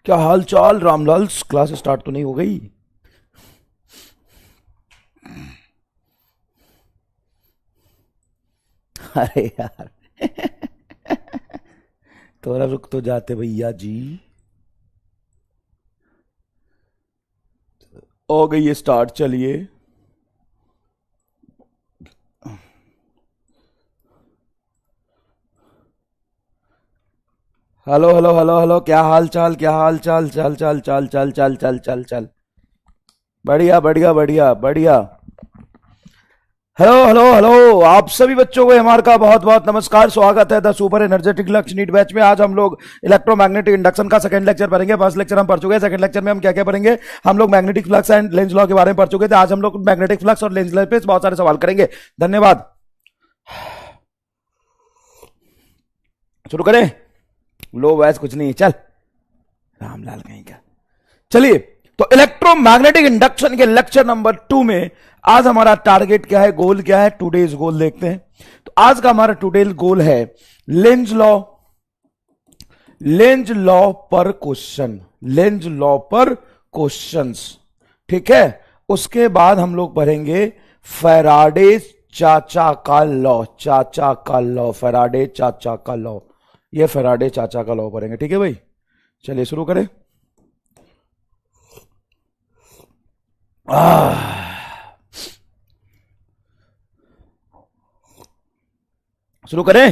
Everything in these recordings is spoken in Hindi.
क्या हाल चाल रामलाल? क्लास स्टार्ट तो नहीं हो गई? अरे यार, थोड़ा रुक तो जाते भैया जी। हो गई ये स्टार्ट, चलिए। हेलो हेलो हेलो हेलो, क्या हाल चाल? क्या हाल चाल? चल चल चल चल चल चल चल चल। बढ़िया बढ़िया बढ़िया बढ़िया। हेलो हेलो हेलो, आप सभी बच्चों को हमारे का बहुत बहुत नमस्कार। स्वागत है द सुपर एनर्जेटिक लक्ष्य नीट बैच में। आज हम लोग इलेक्ट्रोमैग्नेटिक इंडक्शन का सेकंड लेक्चर पढ़ेंगे। फर्स्ट लेक्चर हम पढ़ चुके हैं। सेकंड लेक्चर में हम क्या क्या पढ़ेंगे? हम लोग magnetic flux and Lenz law के बारे में पढ़ चुके थे। आज हम लोग मैग्नेटिक फ्लक्स और लेंज लॉ पे बहुत सारे सवाल करेंगे। धन्यवाद। शुरू करें? लो वैस कुछ नहीं, चल रामलाल कहीं का। चलिए, तो इलेक्ट्रोमैग्नेटिक इंडक्शन के लेक्चर नंबर 2 में आज हमारा टारगेट क्या है, गोल क्या है, टुडेज गोल देखते हैं। तो आज का हमारा टुडे गोल है लेंज लॉ। लेंज लॉ पर क्वेश्चन, लेंज लॉ पर क्वेश्चंस, ठीक है। उसके बाद हम लोग पढ़ेंगे फैराडे चाचा का लॉ। चाचा का लॉ, फैराडे चाचा का लॉ, ये फैराडे चाचा का लॉ पढ़ेंगे, ठीक है भाई। चलिए शुरू करें। शुरू करें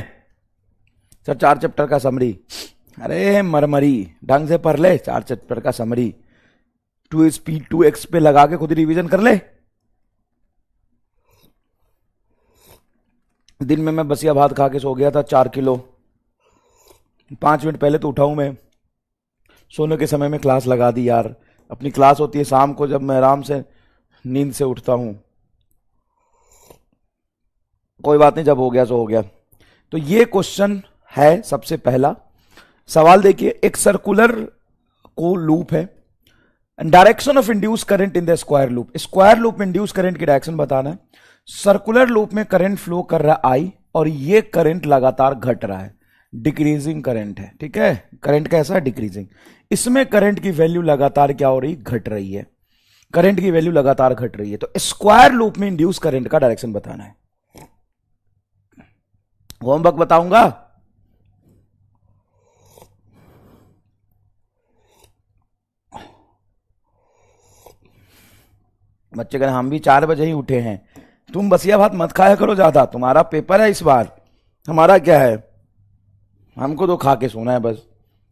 सर। 4 चैप्टर का समरी, अरे मरमरी ढंग से पढ़ ले। 4 चैप्टर का समरी 2 स्पीड 2x पे लगा के खुद रिवीजन कर ले। दिन में मैं बसिया भात खा के सो गया था 4 किलो। 5 मिनट पहले तो उठा हूं मैं। सोने के समय में क्लास लगा दी यार। अपनी क्लास होती है शाम को, जब मैं आराम से नींद से उठता हूं। कोई बात नहीं, जब हो गया सो हो गया। तो ये क्वेश्चन है सबसे पहला सवाल। देखिए, एक सर्कुलर को लूप है। Direction of induce current in the square loop. Square loop में इंड्यूस करंट की डायरेक्शन बताना है। सर्कुलर लूप में करंट फ्लो कर रहा है आई, और ये करंट लगातार घट रहा है, डिक्रीजिंग करंट है, ठीक है। करंट कैसा है? डिक्रीजिंग। इसमें करंट की वैल्यू लगातार क्या हो रही? घट रही है। करंट की वैल्यू लगातार घट रही है। तो स्क्वायर लूप में इंड्यूस करंट का डायरेक्शन बताना है। होमवर्क बताऊंगा। बच्चे कहें हम भी 4 बजे ही उठे हैं। तुम बसिया भात मत खाया करो ज्यादा, तुम्हारा पेपर है इस बार। हमारा क्या है? हमको तो खा के सोना है बस।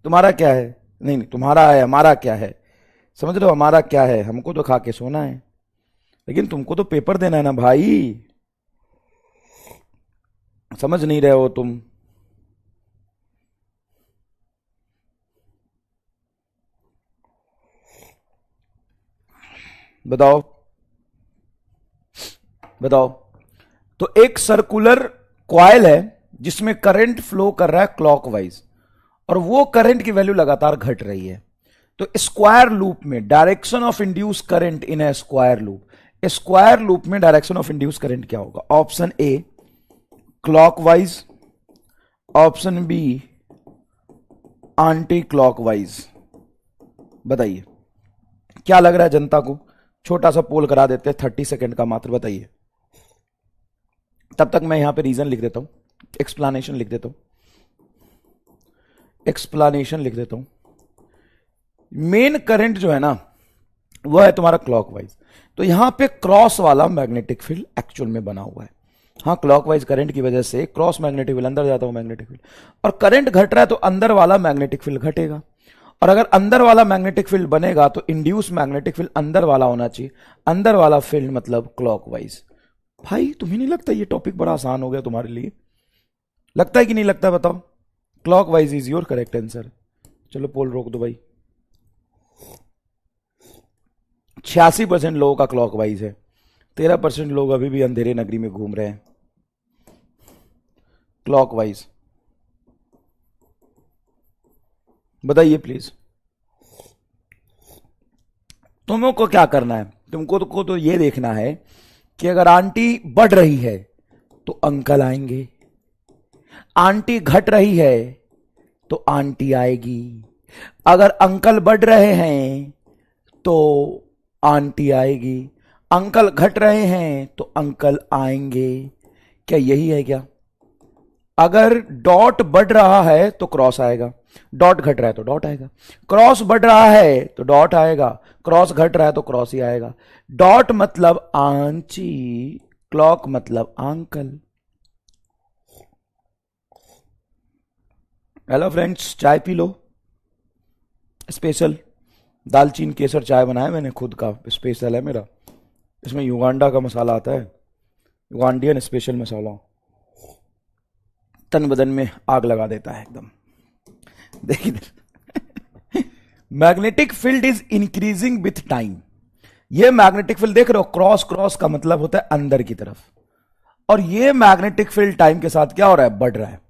तुम्हारा क्या है? नहीं नहीं, तुम्हारा है, हमारा क्या है? समझ रहे हो? हमारा क्या है? हमको तो खा के सोना है, लेकिन तुमको तो पेपर देना है ना भाई। समझ नहीं रहे हो तुम। बताओ बताओ। तो एक सर्कुलर कॉइल है जिसमें करंट फ्लो कर रहा है क्लॉकवाइज, और वो करंट की वैल्यू लगातार घट रही है। तो स्क्वायर लूप में direction of induce current in a square loop, square loop में डायरेक्शन ऑफ इंड्यूस करंट क्या होगा? Option A clockwise, option B anti clockwise. बताइए क्या लग रहा है जनता को? छोटा सा पोल करा देते हैं, 30 सेकंड का मात्र, बताइए। तब तक मैं यहां पे रीजन लिख देता हूं, एक्सप्लेनेशन लिख देता हूं, एक्सप्लेनेशन लिख देता हूं। मेन करंट जो है ना, वह है तुम्हारा क्लॉकवाइज। तो यहां पे क्रॉस वाला मैग्नेटिक फील्ड एक्चुअल में बना हुआ है। हाँ, क्लॉकवाइज करंट की वजह से क्रॉस मैग्नेटिक फील्ड अंदर जाता हूं, मैग्नेटिक फील्ड, और करंट घट रहा है तो अंदर वाला मैग्नेटिक फील्ड घटेगा। और अगर अंदर वाला मैग्नेटिक फील्ड बनेगा तो इंड्यूस मैग्नेटिक फील्ड अंदर वाला होना चाहिए। अंदर वाला फील्ड मतलब क्लॉकवाइज। भाई तुम्हें नहीं लगता ये टॉपिक बड़ा आसान हो गया तुम्हारे लिए? लगता है कि नहीं लगता? बताओ। Clockwise is your correct answer. चलो पोल रोक दो भाई। 86% लोगों का क्लॉकवाइज है। 13% लोग अभी भी अंधेरे नगरी में घूम रहे हैं। क्लॉकवाइज बताइए प्लीज। तुमको क्या करना है? तुमको तो ये देखना है कि अगर आंटी बढ़ रही है तो अंकल आएंगे, आंटी घट रही है तो आंटी आएगी, अगर अंकल बढ़ रहे हैं तो आंटी आएगी, अंकल घट रहे हैं तो अंकल आएंगे। क्या यही है क्या? अगर डॉट बढ़ रहा है तो क्रॉस आएगा, डॉट घट रहा है तो डॉट आएगा, क्रॉस बढ़ रहा है तो डॉट आएगा, क्रॉस घट रहा है तो क्रॉस ही आएगा। डॉट मतलब आंची, क्लॉक मतलब अंकल। हेलो फ्रेंड्स, चाय पी लो। स्पेशल दालचीनी केसर चाय बनाया मैंने, खुद का स्पेशल है मेरा। इसमें युगांडा का मसाला आता है, युगांडियन स्पेशल मसाला, तन बदन में आग लगा देता है एकदम। देखिए magnetic field is increasing with time. ये मैग्नेटिक फील्ड देख रहे हो, क्रॉस क्रॉस का मतलब होता है अंदर की तरफ, और ये मैग्नेटिक फील्ड टाइम के साथ क्या हो रहा है? बढ़ रहा है।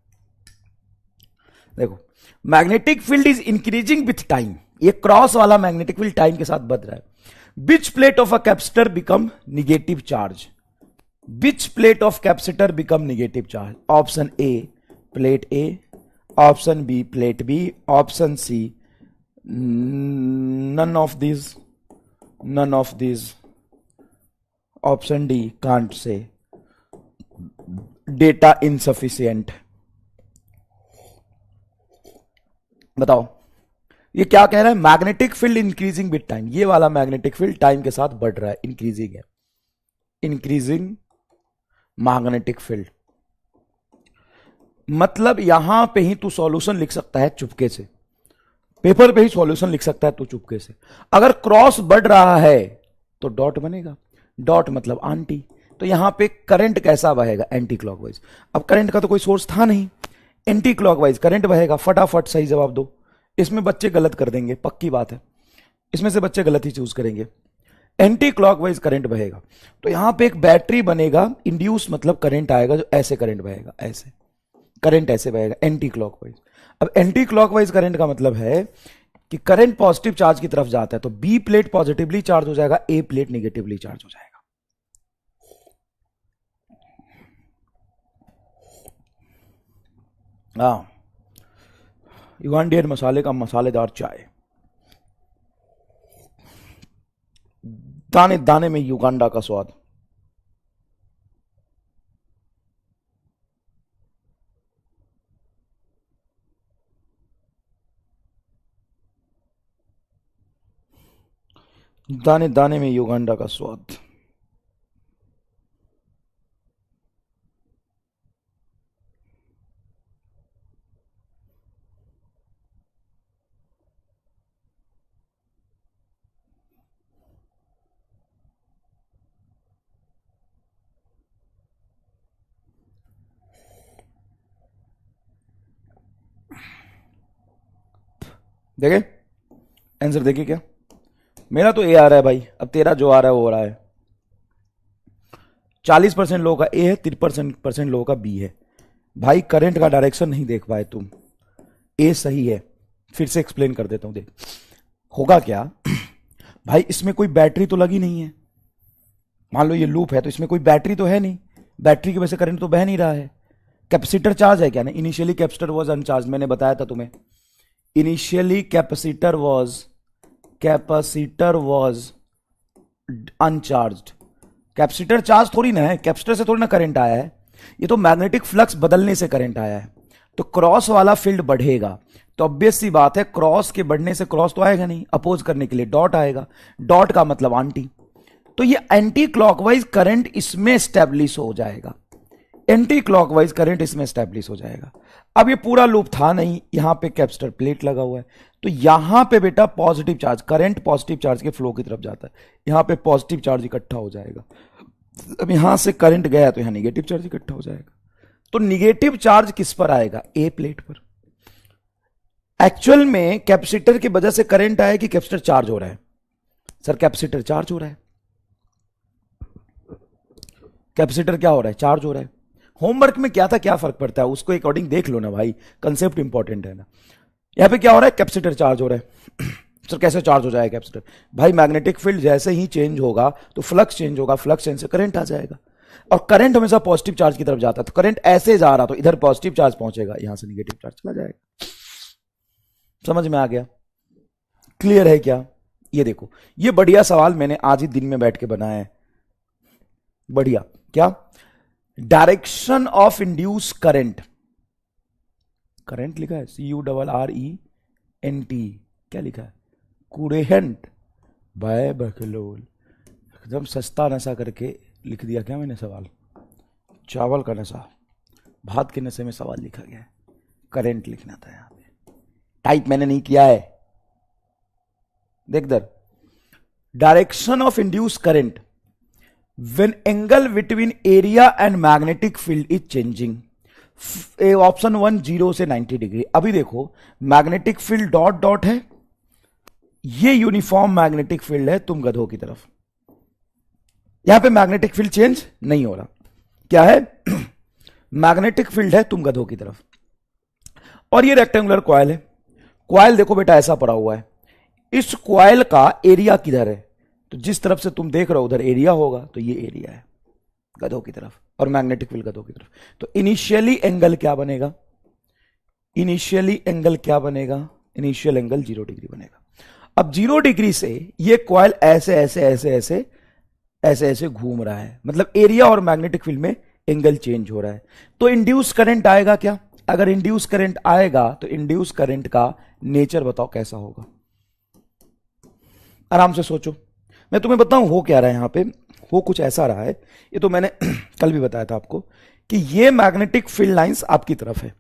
देखो magnetic field is increasing with time, ये क्रॉस वाला मैग्नेटिक फील्ड टाइम के साथ बढ़ रहा है। Which plate of a capacitor become negative charge? Which plate of capacitor become negative charge? Option A plate A, option B plate B, option C none of this, none of this, option D can't say, data insufficient. बताओ ये क्या कह रहा है? Magnetic field increasing with time, ये वाला मैग्नेटिक फील्ड टाइम के साथ बढ़ रहा है, इंक्रीजिंग है, इंक्रीजिंग मैग्नेटिक फील्ड। मतलब यहां पे ही तू सॉल्यूशन लिख सकता है चुपके से, पेपर पे ही सॉल्यूशन लिख सकता है तू चुपके से। अगर क्रॉस बढ़ रहा है तो डॉट बनेगा, डॉट मतलब आंटी, तो यहां पे करंट कैसा बहेगा? Anti clockwise. अब करंट का तो कोई सोर्स था नहीं, एंटी क्लॉकवाइज करंट बहेगा। फटाफट सही जवाब दो। इसमें बच्चे गलत कर देंगे, पक्की बात है, इसमें से बच्चे गलत ही चूज करेंगे। एंटी क्लॉकवाइज करंट बहेगा, तो यहां पे एक बैटरी बनेगा, इंड्यूस मतलब करंट आएगा, जो ऐसे करंट बहेगा, ऐसे करंट ऐसे बहेगा एंटी क्लॉकवाइज। अब एंटी क्लॉकवाइज करंट का मतलब है कि करंट पॉजिटिव चार्ज की तरफ जाता है, तो बी प्लेट पॉजिटिवली चार्ज हो जाएगा, ए प्लेट निगेटिवली चार्ज हो जाएगा। हाँ, युगांडियन मसाले का मसालेदार चाय, दाने दाने में युगांडा का स्वाद। दाने दाने में युगांडा का स्वाद। देखे आंसर, देखे क्या? मेरा तो ए आ रहा है भाई, अब तेरा जो आ रहा है वो हो रहा है। 40% लोगों का ए है, 53% लोगों का बी है। भाई करंट का डायरेक्शन नहीं देख पाए तुम, ए सही है। फिर से एक्सप्लेन कर देता हूं, देख होगा क्या। भाई इसमें कोई बैटरी तो लगी नहीं है, मान लो ये लूप है तो इसमें कोई बैटरी तो है नहीं, बैटरी की वजह से करंट तो बह नहीं रहा है। कैपेसिटर चार्ज है क्या? नहीं, इनिशियली कैपेसिटर वाज अनचार्ज, मैंने बताया था तुम्हें। Initially capacitor was uncharged. Capacitor charge थोड़ी ना है, कैपेसिटर से थोड़ी ना करंट आया है, ये तो मैग्नेटिक फ्लक्स बदलने से करंट आया है। तो क्रॉस वाला फील्ड बढ़ेगा, तो ऑब्वियस सी बात है क्रॉस के बढ़ने से क्रॉस तो आएगा नहीं, अपोज करने के लिए डॉट आएगा, डॉट का मतलब एंटी, तो ये एंटी क्लॉकवाइज करंट इसमें स्टैब्लिश हो जाएगा, एंटी क्लॉकवाइज करंट इसमें स्टैब्लिश हो जाएगा। अब ये पूरा लूप था नहीं, यहां पे कैपेसिटर प्लेट लगा हुआ है, तो यहां पे बेटा positive charge, current positive charge के फ्लो की तरफ जाता है, यहां पे पॉजिटिव चार्ज इकट्ठा हो जाएगा। अब यहां से करंट गया तो यहां निगेटिव चार्ज इकट्ठा हो जाएगा, तो निगेटिव चार्ज किस पर आएगा? ए प्लेट पर। एक्चुअल में कैपेसिटर की वजह से करंट आया कि कैपेसिटर चार्ज हो रहा है? सर कैपेसिटर चार्ज हो रहा है, कैपेसिटर क्या हो रहा है? चार्ज हो रहा है। होमवर्क में क्या था, क्या फर्क पड़ता है, उसको अकॉर्डिंग देख लो ना भाई, कंसेप्ट इंपॉर्टेंट है ना। यहां पे क्या हो रहा है? कैपेसिटर चार्ज हो रहा है। सर कैसे चार्ज हो जाएगा कैपेसिटर? भाई मैग्नेटिक फील्ड जैसे ही चेंज होगा तो फ्लक्स चेंज होगा, फ्लक्स चेंज से करंट आ जाएगा, और करंट हमेशा पॉजिटिव चार्ज की तरफ जाता है, तो करंट ऐसे जा रहा तो इधर पॉजिटिव चार्ज पहुंचेगा, यहां से निगेटिव चार्ज चला जाएगा। समझ में आ गया? क्लियर है क्या? ये देखो, ये बढ़िया सवाल मैंने आज ही दिन में बैठ के बनाया है। बढ़िया। क्या? Direction of induce current, current लिखा है CURRENT, क्या लिखा है? कुरेंट बाय बकलोल। एकदम सस्ता नशा करके लिख दिया क्या मैंने सवाल? चावल का नशा, भात के नशे में सवाल लिखा गया है। करंट लिखना था यहां पे, टाइप मैंने नहीं किया है। देख दर, direction of induce current when angle between area and magnetic field is changing. Option 1 0 से 90 डिग्री। अभी देखो, मैग्नेटिक फील्ड डॉट डॉट है, ये यूनिफॉर्म मैग्नेटिक फील्ड है, तुम गधों की तरफ। यहां पे मैग्नेटिक फील्ड चेंज नहीं हो रहा। क्या है? मैग्नेटिक फील्ड है, तुम गधों की तरफ। और ये रेक्टेंगुलर कॉइल है। कॉइल देखो बेटा ऐसा पड़ा हुआ है, इस कॉइल का एरिया किधर है? तो जिस तरफ से तुम देख रहे हो उधर एरिया होगा, तो ये एरिया है गधों की तरफ, और मैग्नेटिक फील्ड गधों की तरफ। तो इनिशियली एंगल क्या बनेगा? इनिशियली एंगल क्या बनेगा? इनिशियल एंगल 0 डिग्री बनेगा। अब 0 डिग्री से ये कॉइल ऐसे ऐसे ऐसे ऐसे ऐसे ऐसे घूम रहा है, मतलब एरिया और मैग्नेटिक फील्ड में एंगल चेंज हो रहा है। तो इंड्यूस करंट आएगा क्या? अगर इंड्यूस करंट आएगा तो इंड्यूस करंट का नेचर बताओ कैसा होगा? आराम से सोचो, मैं तुम्हें बताऊं हो क्या रहा है यहां पे। हो कुछ ऐसा रहा है, ये तो मैंने कल भी बताया था आपको, कि ये मैग्नेटिक फील्ड लाइंस आपकी तरफ है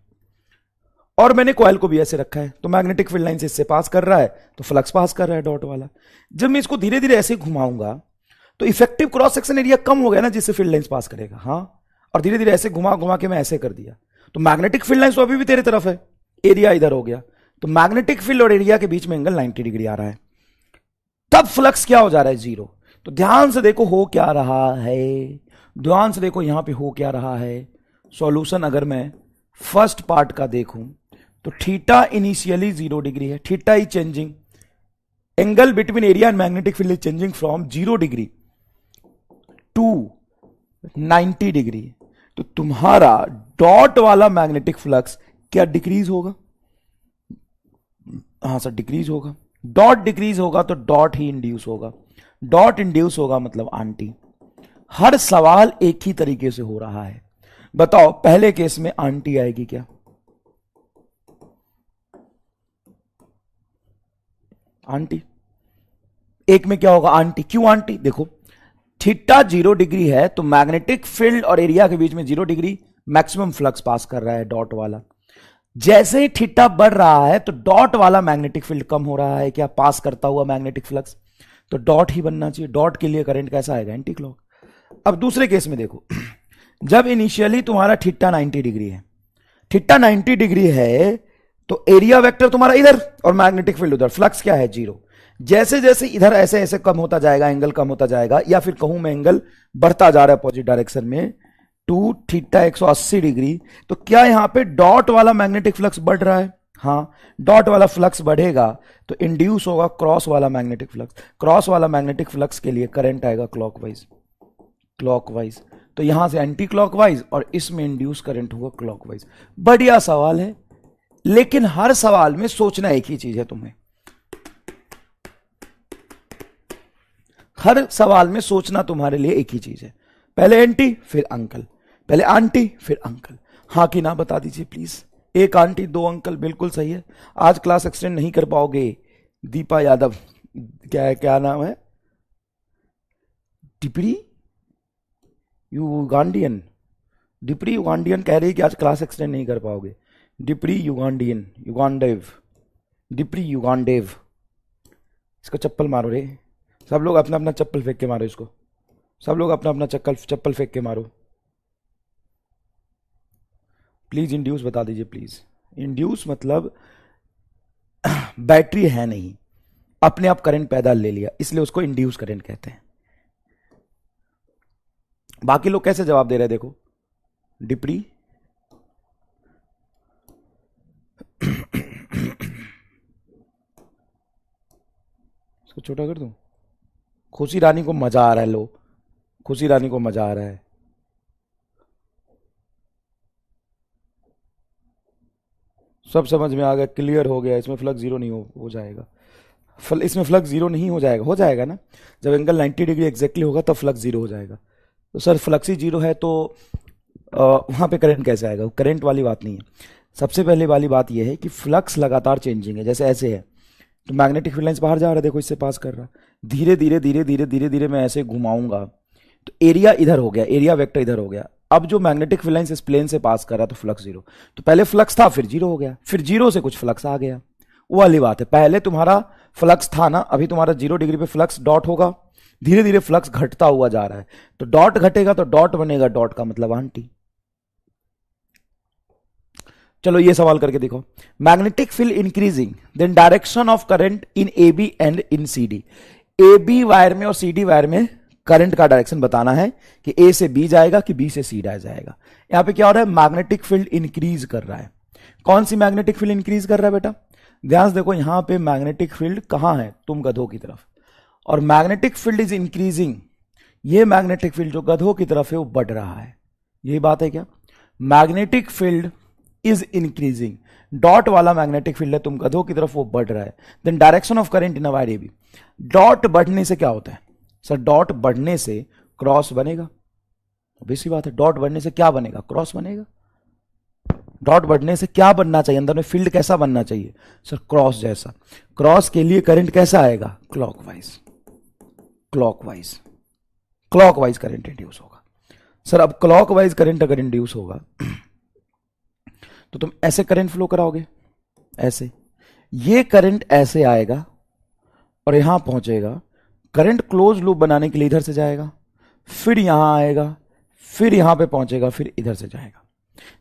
और मैंने कॉइल को भी ऐसे रखा है, तो मैग्नेटिक फील्ड लाइंस इससे पास कर रहा है, तो फ्लक्स पास कर रहा है डॉट वाला। जब मैं इसको धीरे धीरे ऐसे घुमाऊंगा तो इफेक्टिव क्रॉस सेक्शन एरिया कम हो गया ना, जिससे फील्ड लाइंस पास करेगा। हाँ, और धीरे धीरे ऐसे घुमा घुमा के मैं ऐसे कर दिया, तो मैग्नेटिक फील्ड लाइंस तो अभी भी तेरी तरफ है, एरिया इधर हो गया, तो मैग्नेटिक फील्ड और एरिया के बीच में एंगल 90 डिग्री आ रहा है। तब फ्लक्स क्या हो जा रहा है? 0। तो ध्यान से देखो हो क्या रहा है, ध्यान से देखो यहां पे हो क्या रहा है। सॉल्यूशन अगर मैं फर्स्ट पार्ट का देखूं तो थीटा इनिशियली 0 डिग्री है, theta is changing, angle between area and magnetic field is changing from 0 degree to 90 degree. तो तुम्हारा डॉट वाला मैग्नेटिक फ्लक्स क्या डिक्रीज होगा? हाँ सर, डिक्रीज होगा। डॉट डिक्रीज होगा तो डॉट ही इंड्यूस होगा, डॉट इंड्यूस होगा मतलब आंटी। हर सवाल एक ही तरीके से हो रहा है। बताओ पहले केस में आंटी आएगी क्या? आंटी। एक में क्या होगा? आंटी। क्यों आंटी? देखो थीटा 0 डिग्री है तो मैग्नेटिक फील्ड और एरिया के बीच में 0 डिग्री मैक्सिमम फ्लक्स पास कर रहा है डॉट वाला। जैसे ही थीटा बढ़ रहा है तो डॉट वाला मैग्नेटिक फील्ड कम हो रहा है, क्या पास करता हुआ मैग्नेटिक फ्लक्स, तो डॉट ही बनना चाहिए। डॉट के लिए करंट कैसा आएगा? Anti clock. अब दूसरे केस में देखो, जब इनिशियली तुम्हारा थीटा 90 डिग्री है, थीटा 90 डिग्री है तो एरिया वेक्टर तुम्हारा इधर और मैग्नेटिक फील्ड उधर, फ्लक्स क्या है? 0। जैसे जैसे इधर ऐसे ऐसे कम होता जाएगा, एंगल कम होता जाएगा, या फिर कहूं मैं एंगल बढ़ता जा रहा है पॉजिटिव डायरेक्शन में टू थीटा 180 डिग्री, तो क्या यहां पे डॉट वाला मैग्नेटिक फ्लक्स बढ़ रहा है? हाँ, डॉट वाला फ्लक्स बढ़ेगा तो इंड्यूस होगा क्रॉस वाला मैग्नेटिक फ्लक्स। क्रॉस वाला मैग्नेटिक फ्लक्स के लिए करंट आएगा क्लॉकवाइज, क्लॉकवाइज। तो यहां से एंटी क्लॉकवाइज और इसमें इंड्यूस करंट होगा क्लॉकवाइज। बढ़िया सवाल है, लेकिन हर सवाल में सोचना एक ही चीज है तुम्हें, हर सवाल में सोचना तुम्हारे लिए एक ही चीज है, पहले एंटी फिर अंकल, पहले आंटी फिर अंकल। हाँ कि ना बता दीजिए प्लीज। एक आंटी 2 अंकल, बिल्कुल सही है। आज क्लास एक्सटेंड नहीं कर पाओगे। दीपा यादव, क्या है, क्या नाम है? डिप्री युगांडियन, डिप्री युगांडियन कह रही है कि आज क्लास एक्सटेंड नहीं कर पाओगे। डिप्री युगांडियन, युगांडेव, डिप्री युगांडेव। इसको चप्पल मारो रे, सब लोग अपना अपना चप्पल फेंक के मारो इसको, सब लोग अपना अपना चप्पल फेंक के मारो। प्लीज इंड्यूस बता दीजिए प्लीज। इंड्यूस मतलब बैटरी है नहीं, अपने आप करंट पैदा ले लिया, इसलिए उसको इंड्यूस करंट कहते हैं। बाकी लोग कैसे जवाब दे रहे हैं देखो। डिप्री इसको छोटा कर दूं। खुशी रानी को मजा आ रहा है, लो खुशी रानी को मजा आ रहा है। सब समझ में आ गया, क्लियर हो गया। इसमें फ्लक्स जीरो नहीं हो जाएगा। इसमें फ्लक्स जीरो नहीं हो जाएगा ना। जब एंगल 90 डिग्री एग्जैक्टली होगा तब फ्लक्स जीरो हो जाएगा। तो सर फ्लक्स ही जीरो है तो वहां पे करंट कैसे आएगा? करंट वाली बात नहीं है। सबसे पहले वाली बात यह है कि फ्लक्स लगातार चेंजिंग है। जैसे ऐसे है तो मैग्नेटिक फील्ड लाइंस बाहर जा रहा है, देखो इससे पास कर रहा है, धीरे धीरे धीरे धीरे धीरे धीरे मैं ऐसे घुमाऊंगा तो एरिया इधर हो गया, एरिया वेक्टर इधर हो गया। अब जो मैग्नेटिक फील्ड लाइंस इस प्लेन से पास कर रहा है तो फ्लक्स जीरो। तो पहले फ्लक्स था फिर जीरो हो गया, फिर जीरो से कुछ फ्लक्स आ गया, वो वाली बात है। पहले तुम्हारा फ्लक्स था ना, अभी तुम्हारा 0 डिग्री पे फ्लक्स डॉट होगा, धीरे धीरे फ्लक्स घटता हुआ जा रहा है, तो डॉट घटेगा तो डॉट बनेगा, डॉट का मतलब आंटी। चलो ये सवाल करके देखो। Magnetic field increasing then direction of current in A B and in C D. A B wire में और सी डी वायर में करंट का डायरेक्शन बताना है कि ए से बी जाएगा कि बी से सी जाएगा। यहां पे क्या हो रहा है? मैग्नेटिक फील्ड इंक्रीज कर रहा है। कौन सी मैग्नेटिक फील्ड इंक्रीज कर रहा है बेटा? ध्यान से देखो, यहां पे मैग्नेटिक फील्ड कहां है? तुम गधों की तरफ, और मैग्नेटिक फील्ड इज इंक्रीजिंग। ये मैग्नेटिक फील्ड जो गधों की तरफ है वो बढ़ रहा है। यही बात है क्या? Magnetic field is increasing, dot वाला मैग्नेटिक फील्ड है तुम गधों की तरफ, वो बढ़ रहा है। Then direction of current in a wire A B. Dot बढ़ने से क्या होता है सर? डॉट बढ़ने से क्रॉस बनेगा, बेसिक बात है। डॉट बढ़ने से क्या बनेगा? क्रॉस बनेगा। डॉट बढ़ने से क्या बनना चाहिए? अंदर में फील्ड कैसा बनना चाहिए सर? क्रॉस जैसा। क्रॉस के लिए करंट कैसा आएगा? Clockwise. Clockwise, clockwise current induce होगा। सर अब क्लॉकवाइज करंट अगर इंड्यूस होगा तो तुम ऐसे करंट फ्लो कराओगे, ऐसे। ये करंट ऐसे आएगा और यहां पहुंचेगा। करंट क्लोज लूप बनाने के लिए इधर से जाएगा, फिर यहां आएगा, फिर यहां पे पहुंचेगा, फिर इधर से जाएगा।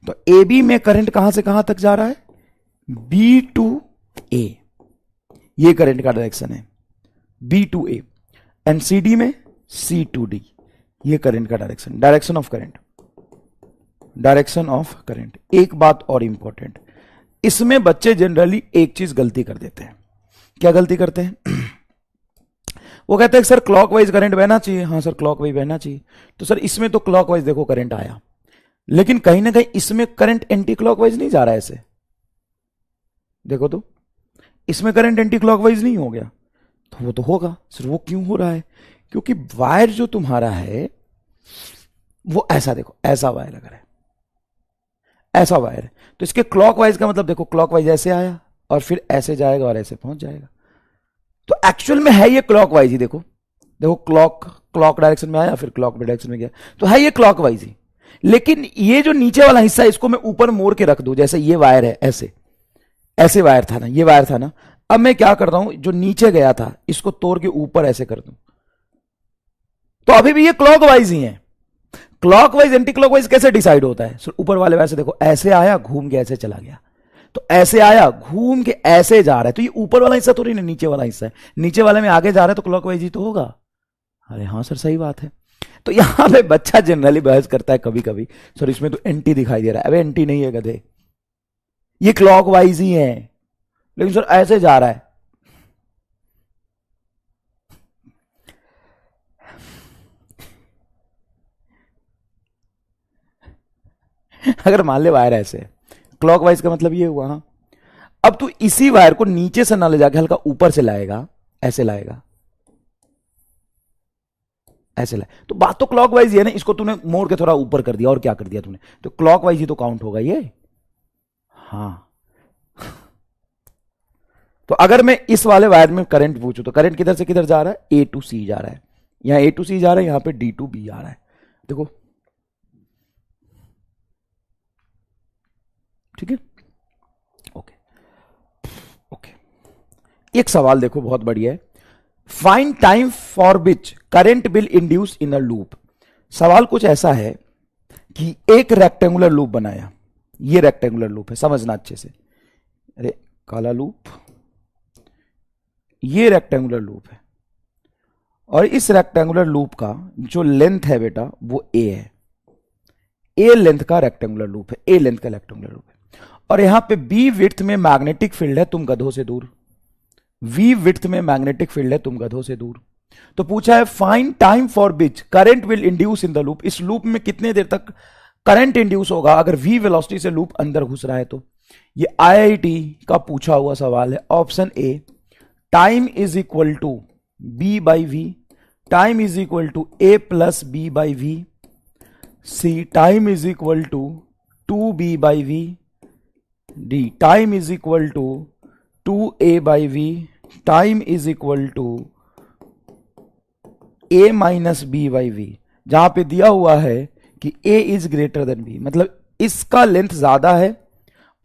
तो ए बी में करंट कहां से कहां तक जा रहा है? बी टू ए, ये करंट का डायरेक्शन है, B to A. And C D में सी टू डी, ये करंट का direction, direction of current, direction of current. एक बात और इंपॉर्टेंट, इसमें बच्चे जनरली एक चीज गलती कर देते हैं। क्या गलती करते हैं? वो कहते हैं सर क्लॉकवाइज करंट बहना चाहिए। हाँ सर क्लॉकवाइज बहना चाहिए। तो सर इसमें तो क्लॉकवाइज देखो करंट आया, लेकिन कहीं ना कहीं इसमें करंट एंटी क्लॉकवाइज नहीं जा रहा है ऐसे, देखो तो इसमें करंट एंटी क्लॉकवाइज नहीं हो गया। तो वो तो होगा सर, वो क्यों हो रहा है? क्योंकि वायर जो तुम्हारा है वो ऐसा, देखो ऐसा वायर अगर है, ऐसा वायर है, तो इसके क्लॉकवाइज का मतलब देखो क्लॉकवाइज ऐसे आया और फिर ऐसे जाएगा और ऐसे पहुंच जाएगा। तो एक्चुअल में है ये क्लॉकवाइज ही। देखो देखो क्लॉक डायरेक्शन में आया, फिर क्लॉक डायरेक्शन में गया, तो है ये क्लॉकवाइज ही। लेकिन ये जो नीचे वाला हिस्सा है इसको मैं ऊपर मोड़ के रख दूं, जैसे ये वायर है, ऐसे ऐसे वायर था ना, ये वायर था ना। अब मैं क्या करता हूं, जो नीचे गया था इसको तोड़ के ऊपर ऐसे कर दूं, तो अभी भी ये क्लॉकवाइज ही है। क्लॉकवाइज एंटी क्लॉकवाइज कैसे डिसाइड होता है? सो ऊपर वाले वायर से देखो, ऐसे आया घूम के ऐसे चला गया, तो ऐसे आया घूम के ऐसे जा रहा है, तो ये ऊपर वाला हिस्सा थोड़ी ना नीचे वाला हिस्सा है। नीचे वाले में आगे जा रहा है तो क्लॉकवाइज ही तो होगा। अरे हाँ सर सही बात है। तो यहां पे बच्चा जनरली बहस करता है कभी कभी, सर इसमें तो एंटी दिखाई दे रहा है। अबे एंटी नहीं है गधे, ये क्लॉकवाइज ही है, लेकिन सर ऐसे जा रहा है। अगर मान ले वायर ऐसे है, क्लॉकवाइज का मतलब ये हुआ। हाँ अब तू इसी वायर को नीचे से ना ले जाके हल्का ऊपर से लाएगा, ऐसे लाएगा, ऐसे लाए, तो बात तो क्लॉकवाइज ही है ना। इसको तूने मोड़ के थोड़ा ऊपर कर दिया, और क्या कर दिया तूने, तो क्लॉकवाइज ही तो काउंट होगा ये। हाँ तो अगर मैं इस वाले वायर में करंट पूछूं तो करंट किधर से किधर जा रहा है? ए टू सी जा रहा है। यहां ए टू सी जा रहा है, यहां पे डी टू बी आ रहा है। देखो ठीक है, ओके ओके। एक सवाल देखो बहुत बढ़िया है, find time for which current will induce in a loop. सवाल कुछ ऐसा है कि एक रेक्टेंगुलर लूप बनाया, ये रेक्टेंगुलर लूप है, समझना अच्छे से। अरे काला लूप, ये रेक्टेंगुलर लूप है, और इस रेक्टेंगुलर लूप का जो लेंथ है बेटा वो ए है। ए लेंथ का रेक्टेंगुलर लूप है, ए लेंथ का रेक्टेंगुलर लूप है। और यहां पे बी विड्थ में मैग्नेटिक फील्ड है, तुम गधों से दूर। वी विड्थ में मैग्नेटिक फील्ड है, तुम गधों से दूर। तो पूछा है find time for which current will induce in the loop. इस लूप में कितने देर तक करंट इंड्यूस होगा अगर वी वेलोसिटी से लूप अंदर घुस रहा है तो। ये आईआईटी का पूछा हुआ सवाल है। Option A, time is equal to B by V, time is equal to A plus B by V. C, time is equal to 2b by V. D, time is equal to 2a by V. Time is equal to a minus B by V. जहां पे दिया हुआ है कि a is greater than b, मतलब इसका लेंथ ज्यादा है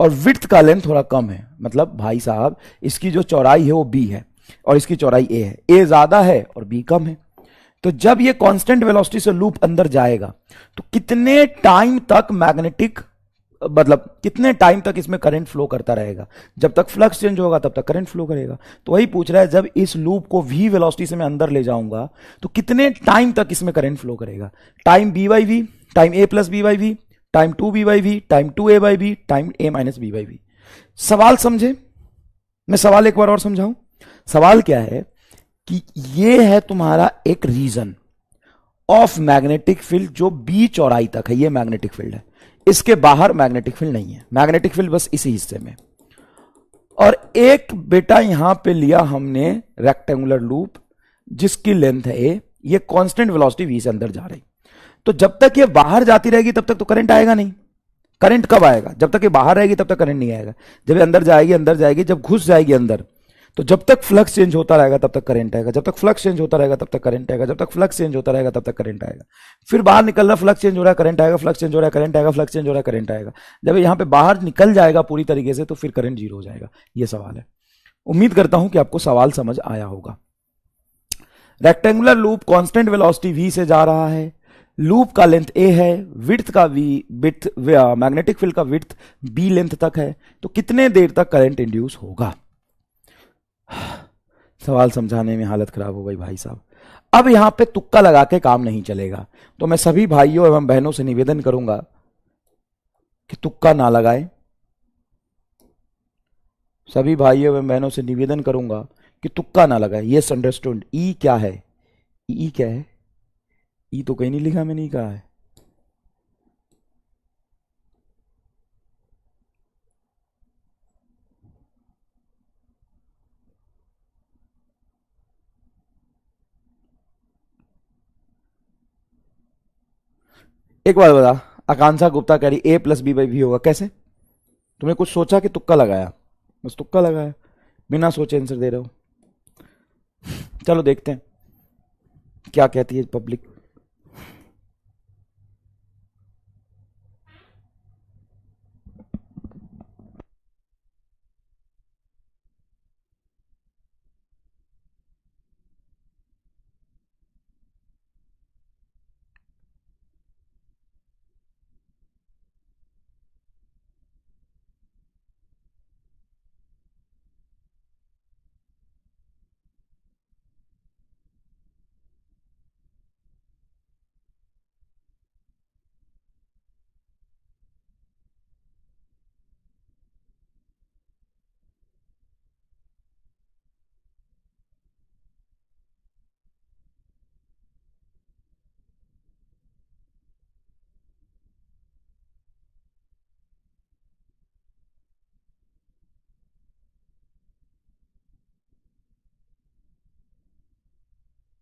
और विड्थ का लेंथ थोड़ा कम है। मतलब भाई साहब इसकी जो चौड़ाई है वो b है और इसकी चौड़ाई a है, a ज्यादा है और b कम है। तो जब ये कांस्टेंट वेलोसिटी से लूप अंदर जाएगा तो कितने टाइम तक मैग्नेटिक, मतलब कितने टाइम तक इसमें करंट फ्लो करता रहेगा? जब तक फ्लक्स चेंज होगा तब तक करंट फ्लो करेगा। तो वही पूछ रहा है, जब इस लूप को v वेलोसिटी से मैं अंदर ले जाऊंगा तो कितने टाइम तक इसमें करंट फ्लो करेगा? Time b by V, time a plus B by V, time 2b by V, time 2a by V, time a minus B by V. सवाल समझे? मैं सवाल एक बार और समझाऊं। सवाल क्या है कि ये है तुम्हारा एक रीजन ऑफ मैग्नेटिक फील्ड जो b चौड़ाई तक है, ये मैग्नेटिक फील्ड है। इसके बाहर मैग्नेटिक फील्ड नहीं है, मैग्नेटिक फील्ड बस इसी हिस्से में। और एक बेटा यहां पे लिया हमने रेक्टेंगुलर लूप जिसकी लेंथ है a, ये कांस्टेंट वेलोसिटी v से अंदर जा रही। तो जब तक ये बाहर जाती रहेगी तब तक तो करंट आएगा नहीं। करंट कब आएगा? जब तक ये बाहर रहेगी तब तक करंट नहीं आएगा। जब ये अंदर जाएगी, अंदर जाएगी, जब घुस जाएगी अंदर, तो जब तक फ्लक्स चेंज होता रहेगा तब तक करंट आएगा, जब तक फ्लक्स चेंज होता रहेगा तब तक करंट आएगा, जब तक फ्लक्स चेंज होता रहेगा तब तक करंट आएगा। फिर बाहर निकल रहा, फ्लक्स चेंज हो रहा है, करंट आएगा, फ्लक्स चेंज हो रहा है, करंट आएगा, फ्लक्स चेंज हो रहा है, करंट आएगा। जब यहां पे बाहर निकल जाएगा पूरी तरीके से तो फिर करंट जीरो हो जाएगा। ये सवाल है। उम्मीद करता हूं कि आपको सवाल समझ आया होगा। Rectangular loop constant velocity v से जा रहा है, लूप का लेंथ a है, विड्थ का विड्थ मैग्नेटिक फील्ड का विड्थ b लेंथ तक है, तो कितने देर तक करंट इंड्यूस होगा? सवाल समझाने में हालत खराब हो गई भाई साहब। अब यहां पे तुक्का लगा के काम नहीं चलेगा, तो मैं सभी भाइयों एवं बहनों से निवेदन करूंगा कि तुक्का ना लगाएं। सभी भाइयों एवं बहनों से निवेदन करूंगा कि तुक्का ना लगाएं। Yes understood. ई क्या है? ई क्या है? ई तो कहीं नहीं लिखा, मैंने नहीं कहा है। एक बार बता, आकांक्षा गुप्ता कह रही ए प्लस बी बाई वी होगा। कैसे? तुमने कुछ सोचा कि तुक्का लगाया? बस तुक्का लगाया, बिना सोचे आंसर दे रहे हो। चलो देखते हैं क्या कहती है पब्लिक।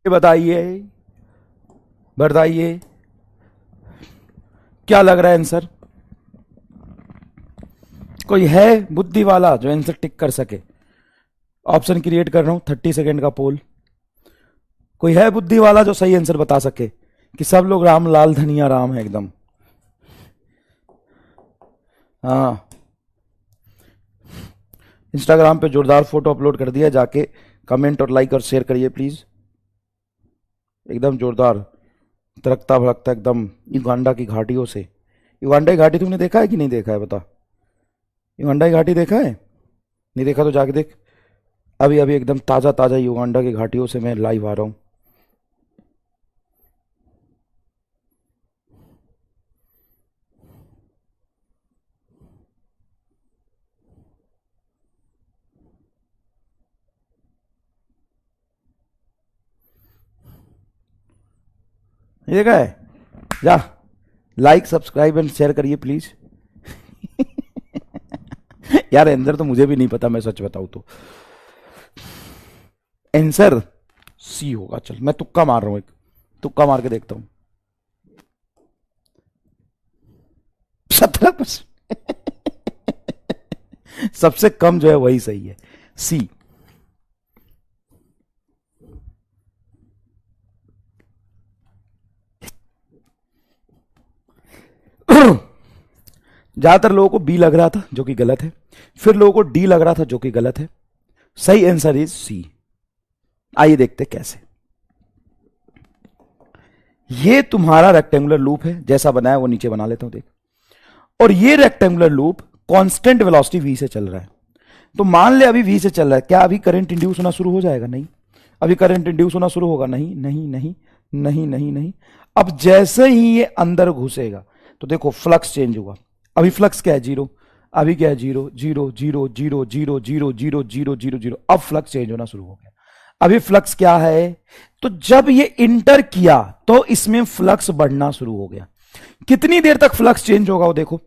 बताइए, बताइए क्या लग रहा है आंसर? कोई है बुद्धि वाला जो आंसर टिक कर सके? ऑप्शन क्रिएट कर रहा हूं, 30 सेकेंड का पोल। कोई है बुद्धि वाला जो सही आंसर बता सके कि सब लोग राम लाल धनिया राम है एकदम? हाँ, इंस्टाग्राम पे जोरदार फोटो अपलोड कर दिया, जाके कमेंट और लाइक और शेयर करिए प्लीज। एकदम जोरदार तरकता भड़कता एकदम युगांडा की घाटियों से। युगांडा की घाटी तुमने देखा है कि नहीं देखा है? बता, युगांडा की घाटी देखा है? नहीं देखा तो जाके देख। अभी अभी एकदम ताजा ताजा युगांडा की घाटियों से मैं लाइव आ रहा हूं। ये देखा है? जा, लाइक सब्सक्राइब एंड शेयर करिए प्लीज। यार आंसर तो मुझे भी नहीं पता, मैं सच बताऊं तो आंसर सी होगा। चल मैं तुक्का मार रहा हूं, एक तुक्का मार के देखता हूं। 17%। सबसे कम जो है वही सही है, सी। ज्यादातर लोगों को बी लग रहा था जो कि गलत है, फिर लोगों को डी लग रहा था जो कि गलत है। सही आंसर इज सी। आइए देखते कैसे। ये तुम्हारा रेक्टेंगुलर लूप है, जैसा बनाया वो नीचे बना लेता हूं देख। और ये rectangular loop constant velocity V से चल रहा है। तो मान ले अभी वी से चल रहा है, क्या अभी करंट इंड्यूस होना शुरू हो जाएगा? नहीं। अभी करंट इंड्यूस होना शुरू होगा? नहीं नहीं नहीं नहीं नहीं नहीं। अब जैसे ही ये अंदर घुसेगा तो देखो फ्लक्स चेंज हुआ। अभी फ्लक्स क्या है? जीरो। अभी क्या है? Zero zero zero zero zero zero zero zero zero zero. अब फ्लक्स चेंज होना शुरू हो गया। अभी फ्लक्स क्या है? तो जब ये इंटर किया तो इसमें फ्लक्स बढ़ना शुरू हो गया। कितनी देर तक फ्लक्स चेंज होगा वो देखो।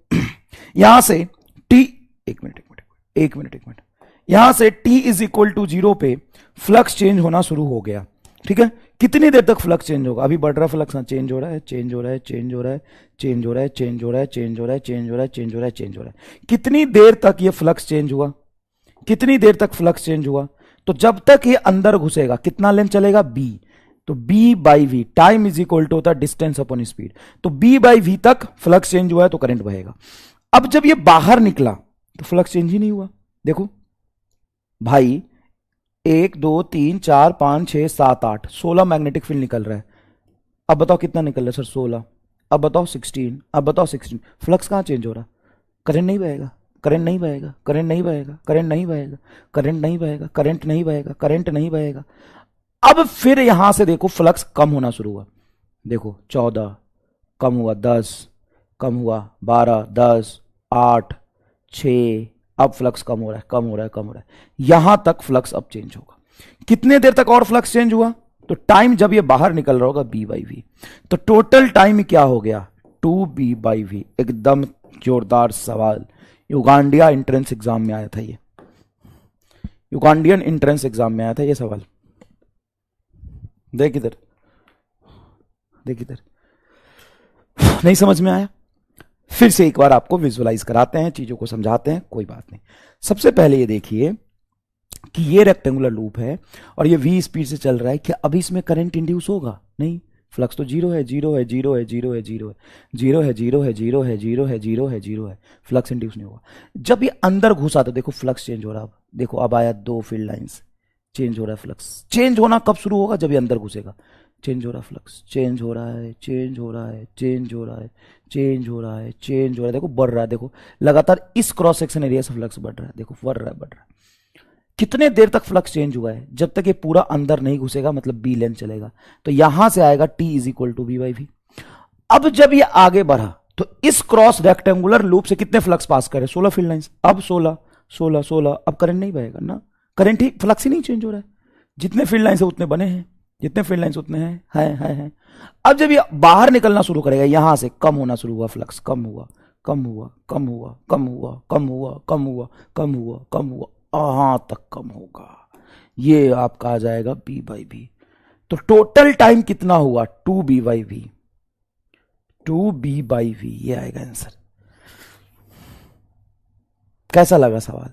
यहां से टी, एक मिनट यहां से टी इज इक्वल टू 0 पे फ्लक्स चेंज होना शुरू हो गया। ठीक है, कितनी देर तक फ्लक्स चेंज होगा? अभी बढ़ रहा फ्लक्स, चेंज हो रहा है, चेंज हो रहा है, चेंज हो रहा है, चेंज हो रहा है, चेंज हो रहा है, चेंज हो रहा है, चेंज हो रहा है, चेंज हो रहा है, चेंज हो रहा है। कितनी देर तक ये फ्लक्स चेंज हुआ? कितनी देर तक फ्लक्स चेंज हुआ? तो जब तक ये अंदर घुसेगा कितना लेंथ चलेगा? बी। तो B by V, time is equal to होता है डिस्टेंस अपॉन स्पीड। तो बी बाई वी तक फ्लक्स चेंज हुआ है तो करंट बहेगा। अब जब ये बाहर निकला तो फ्लक्स चेंज ही नहीं हुआ। देखो भाई, 1 2 3 4 5 6 7 8 16 मैग्नेटिक फील्ड निकल रहा है। अब बताओ कितना निकल रहा है सर? 16। अब बताओ 16। अब बताओ 16। फ्लक्स कहां चेंज हो रहा? करंट नहीं बहेगा, करंट नहीं बहेगा, करंट नहीं बहेगा, करंट नहीं बहेगा, करंट नहीं बहेगा, करंट नहीं बहेगा, करंट नहीं बहेगा। अब फिर यहां से देखो फ्लक्स कम होना शुरू हुआ। देखो 14 कम हुआ, 10 कम हुआ, 12 10 8 6। अब फ्लक्स कम हो रहा है, कम हो रहा है, कम हो रहा है। यहां तक फ्लक्स अब चेंज होगा। कितने देर तक और फ्लक्स चेंज हुआ? तो टाइम जब ये बाहर निकल रहा होगा बी बाई वी। तो टोटल टाइम क्या हो गया? 2b by we. एकदम जोरदार सवाल, युगांडिया एंट्रेंस एग्जाम में आया था ये, युगांडियन एंट्रेंस एग्जाम में आया था ये सवाल। देख इधर, देख इधर। नहीं समझ में आया? फिर से एक बार आपको विजुअलाइज कराते हैं, चीजों को समझाते हैं, कोई बात नहीं। सबसे पहले ये देखिए कि ये रेक्टेंगुलर लूप है और ये v स्पीड से चल रहा है। क्या अभी इसमें करंट इंड्यूस होगा? नहीं, फ्लक्स तो जीरो है, जीरो है, जीरो है, जीरो है, जीरो है, जीरो है, जीरो है, जीरो है, जीरो है, जीरो है, जीरो है। फ्लक्स इंड्यूस नहीं होगा। जब ये अंदर घुसा तो देखो फ्लक्स चेंज हो रहा। अब देखो, अब आया 2 फील्ड लाइंस, चेंज हो रहा है फ्लक्स। चेंज होना कब शुरू होगा? जब ये अंदर घुसेगा। चेंज हो रहा फ्लक्स, चेंज हो रहा है, चेंज हो रहा है, चेंज हो रहा है, चेंज हो रहा है, चेंज हो रहा है। देखो बढ़ रहा है, देखो लगातार इस क्रॉस सेक्शन एरिया से फ्लक्स बढ़ रहा है। देखो बढ़ रहा है, बढ़ रहा है। कितने देर तक फ्लक्स चेंज हुआ है? जब तक ये पूरा अंदर नहीं घुसेगा, मतलब बी लेंथ चलेगा। तो यहां से आएगा T is equal to B by V. अब जब ये आगे बढ़ा तो इस क्रॉस रेक्टेंगुलर लूप से कितने फ्लक्स पास करे? 16 फील्ड लाइंस। अब 16 16 16। अब करंट नहीं बहेगा ना, करंट ही, फ्लक्स ही नहीं चेंज हो रहा है। जितने फील्ड लाइंस है उतने बने हैं, जितने फील्ड लाइंस उतने हैं। अब जब ये बाहर निकलना शुरू करेगा, यहां से कम होना शुरू हुआ फ्लक्स, कम हुआ, कम हुआ, कम हुआ, कम हुआ, कम हुआ, कम हुआ, कम हुआ, कम हुआ, यहां तक कम होगा। ये आपका आ जाएगा बी बाई बी। तो टोटल टाइम कितना हुआ? 2b by we, 2b by we. ये आएगा आंसर। कैसा लगा सवाल?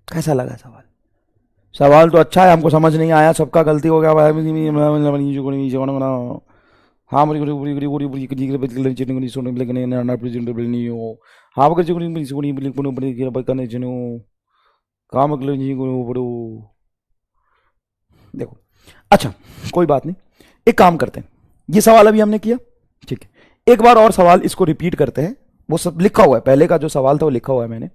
कैसा लगा सवाल? सवाल तो अच्छा है, हमको समझ नहीं आया, सबका गलती हो गया। हाँ देखो, अच्छा कोई बात नहीं, एक काम करते हैं, ये सवाल अभी हमने किया, ठीक है, एक बार और सवाल इसको रिपीट करते हैं। वो सब लिखा हुआ है, पहले का जो सवाल था वो लिखा हुआ है मैंने।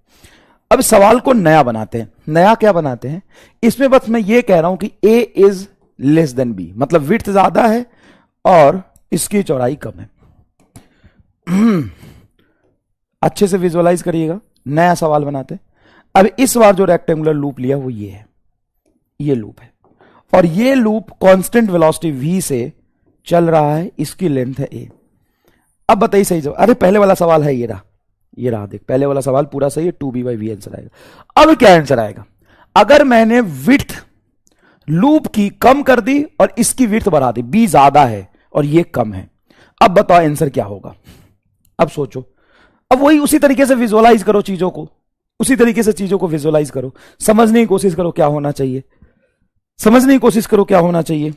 अब सवाल को नया बनाते हैं। नया क्या बनाते हैं? इसमें बस मैं ये कह रहा हूं कि a is less than b, मतलब विड्थ ज्यादा है और इसकी चौड़ाई कम है। अच्छे से विजुअलाइज करिएगा। नया सवाल बनाते हैं। अब इस बार जो रेक्टेंगुलर लूप लिया वो ये है, ये लूप है और ये लूप कांस्टेंट वेलोसिटी v से चल रहा है, इसकी लेंथ है a। अब बताइए सही जवाब। अरे पहले वाला सवाल है, ये रहा देख, पहले वाला सवाल पूरा सही है, 2b/v आंसर आएगा। अब क्या आंसर आएगा? अगर मैंने विड्थ लूप की कम कर दी और इसकी विड्थ बढ़ा दी, b ज्यादा है और ये कम है, अब बताओ आंसर क्या होगा? अब सोचो, अब वही उसी तरीके से विजुअलाइज करो चीजों को, उसी तरीके से चीजों को विजुअलाइज करो, समझने की कोशिश करो क्या होना चाहिए, समझने की कोशिश करो क्या होना चाहिए।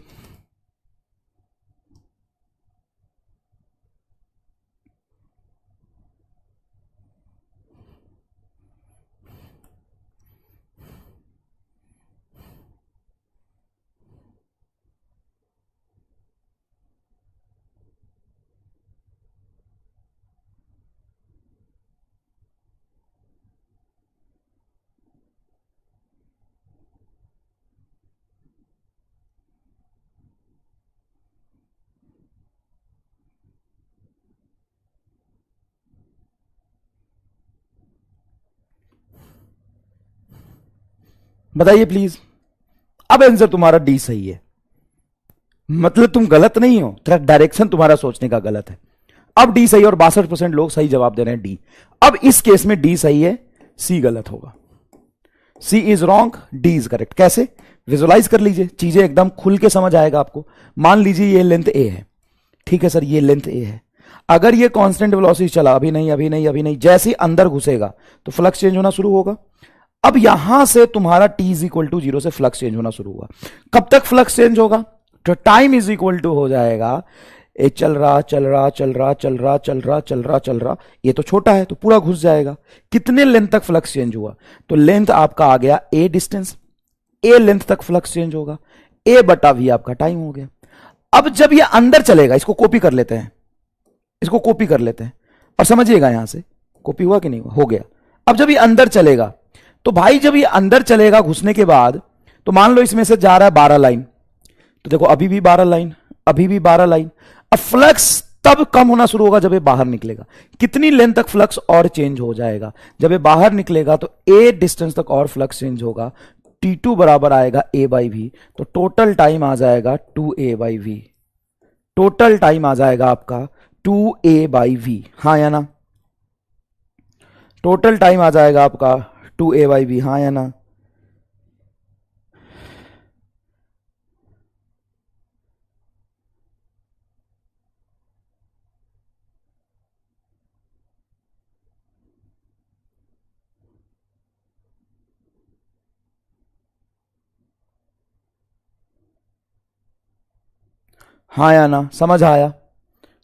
बताइए प्लीज। अब आंसर तुम्हारा डी सही है, मतलब तुम गलत नहीं हो, डायरेक्शन तुम्हारा सोचने का गलत है। अब डी सही है और 62% लोग सही जवाब दे रहे हैं डी। अब इस केस में डी सही है, सी गलत होगा। C is wrong, D is correct. कैसे? विजुअलाइज कर लीजिए, चीजें एकदम खुल के समझ आएगा आपको। मान लीजिए ये लेंथ ए है, ठीक है सर, ये लेंथ ए है। अगर ये कांस्टेंट वेलोसिटी चला, अभी नहीं अभी नहीं अभी नहीं, जैसे ही अंदर घुसेगा तो फ्लक्स चेंज होना शुरू होगा। अब यहां से तुम्हारा t इज इक्वल टू 0 से फ्लक्स चेंज होना शुरू हुआ। कब तक फ्लक्स चेंज होगा? तो टाइम इज इक्वल टू हो जाएगा ए, चल रहा चल रहा चल रहा चल रहा चल रहा चल रहा चल रहा, ये तो छोटा है तो पूरा घुस जाएगा। कितने लेंथ तक फ्लक्स चेंज हुआ? तो लेंथ आपका आ गया ए डिस्टेंस, ए लेंथ तक फ्लक्स चेंज होगा, ए बटा वी आपका टाइम हो गया। अब जब ये अंदर चलेगा, इसको कॉपी कर लेते हैं, इसको कॉपी कर लेते हैं और समझिएगा यहां से कॉपी हुआ कि नहीं हुआ, हो गया। अब जब ये अंदर चलेगा तो भाई जब ये अंदर चलेगा घुसने के बाद, तो मान लो इसमें से जा रहा है 12 लाइन, तो देखो अभी भी 12 लाइन, अभी भी 12 लाइन। अब फ्लक्स तब कम होना शुरू होगा जब ये बाहर निकलेगा। कितनी लेंथ तक फ्लक्स और चेंज हो जाएगा? जब ये बाहर निकलेगा तो ए डिस्टेंस तक और फ्लक्स चेंज होगा, T2 बराबर आएगा A/V, तो टोटल टाइम आ जाएगा 2A/V। टोटल टाइम आ जाएगा आपका 2A/V, हाँ या ना? टोटल टाइम आ जाएगा आपका 2A/V, हाँ या ना? हाँ या ना? समझ आया?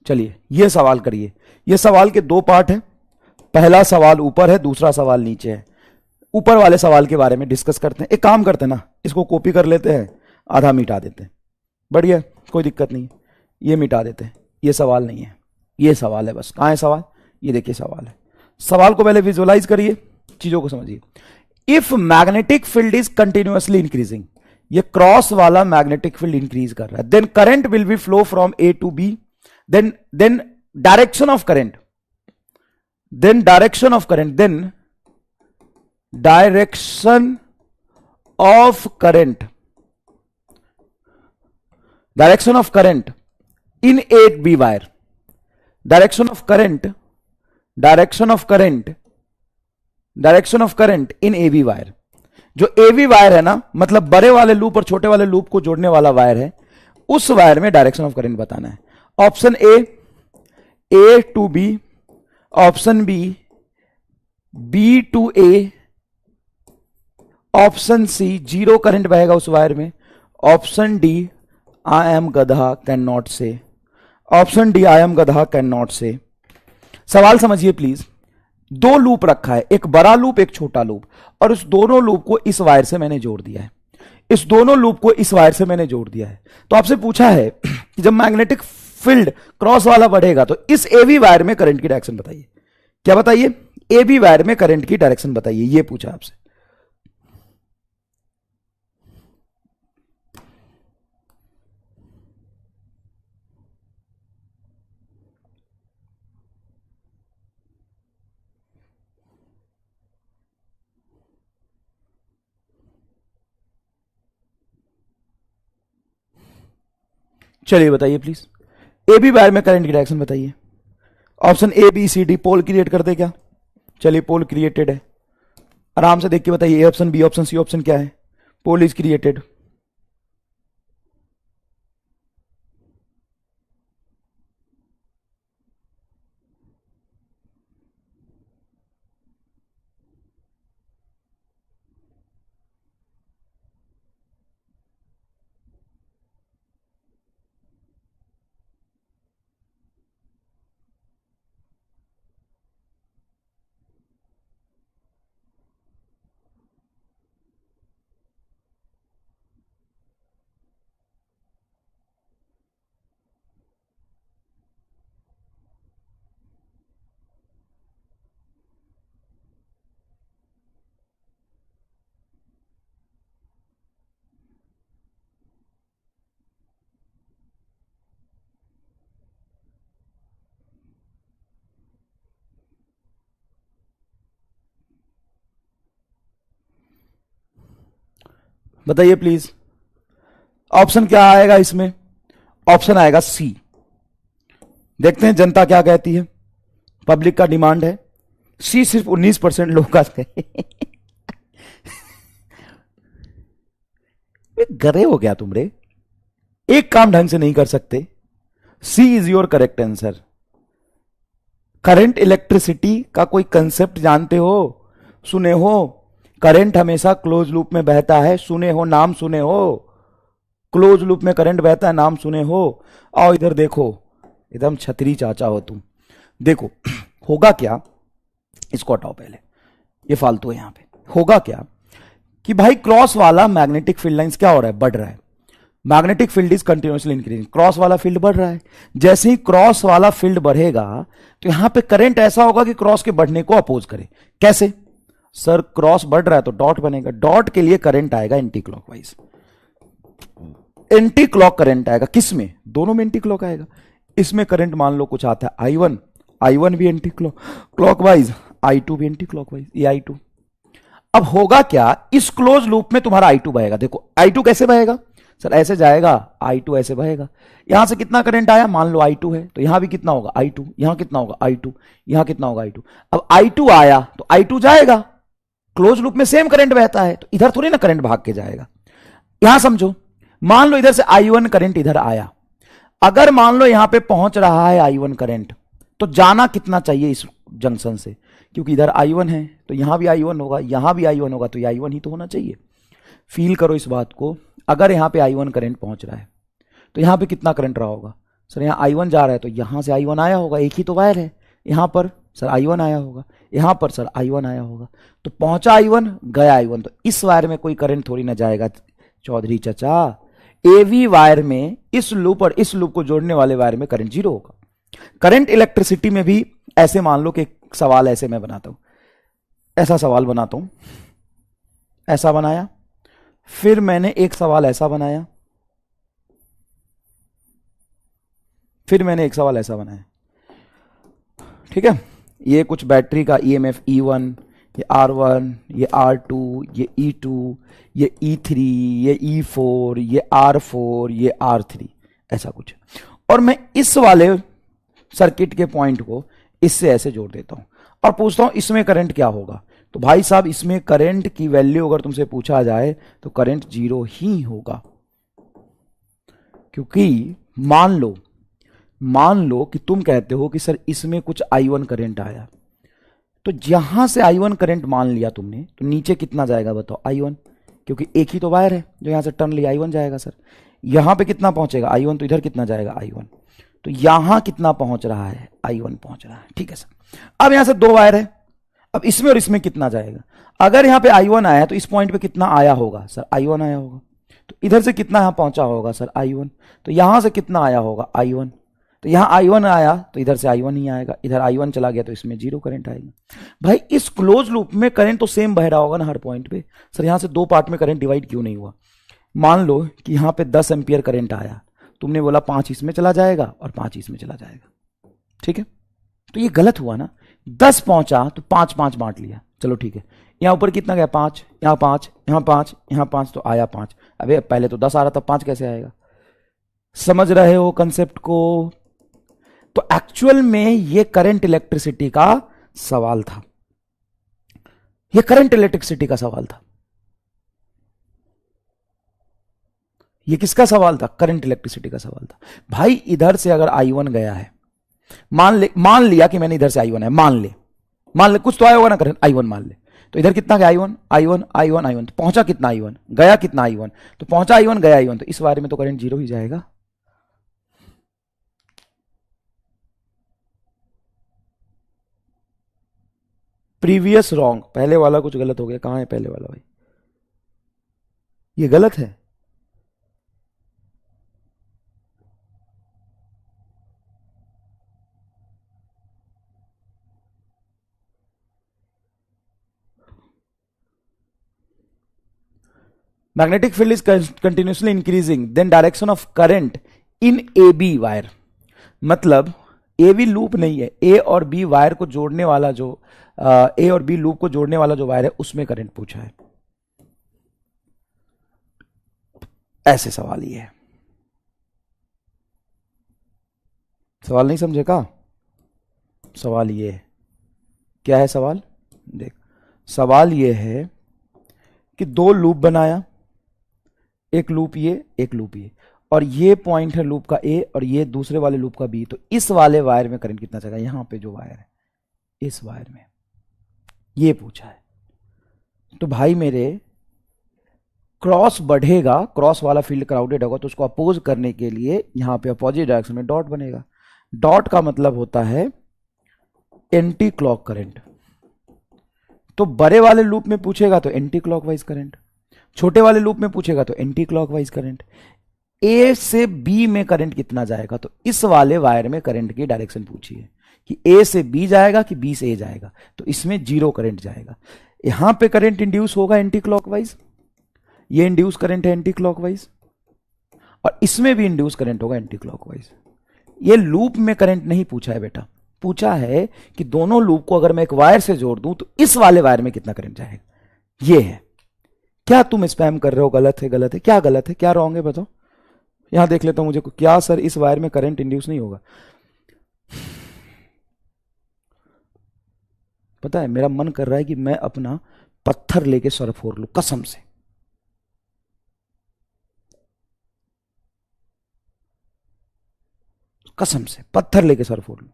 चलिए ये सवाल करिए। ये सवाल के दो पार्ट है, पहला सवाल ऊपर है, दूसरा सवाल नीचे है। ऊपर वाले सवाल के बारे में डिस्कस करते हैं। एक काम करते हैं ना, इसको कॉपी कर लेते हैं, आधा मिटा देते हैं, बढ़िया, कोई दिक्कत नहीं। ये मिटा देते हैं, ये सवाल नहीं है, ये सवाल है बस। कहाँ है सवाल? ये देखिए सवाल है। सवाल को पहले विजुअलाइज करिए, चीजों को समझिए। If magnetic field is continuously increasing, ये क्रॉस वाला मैग्नेटिक फील्ड इंक्रीज कर रहा है, then current will be flow from A to B, then direction of current, then direction of current, then direction of current, direction of current in A B wire, direction of current, direction of current, direction of current in A B wire. जो एवी वायर है ना, मतलब बड़े वाले लूप और छोटे वाले लूप को जोड़ने वाला वायर है, उस वायर में डायरेक्शन ऑफ करंट बताना है। Option A to B, option B to A, option C zero current बहेगा उस वायर में, ऑप्शन डी आई एम गधा can not say, option D I am गधा कैन नॉट से। सवाल समझिए प्लीज। दो लूप रखा है, एक बड़ा लूप एक छोटा लूप, और इस दोनों लूप को इस वायर से मैंने जोड़ दिया है, इस दोनों लूप को इस वायर से मैंने जोड़ दिया है। तो आपसे पूछा है कि जब मैग्नेटिक फील्ड क्रॉस वाला बढ़ेगा तो इस एवी वायर में करंट की डायरेक्शन बताइए। क्या बताइए? एबी वायर में करंट की डायरेक्शन बताइए, ये पूछा आपसे। चलिए बताइए प्लीज, ए बी वायर में करंट की डायरेक्शन बताइए। Option A B C D poll create कर दे क्या? चलिए पोल क्रिएटेड है, आराम से देख के बताइए A option B option C option क्या है? Poll is created. बताइए प्लीज ऑप्शन क्या आएगा इसमें? ऑप्शन आएगा सी। देखते हैं जनता क्या कहती है, पब्लिक का डिमांड है सी। सिर्फ 19% लोग का गधे हो गया तुम रे, एक काम ढंग से नहीं कर सकते। C is your correct answer. Current electricity का कोई कंसेप्ट जानते हो, सुने हो? करंट हमेशा क्लोज लूप में बहता है, सुने हो, नाम सुने हो? क्लोज लूप में करंट बहता है, नाम सुने हो? आओ इधर देखो, एकदम छतरी चाचा हो तुम। देखो होगा क्या, इसको हटाओ पहले, ये फालतू है यहां पे। होगा क्या कि भाई क्रॉस वाला मैग्नेटिक फील्ड लाइंस क्या हो रहा है? बढ़ रहा है। Magnetic field is continuously increasing, cross वाला फील्ड बढ़ रहा है। जैसे ही क्रॉस वाला फील्ड बढ़ेगा तो यहां पे करंट ऐसा होगा कि क्रॉस के बढ़ने को अपोज करे। कैसे? सर क्रॉस बढ़ रहा है तो डॉट बनेगा, डॉट के लिए करंट आएगा anti clockwise. Anti clock current आएगा, किस में? दोनों में एंटी क्लॉक आएगा। इसमें करंट मान लो कुछ आता है I1, I1 भी एंटी क्लॉकवाइज, I2 भी एंटी क्लॉकवाइज, ये I2। अब होगा क्या, इस क्लोज लूप में तुम्हारा I2 बहेगा। देखो I2 कैसे बहेगा? सर ऐसे जाएगा, I2 ऐसे बहेगा। यहां से कितना करंट आया? मान लो I2 है, तो यहां भी कितना होगा? I2। यहां कितना होगा? I2। यहां कितना होगा? I2। अब I2 आया तो I2 जाएगा, क्लोज लूप में सेम करंट बहता है, तो इधर थोड़ी ना करंट भाग के जाएगा। यहां समझो, मान लो इधर से I1 करंट इधर आया, अगर मान लो यहां पे पहुंच रहा है I1 करंट, तो जाना कितना चाहिए इस जंक्शन से? क्योंकि इधर I1 है तो यहां भी I1 होगा, यहां भी I1 होगा, तो ये I1 ही तो होना चाहिए। फील करो इस बात को, अगर यहां पे I1 करंट पहुंच रहा है तो यहां पे कितना करंट रहा होगा? सर यहां I1 जा रहा है तो यहां से I1 आया होगा, एक ही तो वायर है। यहां पर सर I1 आया होगा, यहां पर सर I1 आया होगा, तो पहुंचा I1 गया I1, तो इस वायर में कोई करंट थोड़ी ना जाएगा चौधरी चाचा। एवी वायर में इस लूप और इस लूप को जोड़ने वाले वायर में करंट जीरो होगा। करंट इलेक्ट्रिसिटी में भी ऐसे मान लो कि एक सवाल ऐसे मैं बनाता हूं, ऐसा सवाल बनाता हूं, ऐसा बनाया, फिर मैंने एक सवाल ऐसा बनाया, फिर मैंने एक सवाल ऐसा बनाया। ठीक है, ये कुछ बैटरी का EMF E1, ये R1, ये R2, ये E2, ये E3, ये E4, ये R4, ये R3, ऐसा कुछ। और मैं इस वाले सर्किट के पॉइंट को इससे ऐसे जोड़ देता हूं और पूछता हूं इसमें करंट क्या होगा। तो भाई साहब इसमें करंट की वैल्यू अगर तुमसे पूछा जाए तो करंट जीरो ही होगा, क्योंकि मान लो कि तुम कहते हो कि सर इसमें कुछ I1 करंट आया, तो जहां से I1 करंट मान लिया तुमने, तो नीचे कितना जाएगा बताओ? I1, क्योंकि एक ही तो वायर है जो यहां से टर्न लिया, I1 जाएगा। सर यहां पे कितना पहुंचेगा? I1, तो इधर कितना जाएगा? I1, तो यहां कितना पहुंच रहा है? I1 पहुंच रहा है। ठीक है सर, अब यहां से दो वायर है, अब इसमें और इसमें कितना जाएगा? अगर यहां पे I1 आया तो इस पॉइंट पे कितना आया होगा? सर I1 आया होगा, तो इधर से कितना यहां पहुंचा होगा? सर I1, तो यहां से कितना आया होगा? I1, तो यहां I1 आया तो इधर से I1 ही आएगा, इधर I1 चला गया तो इसमें जीरो करंट आएगा। भाई इस क्लोज लूप में करंट तो सेम बह रहा होगा ना हर पॉइंट पे। सर यहां से दो पार्ट में करंट डिवाइड क्यों नहीं हुआ? मान लो कि यहां पे 10 एम्पियर करंट आया, तुमने बोला 5 इसमें चला जाएगा और 5 इसमें चला जाएगा। ठीक है, तो ये गलत हुआ ना, 10 पहुंचा तो 5 बांट लिया, चलो ठीक है। यहां ऊपर कितना गया? 5, यहां 5, यहां 5, यहां 5, तो आया 5। अबे पहले तो 10 आ रहा था, 5 कैसे आएगा? समझ रहे हो कंसेप्ट को? तो एक्चुअल में ये करंट इलेक्ट्रिसिटी का सवाल था, ये करंट इलेक्ट्रिसिटी का सवाल था। ये किसका सवाल था? करंट इलेक्ट्रिसिटी का सवाल था। भाई इधर से अगर I1 गया है, मान लिया कि मैंने इधर से I1 है, मान ले कुछ तो आया होगा ना करंट, I1 मान ले। तो इधर कितना गया? I1 तो पहुंचा कितना I1, गया कितना I1, तो पहुंचा I1 गया I1, तो इस बारे में तो करंट जीरो ही जाएगा। प्रीवियस रॉन्ग, पहले वाला कुछ गलत हो गया। कहां है पहले वाला भाई? ये गलत है। Magnetic field is continuously increasing, then direction of current in AB wire, मतलब AB लूप नहीं है, A और B वायर को जोड़ने वाला जो A और B लूप को जोड़ने वाला जो वायर है उसमें करंट पूछा है। ऐसे सवाल ये है। सवाल नहीं समझे का? सवाल ये है, क्या है सवाल? देख, सवाल ये है कि दो लूप बनाया, एक लूप ये, एक लूप ये, और ये पॉइंट है लूप का ए और ये दूसरे वाले लूप का बी। तो इस वाले वायर में करंट कितना जाएगा? यहां पे जो वायर है, इस वायर में, ये पूछा है। तो भाई मेरे क्रॉस बढ़ेगा, क्रॉस वाला फील्ड क्राउडेड होगा, तो उसको अपोज करने के लिए यहां पे अपोजिट डायरेक्शन में डॉट बनेगा। डॉट का मतलब होता है एंटी क्लॉक करंट। तो बड़े वाले लूप में पूछेगा तो एंटी क्लॉकवाइज करंट, छोटे वाले लूप में पूछेगा तो एंटी क्लॉकवाइज करंट। ए से बी में करंट कितना जाएगा? तो इस वाले वायर में करंट की डायरेक्शन पूछी है कि ए से बी जाएगा कि बी से ए जाएगा। तो इसमें जीरो करंट जाएगा। यहां पे करंट इंड्यूस होगा एंटी क्लॉकवाइज, ये इंड्यूस करंट है एंटी क्लॉकवाइज, और इसमें भी इंड्यूस करंट होगा एंटी क्लॉकवाइज। ये लूप में करंट नहीं पूछा है बेटा, पूछा है कि दोनों लूप को अगर मैं एक वायर से जोड़ दूं तो इस वाले वायर में कितना करंट जाएगा। ये है। क्या तुम स्पैम कर रहे हो? गलत है, गलत है, क्या गलत है, क्या रॉन्ग है बताओ। यहां देख लेता हूं मुझे, क्या सर इस वायर में करंट इंड्यूस नहीं होगा? पता है मेरा मन कर रहा है कि मैं अपना पत्थर लेके सर फोड़ लूं, कसम से। कसम से पत्थर लेके सर फोड़ लूं।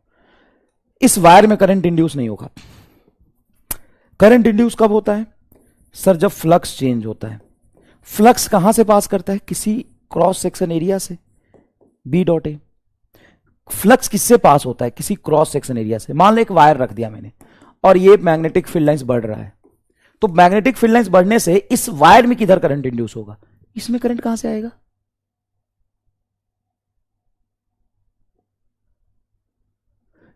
इस वायर में करंट इंड्यूस नहीं होगा। करंट इंड्यूस कब होता है सर? जब फ्लक्स चेंज होता है। फ्लक्स कहां से पास करता है? किसी क्रॉस सेक्शन एरिया से, बी डॉट ए। फ्लक्स किससे पास होता है? किसी क्रॉस सेक्शन एरिया से। मान लो एक वायर रख दिया मैंने और ये मैग्नेटिक फील्ड लाइंस बढ़ रहा है, तो मैग्नेटिक फील्ड लाइंस बढ़ने से इस वायर में किधर करंट इंड्यूस होगा? इसमें करंट कहां से आएगा?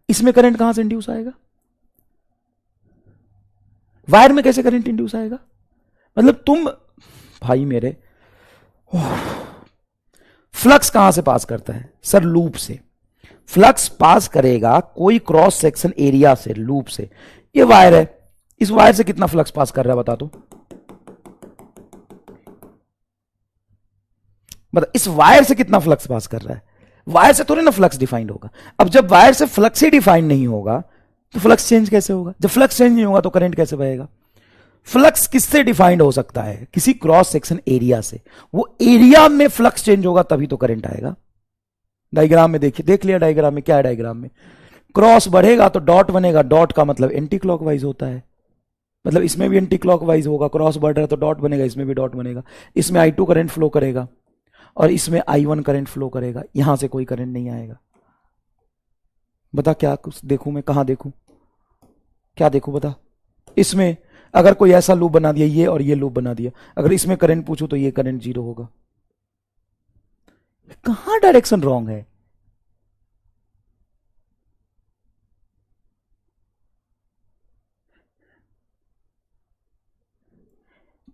इसमें करंट कहां से इंड्यूस आएगा? वायर में कैसे करंट इंड्यूस आएगा? मतलब तुम भाई मेरे, फ्लक्स कहां से पास करता है सर? लूप से। फ्लक्स पास करेगा कोई क्रॉस सेक्शन एरिया से, लूप से। ये वायर है, इस वायर से कितना फ्लक्स पास कर रहा है बता दो। मतलब इस वायर से कितना फ्लक्स पास कर रहा है? वायर से थोड़ी ना फ्लक्स डिफाइंड होगा। अब जब वायर से फ्लक्स ही डिफाइंड नहीं होगा तो फ्लक्स चेंज कैसे होगा? जब फ्लक्स चेंज नहीं होगा तो करंट कैसे बहेगा? फ्लक्स किससे डिफाइंड हो सकता है? किसी क्रॉस सेक्शन एरिया से। वो एरिया में फ्लक्स चेंज होगा तभी तो करंट आएगा। डायग्राम में देखिए, देख लिया डायग्राम में क्या है? डायग्राम में क्रॉस बढ़ेगा तो डॉट बनेगा, डॉट का मतलब एंटी क्लॉकवाइज होता है, मतलब इसमें भी एंटी क्लॉकवाइज होगा। क्रॉस बढ़ रहा है तो डॉट बनेगा, इसमें भी डॉट बनेगा। इसमें I2 करंट फ्लो करेगा और इसमें I1 करंट फ्लो करेगा। यहां से कोई करंट नहीं आएगा। बता क्या कुछ देखूं मैं? कहां देखूं? क्या देखूं बता? इसमें अगर कोई ऐसा लूप बना दिया, ये और ये लूप बना दिया, अगर इसमें करंट पूछूं तो ये करंट जीरो होगा। कहां डायरेक्शन रॉन्ग है?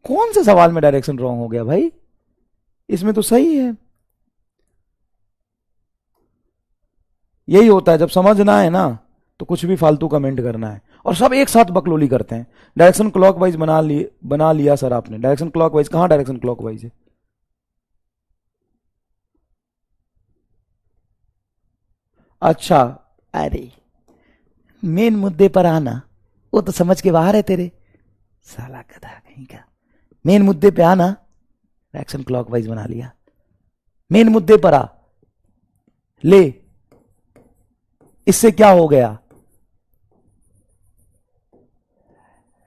कौन से सवाल में डायरेक्शन रॉन्ग हो गया भाई? इसमें तो सही है। यही होता है जब समझना है ना तो कुछ भी फालतू कमेंट करना है, और सब एक साथ बकलोली करते हैं। डायरेक्शन क्लॉकवाइज बना लिया सर आपने। डायरेक्शन क्लॉकवाइज कहां? डायरेक्शन क्लॉकवाइज है। अच्छा, अरे मेन मुद्दे पर आना, वो तो समझ के बाहर है तेरे, साला गधा कहीं का। मेन मुद्दे पे आना, रिएक्शन क्लॉकवाइज बना लिया। मेन मुद्दे पर आ, ले, इससे क्या हो गया?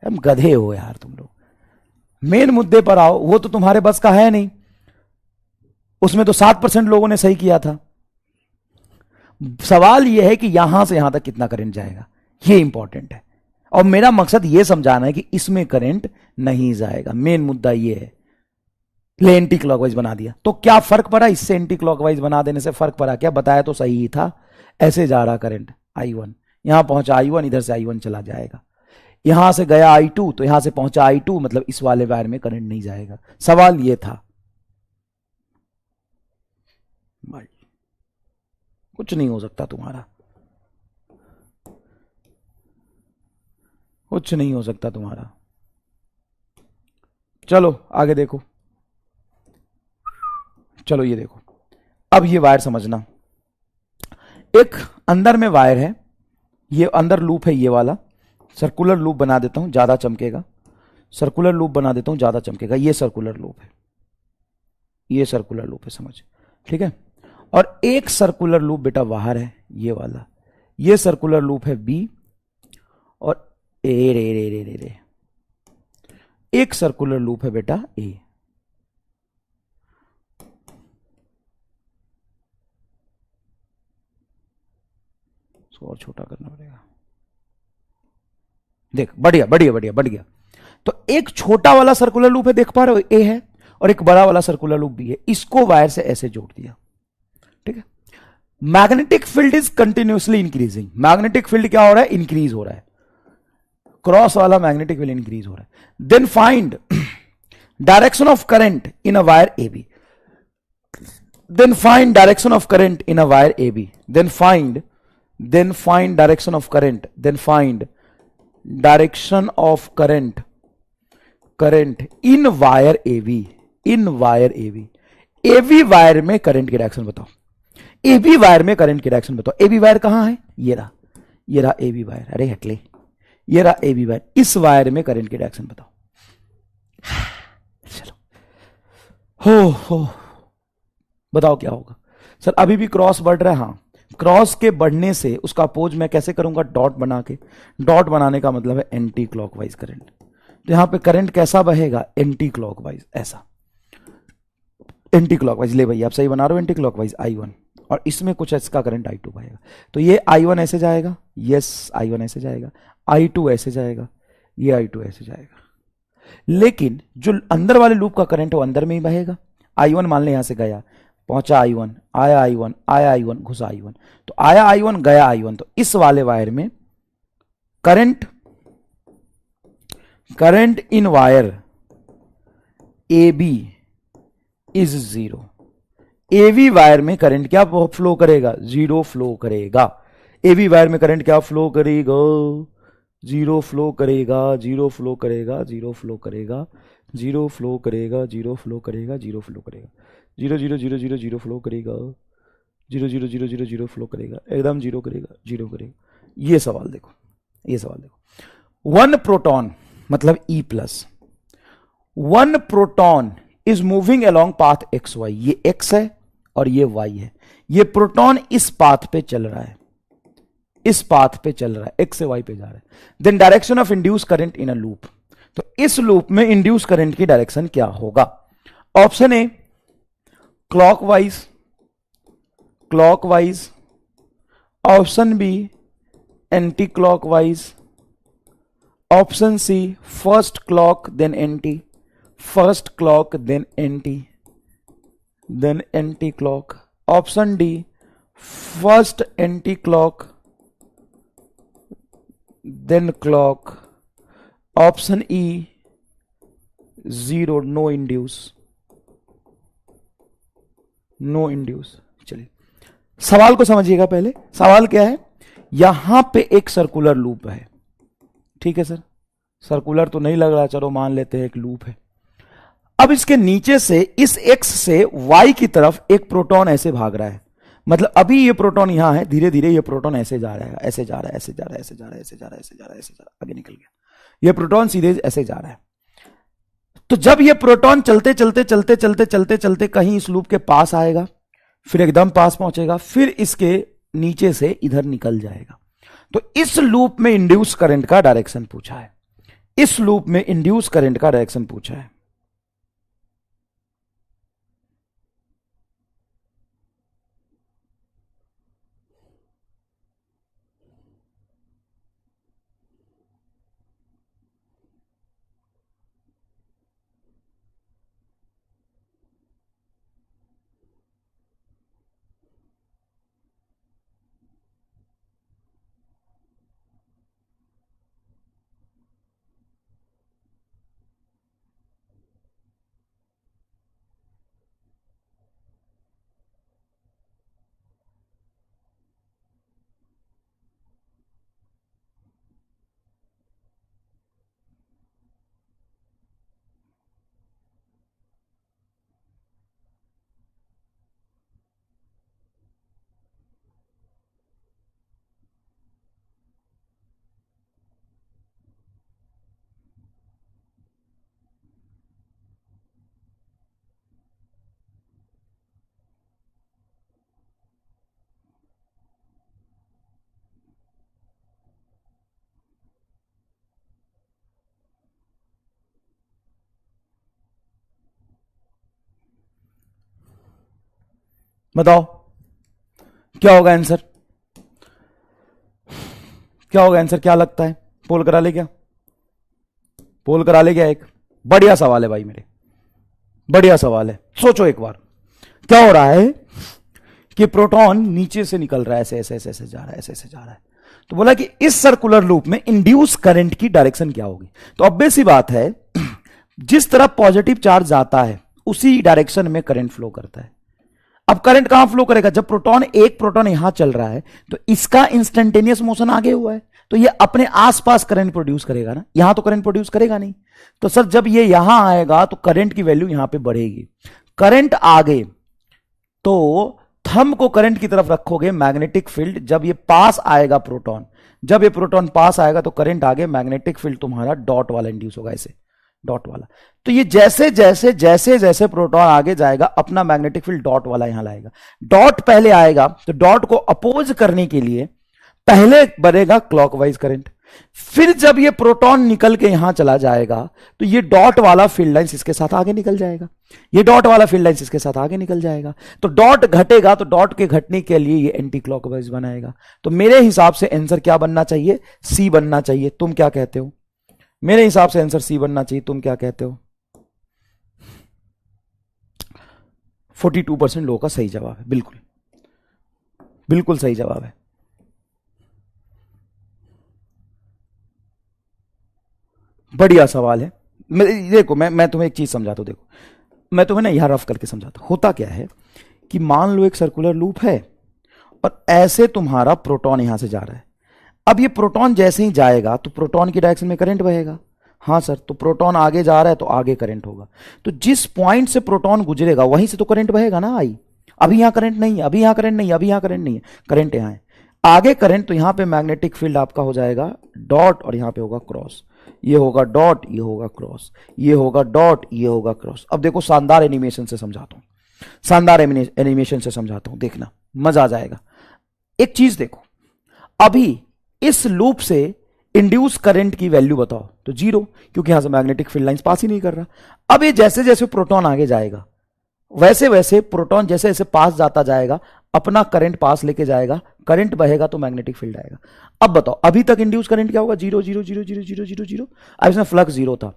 हम गधे हो यार तुम लोग। मेन मुद्दे पर आओ, वो तो तुम्हारे बस का है नहीं। उसमें तो 7% लोगों ने सही किया था। सवाल यह है कि यहां से यहां तक कितना करंट जाएगा, ये इंपॉर्टेंट है। और मेरा मकसद यह समझाना है कि इसमें करंट नहीं जाएगा। मेन मुद्दा यह है। ले एंटी क्लॉकवाइज बना दिया तो क्या फर्क पड़ा? इससे एंटी क्लॉकवाइज बना देने से फर्क पड़ा क्या? बताया तो सही ही था। ऐसे जा रहा करंट I1, यहां पहुंचा I1, इधर से I1 चला जाएगा। यहां से गया I2, तो यहां से पहुंचा I2, मतलब इस वाले वायर में करंट नहीं जाएगा। सवाल यह था भाई, कुछ नहीं हो सकता तुम्हारा, कुछ नहीं हो सकता तुम्हारा। चलो आगे देखो, चलो ये देखो, अब ये वायर समझना। एक अंदर में वायर है, ये अंदर लूप है, ये वाला सर्कुलर लूप बना देता हूं, ज्यादा चमकेगा। सर्कुलर लूप बना देता हूं, ज्यादा चमकेगा। ये सर्कुलर लूप है, ये सर्कुलर लूप है, समझ, ठीक है। और एक सर्कुलर लूप बेटा बाहर है, ये वाला। ये सर्कुलर लूप है बी, और ए रे रे रे रे रे एक सर्कुलर लूप है बेटा ए। इसको और छोटा करना पड़ेगा। देख, बढ़िया बढ़िया बढ़िया, बढ़ गया। तो एक छोटा वाला सर्कुलर लूप है, देख पा रहे हो, ए है, और एक बड़ा वाला सर्कुलर लूप बी है। इसको वायर से ऐसे जोड़ दिया, ठीक है। Magnetic field is continuously increasing. Magnetic field क्या हो रहा है? इंक्रीज हो रहा है। क्रॉस वाला मैग्नेटिक फील्ड इंक्रीज हो रहा है। Then find direction of current in a wire A B. Then find direction of current in a wire A B. Then find direction of current. Then find direction of current in wire A B. In wire A B. A B wire में करंट की डायरेक्शन बताओ। ए बी वायर में करंट की डायरेक्शन बताओ। ए बी वायर कहां है? ये रहा, ये रहा ए बी वायर। अरे हटले, ये रहा ए बी वायर। इस वायर में करंट की डायरेक्शन बताओ। चलो, हो बताओ क्या होगा? सर अभी भी क्रॉस बढ़ रहा है। हाँ, क्रॉस के बढ़ने से उसका अपोज मैं कैसे करूंगा? डॉट बना के। डॉट बनाने का मतलब है एंटी क्लॉकवाइज करंट। तो यहां पे करंट कैसा बहेगा? एंटी क्लॉकवाइज, ऐसा एंटी क्लॉकवाइज। ले भाई, आप सही बना रहे हो, एंटी क्लॉकवाइज I1, और इसमें कुछ इसका करंट I2 बहेगा। तो ये I1 ऐसे जाएगा, यस I1 ऐसे जाएगा, I2 ऐसे जाएगा, ये I2 ऐसे जाएगा। लेकिन जो अंदर वाले लूप का करंट है वो अंदर में ही बहेगा। I1 मान ले यहां से गया, पहुंचा I1, आया I1, आया I1, घुसा I1, तो आया I1, गया I1। तो इस वाले वायर में current in wire A B is 0। A B wire में करंट क्या फ्लो करेगा? 0 फ्लो करेगा। ए बी वायर में करंट क्या फ्लो करेगा? 0 फ्लो करेगा, 0 फ्लो करेगा, 0 फ्लो करेगा, 0 फ्लो करेगा, 0 फ्लो करेगा, 0 फ्लो करेगा, 0 0 0 0 0 फ्लो करेगा, 0 0 0 0 0 फ्लो करेगा, एकदम 0 करेगा, 0 करेगा। ये सवाल देखो, ये सवाल देखो। 1 प्रोटॉन मतलब E plus, 1 proton is moving along path XY। ये X है और ये Y है। ये प्रोटॉन इस पाथ पे चल रहा है, इस पाथ पे चल रहा है, X से Y पे जा रहा है। Then direction of induce current in a loop. तो इस लूप में इंड्यूस करंट की डायरेक्शन क्या होगा? Option A clockwise, clockwise. Option B anti clockwise. Option C first clock then anti, first clock then anti, then anti clock. Option D first anti clock then clock. Option E 0, no induce, no induce. चलिए सवाल को समझिएगा पहले। सवाल क्या है? यहां पे एक सर्कुलर लूप है, ठीक है सर, सर्कुलर तो नहीं लग रहा, चलो मान लेते हैं एक लूप है। अब इसके नीचे से इस X से Y की तरफ एक प्रोटॉन ऐसे भाग रहा है, मतलब अभी ये प्रोटॉन यहां है, धीरे धीरे ये प्रोटॉन ऐसे जा रहा है, ऐसे जा रहा है, ऐसे जा रहा है, ऐसे जा रहा है, ऐसे जा रहा है, ऐसे जा रहा है, ऐसे जा रहा है, आगे निकल गया। ये प्रोटॉन सीधे ऐसे जा रहा है। तो जब ये प्रोटॉन चलते चलते चलते चलते चलते चलते कहीं इस लूप के पास आएगा, फिर एकदम पास पहुंचेगा, फिर इसके नीचे से इधर निकल जाएगा। तो इस लूप में इंड्यूस करंट का डायरेक्शन पूछा है, इस लूप में इंड्यूस करंट का डायरेक्शन पूछा है। बताओ क्या होगा आंसर, क्या होगा आंसर, क्या लगता है? पोल करा ले क्या, पोल करा ले क्या? एक बढ़िया सवाल है भाई मेरे, बढ़िया सवाल है। सोचो एक बार, क्या हो रहा है कि प्रोटॉन नीचे से निकल रहा है, ऐसे ऐसे ऐसे ऐसे जा रहा है, ऐसे ऐसे जा रहा है। तो बोला कि इस सर्कुलर लूप में इंड्यूस करंट की डायरेक्शन क्या होगी? तो ऑब्वियस सी बात है, जिस तरफ पॉजिटिव चार्ज जाता है उसी डायरेक्शन में करंट फ्लो करता है। अब करंट कहां फ्लो करेगा? जब प्रोटॉन, एक प्रोटॉन यहां चल रहा है तो इसका इंस्टेंटेनियस मोशन आगे हुआ है, तो ये अपने आसपास करंट प्रोड्यूस करेगा ना, यहां तो करंट प्रोड्यूस करेगा नहीं। तो सर जब ये यहां आएगा तो करंट की वैल्यू यहां पे बढ़ेगी। करंट आगे, तो थंब को करंट की तरफ रखोगे, मैग्नेटिक फील्ड जब ये पास आएगा प्रोटॉन, जब ये प्रोटॉन पास आएगा तो करंट आगे, मैग्नेटिक फील्ड तुम्हारा डॉट वाला इंड्यूस होगा, ऐसे डॉट वाला। तो ये जैसे जैसे जैसे जैसे प्रोटॉन आगे जाएगा अपना मैग्नेटिक फील्ड डॉट वाला यहां लाएगा। डॉट पहले आएगा तो डॉट को अपोज करने के लिए पहले बढ़ेगा क्लॉकवाइज करंट, फिर जब ये प्रोटॉन निकल के यहां चला जाएगा तो ये डॉट वाला फील्ड लाइंस इसके साथ आगे निकल जाएगा, ये डॉट वाला फील्ड लाइंस इसके साथ आगे निकल जाएगा। तो डॉट घटेगा तो डॉट के घटने के लिए ये एंटी क्लॉकवाइज बनाएगा। तो मेरे हिसाब से आंसर क्या बनना चाहिए? सी बनना चाहिए। तुम क्या कहते हो? मेरे हिसाब से आंसर सी बनना चाहिए। तुम क्या कहते हो? 42% लोगों का सही जवाब है, बिल्कुल बिल्कुल सही जवाब है। बढ़िया सवाल है। देखो मैं तुम्हें एक चीज समझाता हूं, देखो मैं तुम्हें ना यहां रफ करके समझाता हूं। होता क्या है कि मान लो एक सर्कुलर लूप है और ऐसे तुम्हारा प्रोटॉन यहां से जा रहा है। अब ये प्रोटॉन जैसे ही जाएगा तो प्रोटॉन की डायरेक्शन में करंट बहेगा। हाँ सर, तो प्रोटॉन आगे जा रहा है तो आगे करंट होगा। तो जिस पॉइंट से प्रोटॉन गुजरेगा वहीं से तो करंट बहेगा ना। आई अभी यहां करंट नहीं है, अभी यहां करंट नहीं है, अभी यहां करंट नहीं है, करंट यहां है, आगे करंट। तो यहां पे मैग्नेटिक फील्ड आपका हो जाएगा डॉट और यहां पे होगा क्रॉस, ये होगा डॉट, ये होगा क्रॉस, ये होगा डॉट, ये होगा क्रॉस। अब देखो शानदार एनिमेशन से समझाता हूं, शानदार एनिमेशन से समझाता हूं, देखना मजा आ जाएगा। एक चीज देखो, अभी इस लूप से इंड्यूस करंट की वैल्यू बताओ, तो 0, क्योंकि यहां से मैग्नेटिक फील्ड लाइंस पास ही नहीं कर रहा। अब ये जैसे जैसे प्रोटॉन आगे जाएगा वैसे वैसे प्रोटॉन जैसे जैसे पास जाता जाएगा अपना करंट पास लेके जाएगा, करंट बहेगा तो मैग्नेटिक फील्ड आएगा। अब बताओ अभी तक इंड्यूस करंट क्या होगा? 0 0 0 0 0 0 0। अब इसमें फ्लक्स 0 था।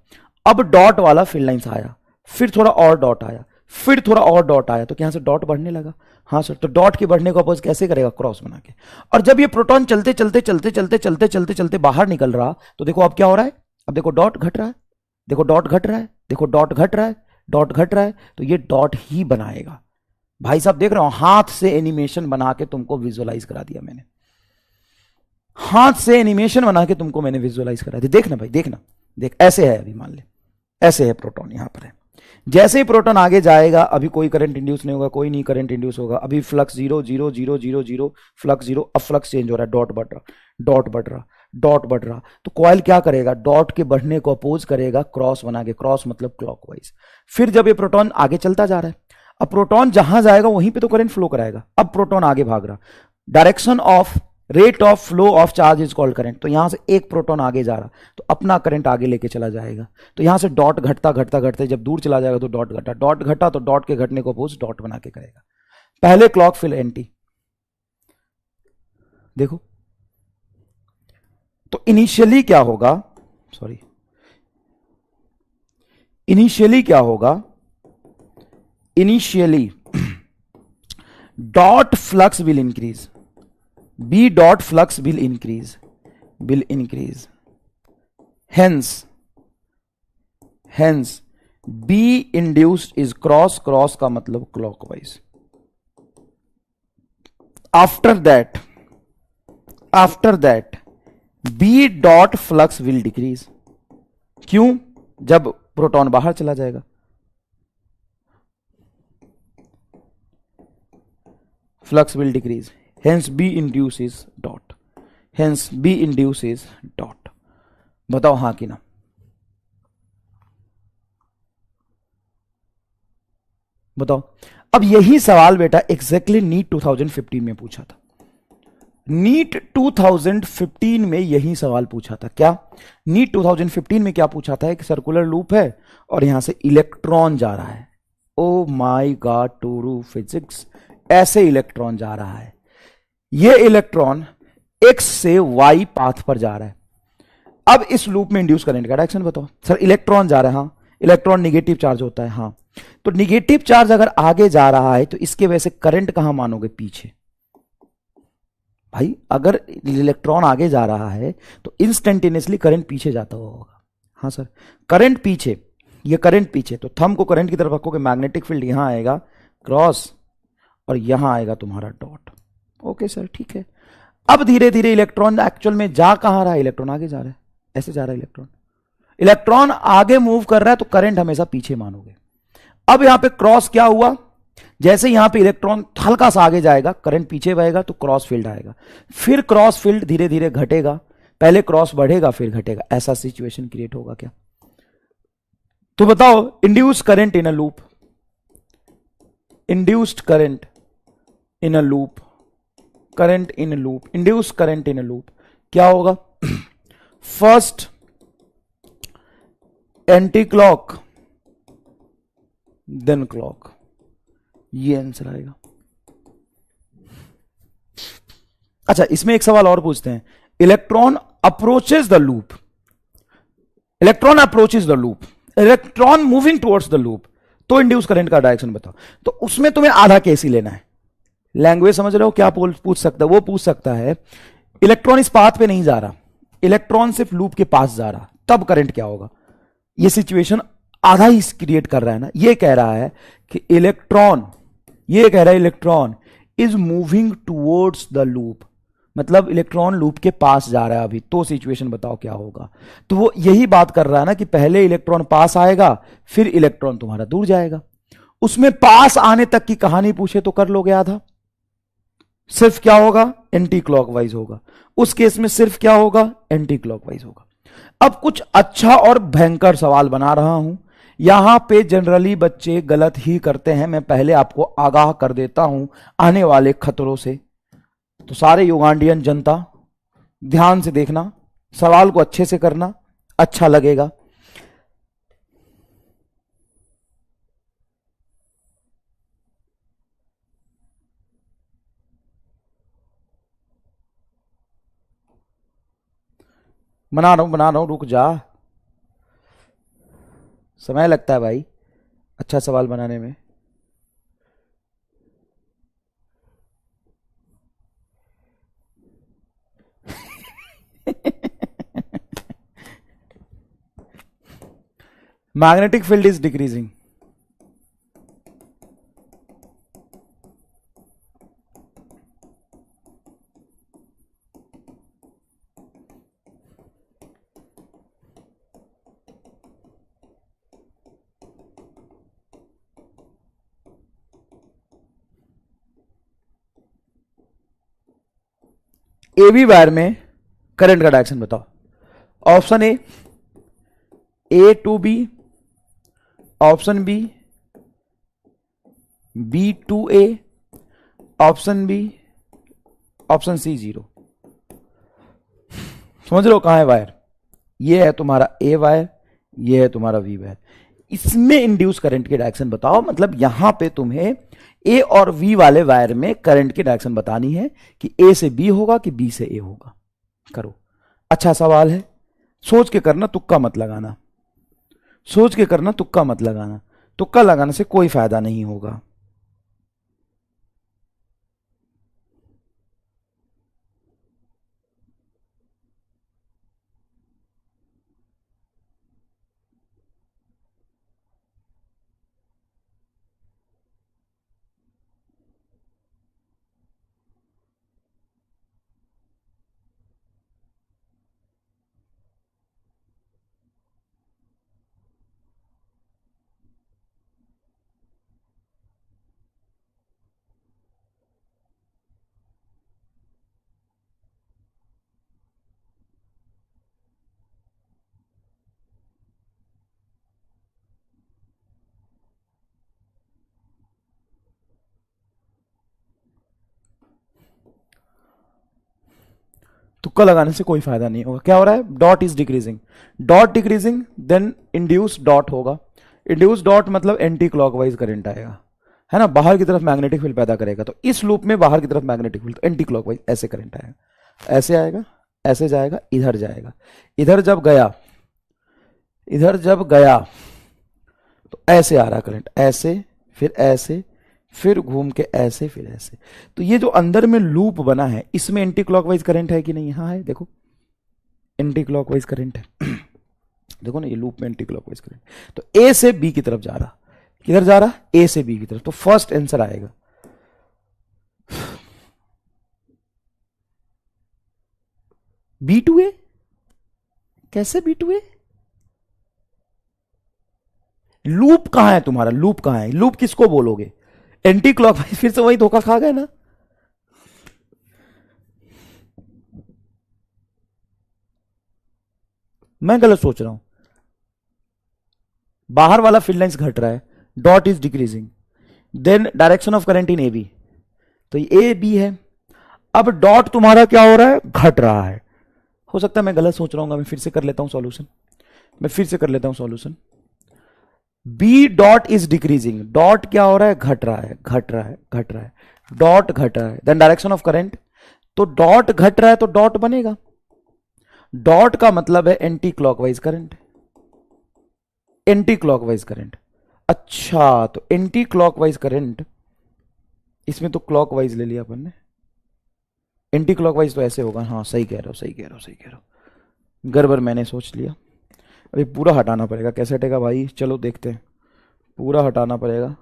अब डॉट वाला फील्ड लाइंस आया, फिर थोड़ा और डॉट आया, फिर थोड़ा और डॉट आया, तो यहां से डॉट बढ़ने लगा। हाँ सर, तो डॉट के बढ़ने को अपोज कैसे करेगा? क्रॉस बना के। और जब ये प्रोटॉन चलते चलते चलते चलते चलते चलते चलते बाहर निकल रहा, तो देखो अब क्या हो रहा है? अब देखो डॉट घट रहा है, देखो डॉट घट रहा है, देखो डॉट घट रहा है, डॉट घट रहा है, तो ये डॉट ही बनाएगा। भाई साहब देख रहे हो, हाथ से एनिमेशन बना के तुमको विजुअलाइज करा दिया मैंने, हाथ से एनिमेशन बना के तुमको मैंने विजुअलाइज करा दिया। देखना भाई, देखना, देख ऐसे है, अभी मान ले ऐसे है प्रोटॉन, यहां पर है, जैसे ही प्रोटॉन आगे जाएगा, अभी कोई करंट इंड्यूस नहीं होगा, कोई नहीं करंट इंड्यूस होगा, अभी फ्लक्स 0 0 0 0 0 फ्लक्स 0, अब फ्लक्स चेंज हो रहा है, डॉट बढ़ रहा, डॉट बढ़ रहा, डॉट बढ़ रहा। तो कॉइल क्या करेगा, डॉट के बढ़ने को अपोज करेगा क्रॉस बना के, क्रॉस मतलब क्लॉकवाइज। फिर जब ये प्रोटॉन आगे चलता जा रहा है, अब प्रोटॉन जहां जाएगा वहीं पे तो करंट फ्लो कराएगा। अब प्रोटॉन आगे भाग रहा, direction of rate of flow of charge is called current. तो यहां से एक प्रोटॉन आगे जा रहा, तो अपना करंट आगे लेके चला जाएगा। तो यहां से डॉट घटता घटता घटते, जब दूर चला जाएगा तो डॉट घटा, डॉट घटा तो डॉट के घटने को अपोज डॉट बना के करेगा। पहले क्लॉक फिर एंटी। देखो तो इनिशियली क्या होगा, सॉरी, इनिशियली क्या होगा, initially dot flux will increase, B dot flux will increase, hence B induced is cross, cross का मतलब clockwise। after that B dot flux will decrease। क्यों, जब प्रोटॉन बाहर चला जाएगा। flux will decrease, hence B induces dot, hence B induces dot। बताओ हां कि ना। बताओ। अब यही सवाल बेटा एग्जैक्टली नीट 2015 में पूछा था। नीट 2015 में यही सवाल पूछा था। क्या नीट 2015 में क्या पूछा था, एक सर्कुलर लूप है और यहां से इलेक्ट्रॉन जा रहा है। Oh my god, to physics, ऐसे इलेक्ट्रॉन जा रहा है। ये इलेक्ट्रॉन एक्स से वाई पाथ पर जा रहा है। अब इस लूप में इंड्यूस करंट का डायरेक्शन बताओ। सर इलेक्ट्रॉन जा रहा है, हाँ। इलेक्ट्रॉन निगेटिव चार्ज होता है, हाँ। तो निगेटिव चार्ज अगर आगे जा रहा है तो इसके वजह से करंट कहां मानोगे, पीछे। भाई अगर इलेक्ट्रॉन आगे जा रहा है तो इंस्टेंटेनियसली करंट पीछे जाता हुआ होगा। हाँ सर, करंट पीछे, ये करंट पीछे, तो थंब को करंट की तरफ रखोगे, मैग्नेटिक फील्ड यहां आएगा क्रॉस और यहां आएगा तुम्हारा डॉट। ओके सर, ठीक है। अब धीरे धीरे इलेक्ट्रॉन एक्चुअल में जा कहां रहा है, इलेक्ट्रॉन आगे जा रहा है, ऐसे जा रहा है इलेक्ट्रॉन। इलेक्ट्रॉन आगे मूव कर रहा है तो करंट हमेशा पीछे मानोगे। अब यहां पे क्रॉस क्या हुआ, जैसे यहां पे इलेक्ट्रॉन हल्का सा आगे जाएगा, करंट पीछे बहेगा तो क्रॉस फील्ड आएगा। फिर क्रॉस फील्ड धीरे धीरे घटेगा, पहले क्रॉस बढ़ेगा फिर घटेगा, ऐसा सिचुएशन क्रिएट होगा क्या। तो बताओ, induce current in a loop, induced current in a loop, current in loop, induce current in loop क्या होगा। First anti clock then clock, ये आंसर आएगा। अच्छा, इसमें एक सवाल और पूछते हैं। Electron approaches the loop, electron approaches the loop, electron moving towards the loop, तो इंड्यूस करंट का डायरेक्शन बताओ। तो उसमें तुम्हें आधा केस ही लेना है। लैंग्वेज समझ रहे हो, क्या पूछ सकता है, वो पूछ सकता है इलेक्ट्रॉन इस पाथ पे नहीं जा रहा, इलेक्ट्रॉन सिर्फ लूप के पास जा रहा, तब करंट क्या होगा। ये सिचुएशन आधा ही क्रिएट कर रहा है ना। ये कह रहा है कि इलेक्ट्रॉन, ये कह रहा है electron is moving towards the loop, मतलब इलेक्ट्रॉन लूप के पास जा रहा है अभी, तो सिचुएशन बताओ क्या होगा। तो वो यही बात कर रहा है ना कि पहले इलेक्ट्रॉन पास आएगा फिर इलेक्ट्रॉन तुम्हारा दूर जाएगा। उसमें पास आने तक की कहानी पूछे तो कर लोगे आधा, सिर्फ क्या होगा, एंटी क्लॉकवाइज होगा। उस केस में सिर्फ क्या होगा, एंटी क्लॉकवाइज होगा। अब कुछ अच्छा और भयंकर सवाल बना रहा हूं, यहां पे जनरली बच्चे गलत ही करते हैं। मैं पहले आपको आगाह कर देता हूं आने वाले खतरों से। तो सारे युगांडियन जनता ध्यान से देखना, सवाल को अच्छे से करना, अच्छा लगेगा। बना रहा हूं, रुक जा, समय लगता है भाई अच्छा सवाल बनाने में। Magnetic field is decreasing, A B wire में करंट का डायरेक्शन बताओ। Option A to B, option B B to A, option B, option C 0। समझ लो कहां है वायर? ये है तुम्हारा ए वायर, ये है तुम्हारा वी वायर। इसमें इंड्यूस करंट की डायरेक्शन बताओ। मतलब यहां पे तुम्हें ए और वी वाले वायर में करंट की डायरेक्शन बतानी है कि ए से बी होगा कि बी से ए होगा। करो, अच्छा सवाल है, सोच के करना, तुक्का मत लगाना। सोच के करना, तुक्का मत लगाना। तुक्का लगाने से कोई फायदा नहीं होगा। तुक्का लगाने से कोई फायदा नहीं होगा। क्या हो रहा है? Dot is decreasing, dot decreasing, then induce dot होगा। इंड्यूस डॉट मतलब एंटी क्लॉकवाइज करंट आएगा, है ना, बाहर की तरफ मैग्नेटिक फील्ड पैदा करेगा। तो इस लूप में बाहर की तरफ मैग्नेटिक फील्ड, तो एंटी क्लॉकवाइज ऐसे करंट आएगा, ऐसे आएगा, ऐसे जाएगा, इधर जाएगा। इधर जब गया, इधर जब गया तो ऐसे आ रहा करंट, ऐसे, फिर ऐसे, फिर घूम के ऐसे, फिर ऐसे। तो ये जो अंदर में लूप बना है, इसमें एंटी क्लॉकवाइज करंट है कि नहीं? हाँ है, देखो एंटी क्लॉकवाइज करंट है। देखो ना, ये लूप में एंटी क्लॉकवाइज करंट। तो ए से बी की तरफ जा रहा, किधर जा रहा? ए से बी की तरफ। तो फर्स्ट आंसर आएगा बी टू ए। कैसे बी टू ए? लूप कहां है तुम्हारा? लूप कहां है? लूप किसको बोलोगे? Anti clockwise. फिर से वही धोखा खा गए ना। मैं गलत सोच रहा हूं। बाहर वाला फील्ड लाइंस घट रहा है, dot is decreasing, then direction of current in A B, तो ये ए बी है। अब डॉट तुम्हारा क्या हो रहा है? घट रहा है। हो सकता है मैं गलत सोच रहा हूं, मैं फिर से कर लेता हूं सॉल्यूशन। मैं फिर से कर लेता हूं solution. B dot is decreasing, dot क्या हो रहा है? घट रहा है, घट रहा है, घट रहा है, डॉट घट रहा है। देन डायरेक्शन ऑफ करंट, तो डॉट घट रहा है तो डॉट बनेगा। डॉट का मतलब है anti clockwise current, anti clockwise current. अच्छा, तो एंटी क्लॉकवाइज करंट, इसमें तो क्लॉकवाइज ले लिया अपन ने, एंटी क्लॉकवाइज तो ऐसे होगा। हाँ सही कह रहे हो, सही कह रहे हो, सही कह रहे हो, गड़बड़ मैंने सोच लिया। अभी पूरा हटाना पड़ेगा, कैसे हटेगा भाई? चलो देखते हैं, पूरा हटाना पड़ेगा,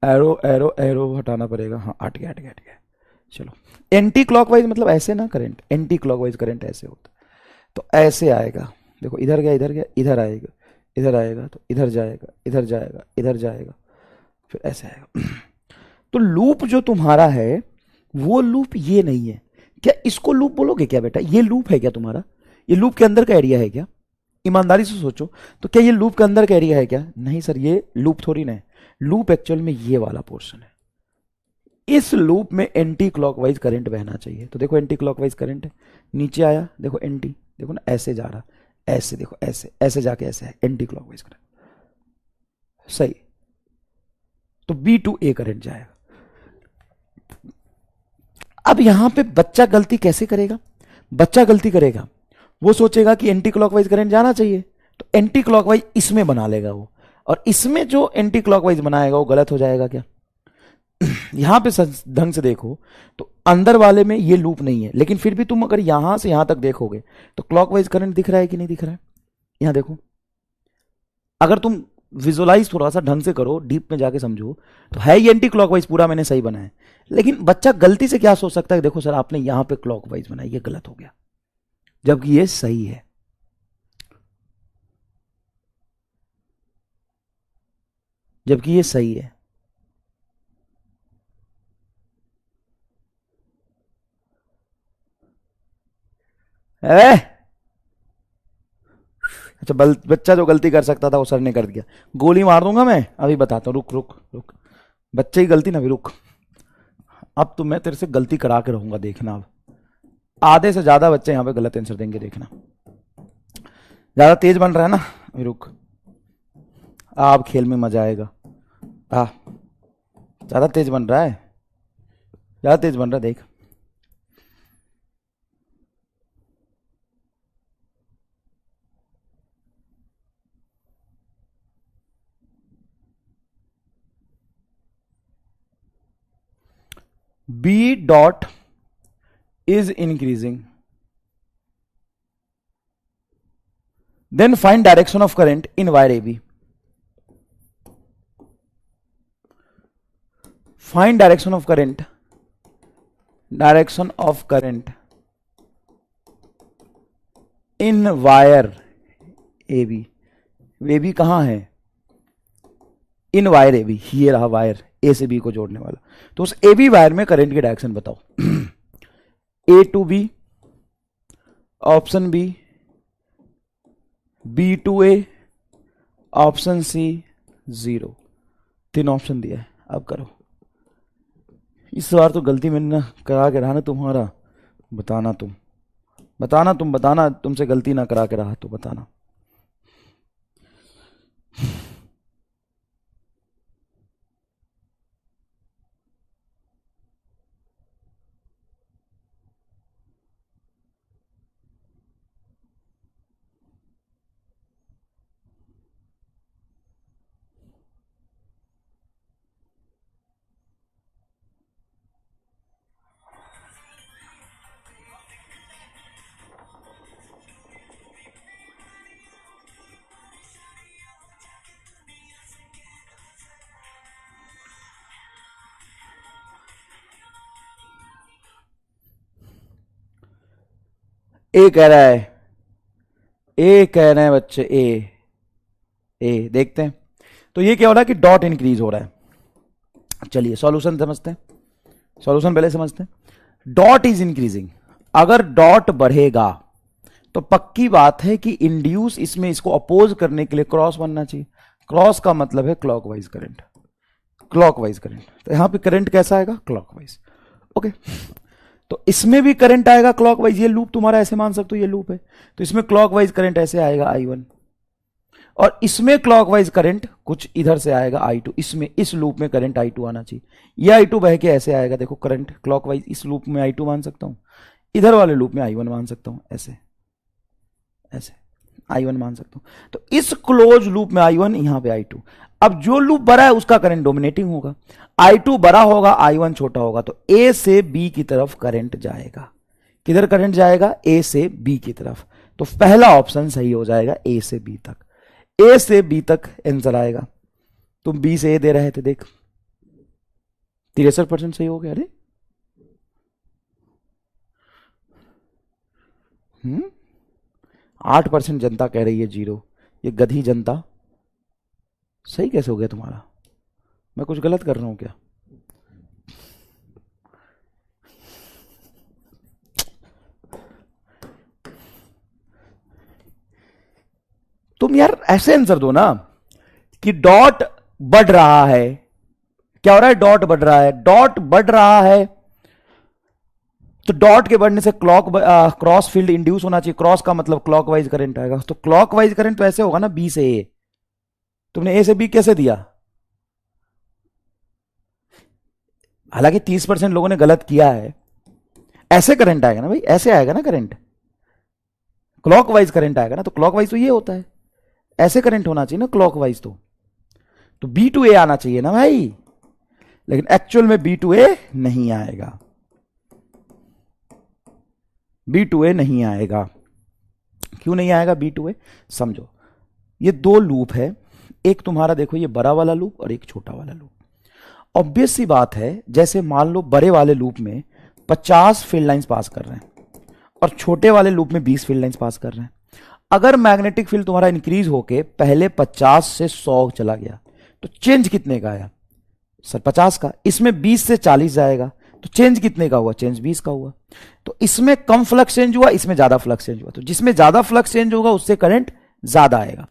एरो एरो एरो हटाना पड़ेगा। हाँ हट गया, हट गया, हट गया। चलो, एंटी क्लॉकवाइज मतलब ऐसे ना करंट, एंटी क्लॉकवाइज करंट ऐसे होता है। तो ऐसे आएगा, देखो इधर गया, इधर गया, इधर आएगा, इधर आएगा, तो इधर जाएगा, इधर जाएगा, इधर जाएगा, फिर ऐसे आएगा। तो लूप जो तुम्हारा है वो लूप ये नहीं है। क्या इसको लूप बोलोगे क्या बेटा? ये लूप है क्या तुम्हारा? ये लूप के अंदर का एरिया है क्या? ईमानदारी से सोचो, तो क्या ये लूप के अंदर का एरिया है क्या? नहीं सर, ये लूप थोड़ी ना है। लूप एक्चुअल में ये वाला पोर्शन है। इस लूप में एंटी क्लॉकवाइज करंट बहना चाहिए। तो देखो एंटी क्लॉकवाइज करंट है, नीचे आया, देखो एंटी, देखो ना ऐसे जा रहा, ऐसे देखो, ऐसे ऐसे जाके ऐसे है, एंटी क्लॉकवाइज करंट। सही। तो बी टू ए करंट जाएगा। अब यहां पे बच्चा गलती कैसे करेगा? बच्चा गलती करेगा, वो सोचेगा कि एंटी क्लॉकवाइज करंट जाना चाहिए, तो एंटी क्लॉकवाइज इसमें बना लेगा वो, और इसमें जो एंटी क्लॉकवाइज बनाएगा वो गलत हो जाएगा क्या? यहां पे ढंग से देखो तो अंदर वाले में ये लूप नहीं है, लेकिन फिर भी तुम अगर यहां से यहां तक देखोगे तो क्लॉकवाइज करंट दिख रहा है कि नहीं दिख रहा है? यहां देखो, अगर तुम विजुअलाइज थोड़ा सा ढंग से करो, डीप में जाके समझो, तो है ये एंटी क्लॉकवाइज, पूरा मैंने सही बनाया। लेकिन बच्चा गलती से क्या सोच सकता है? देखो सर आपने यहां पे क्लॉकवाइज बनाया, ये गलत हो गया, जबकि ये सही है। जबकि ये सही है। है। अच्छा, बच्चा जो गलती कर सकता था वो सर ने कर दिया। गोली मार दूंगा मैं, अभी बताता हूँ, रुक रुक रुक। बच्चे की गलती ना भी, रुक। अब तो मैं तेरे से गलती करा के रहूंगा, देखना। अब आधे से ज्यादा बच्चे यहाँ पे गलत आंसर देंगे, देखना। ज्यादा तेज बन रहा है ना, अभी रुक। अब खेल में मजा आएगा। आ ज्यादा तेज बन रहा है, ज्यादा तेज बन रहा है, देख। B dot is increasing, then find direction of current in wire AB. Find direction of current in wire AB. AB कहां है? इन वायर AB, ये रहा वायर A से B को जोड़ने वाला। तो उस AB वायर में करंट की डायरेक्शन बताओ। A to B, option B, B to A, option C 0। 3 option दिया है, अब करो। इस बार तो गलती मैंने ना करा के रहा ना तुम्हारा, बताना तुमसे गलती ना करा के रहा तो बताना। ए कह रहा है, ए कह रहे हैं बच्चे, ए देखते हैं। तो ये क्या हो रहा है कि डॉट इंक्रीज हो रहा है। चलिए सॉल्यूशन समझते हैं, सॉल्यूशन पहले समझते हैं। डॉट इज इंक्रीजिंग, अगर डॉट बढ़ेगा तो पक्की बात है कि इंड्यूस इसमें इसको अपोज करने के लिए क्रॉस बनना चाहिए। क्रॉस का मतलब है क्लॉकवाइज करंट, क्लॉकवाइज करंट। तो यहां पे करंट कैसा आएगा? क्लॉकवाइज। ओके, तो इसमें भी करंट आएगा क्लॉकवाइज। ये लूप तुम्हारा ऐसे मान सकते हो, ये लूप है, तो इसमें क्लॉकवाइज करंट ऐसे आएगा I1, और इसमें क्लॉकवाइज करंट कुछ इधर से आएगा I2। इसमें इस लूप में करंट I2 आना चाहिए। ये I2 बह के ऐसे आएगा, देखो करंट क्लॉकवाइज। इस लूप में I2 मान सकता हूं, इधर वाले लूप में I1 मान सकता हूं, ऐसे ऐसे I1 मान सकता हूं। तो इस क्लोज लूप में I1, यहां पे I2। अब जो लूप बड़ा है उसका करंट डोमिनेटिंग होगा, I2 बड़ा होगा, I1 छोटा होगा, तो A से B की तरफ करंट जाएगा। किधर करंट जाएगा? A से B की तरफ। तो पहला ऑप्शन सही हो जाएगा, A से B तक। A से B तक आंसर आएगा। तुम B से A दे रहे थे, देख 63% सही हो गया। अरे 8% जनता कह रही है 0। ये गधी जनता, सही कैसे हो गया तुम्हारा? मैं कुछ गलत कर रहा हूं क्या? तुम यार ऐसे आंसर दो ना कि डॉट बढ़ रहा है। क्या हो रहा है? डॉट बढ़ रहा है। डॉट बढ़ रहा है तो डॉट के बढ़ने से क्रॉस फील्ड इंड्यूस होना चाहिए। क्रॉस का मतलब क्लॉकवाइज करंट आएगा। तो क्लॉकवाइज करंट तो ऐसे होगा ना, बी से ए। तुमने ए से बी कैसे दिया? हालांकि 30% लोगों ने गलत किया है। ऐसे करंट आएगा ना भाई, ऐसे आएगा ना करंट, क्लॉकवाइज करंट आएगा ना। तो क्लॉकवाइज तो ये होता है, ऐसे करंट होना चाहिए ना क्लॉकवाइज। तो बी टू ए आना चाहिए ना भाई, लेकिन एक्चुअल में बी टू ए नहीं आएगा, बी टू ए नहीं आएगा। क्यों नहीं आएगा बी टू ए? समझो, ये दो लूप है, एक तुम्हारा देखो ये बड़ा वाला लूप और एक छोटा वाला लूप। ऑब्वियस सी बात है, जैसे मान लो बड़े वाले लूप में 50 फील्ड लाइंस पास कर रहे हैं और छोटे वाले लूप में 20 फील्ड लाइंस पास कर रहे हैं। अगर मैग्नेटिक फील्ड तुम्हारा इंक्रीज होके पहले 50 से 100 चला गया तो चेंज कितने का आया? सर 50 का। इसमें 20 से 40 जाएगा तो चेंज कितने का हुआ? चेंज 20 का हुआ। तो इसमें कम फ्लक्स चेंज हुआ, इसमें ज्यादा फ्लक्स चेंज हुआ। तो जिसमें ज्यादा फ्लक्स चेंज होगा उससे करंट ज्यादा आएगा।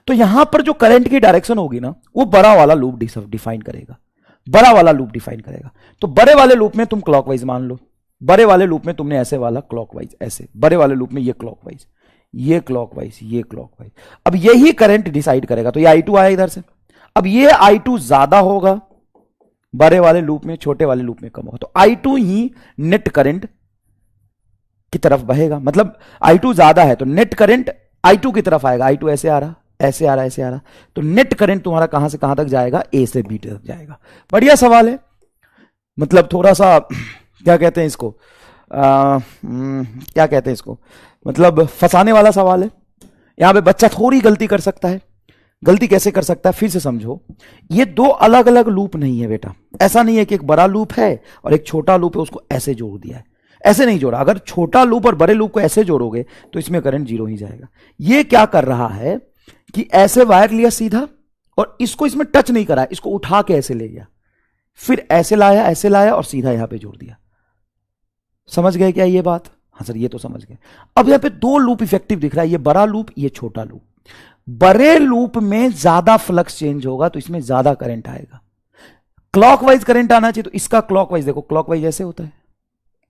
तो यहां पर जो करंट की डायरेक्शन होगी ना, वो बड़ा वाला लूप डिफाइन करेगा, बड़ा वाला लूप डिफाइन करेगा। तो बड़े वाले लूप में तुम क्लॉकवाइज मान लो, बड़े वाले लूप में तुमने ऐसे वाला क्लॉकवाइज, ऐसे बड़े वाले लूप में ये क्लॉकवाइज, ये क्लॉकवाइज, ये क्लॉकवाइज। अब यही करंट डिसाइड करेगा। तो ये I2 आया इधर से। अब ये I2 ज्यादा होगा बड़े वाले लूप में, छोटे वाले लूप में कम होगा। तो I2 ही नेट करंट की तरफ बहेगा। मतलब I2 ज्यादा है तो नेट करंट I2 की तरफ आएगा। I2 ऐसे आ रहा, ऐसे आ रहा, ऐसे आ रहा। तो नेट करंट तुम्हारा कहां से कहां तक जाएगा? A से B तक जाएगा। बढ़िया सवाल है। मतलब थोड़ा सा क्या कहते हैं इसको, क्या कहते हैं इसको, मतलब फंसाने वाला सवाल है। यहां पे बच्चा थोड़ी गलती कर सकता है। गलती कैसे कर सकता है? फिर से समझो, ये दो अलग अलग लूप नहीं है बेटा। ऐसा नहीं है कि एक बड़ा लूप है और एक छोटा लूप है, उसको ऐसे जोड़ दिया है। ऐसे नहीं जोड़ा। अगर छोटा लूप और बड़े लूप को ऐसे जोड़ोगे तो इसमें करंट जीरो ही जाएगा। ये क्या कर रहा है कि ऐसे वायर लिया सीधा और इसको इसमें टच नहीं करा, इसको उठा के ऐसे ले गया, फिर ऐसे लाया और सीधा यहां पे जोड़ दिया। समझ गए क्या ये बात? हाँ सर ये तो समझ गए। अब यहां पे दो लूप इफेक्टिव दिख रहा है, ये बड़ा लूप, ये छोटा लूप। बड़े लूप में ज्यादा फ्लक्स चेंज होगा तो इसमें ज्यादा करंट आएगा। क्लॉकवाइज करंट आना चाहिए, तो इसका क्लॉकवाइज देखो, क्लॉकवाइज ऐसे होता है,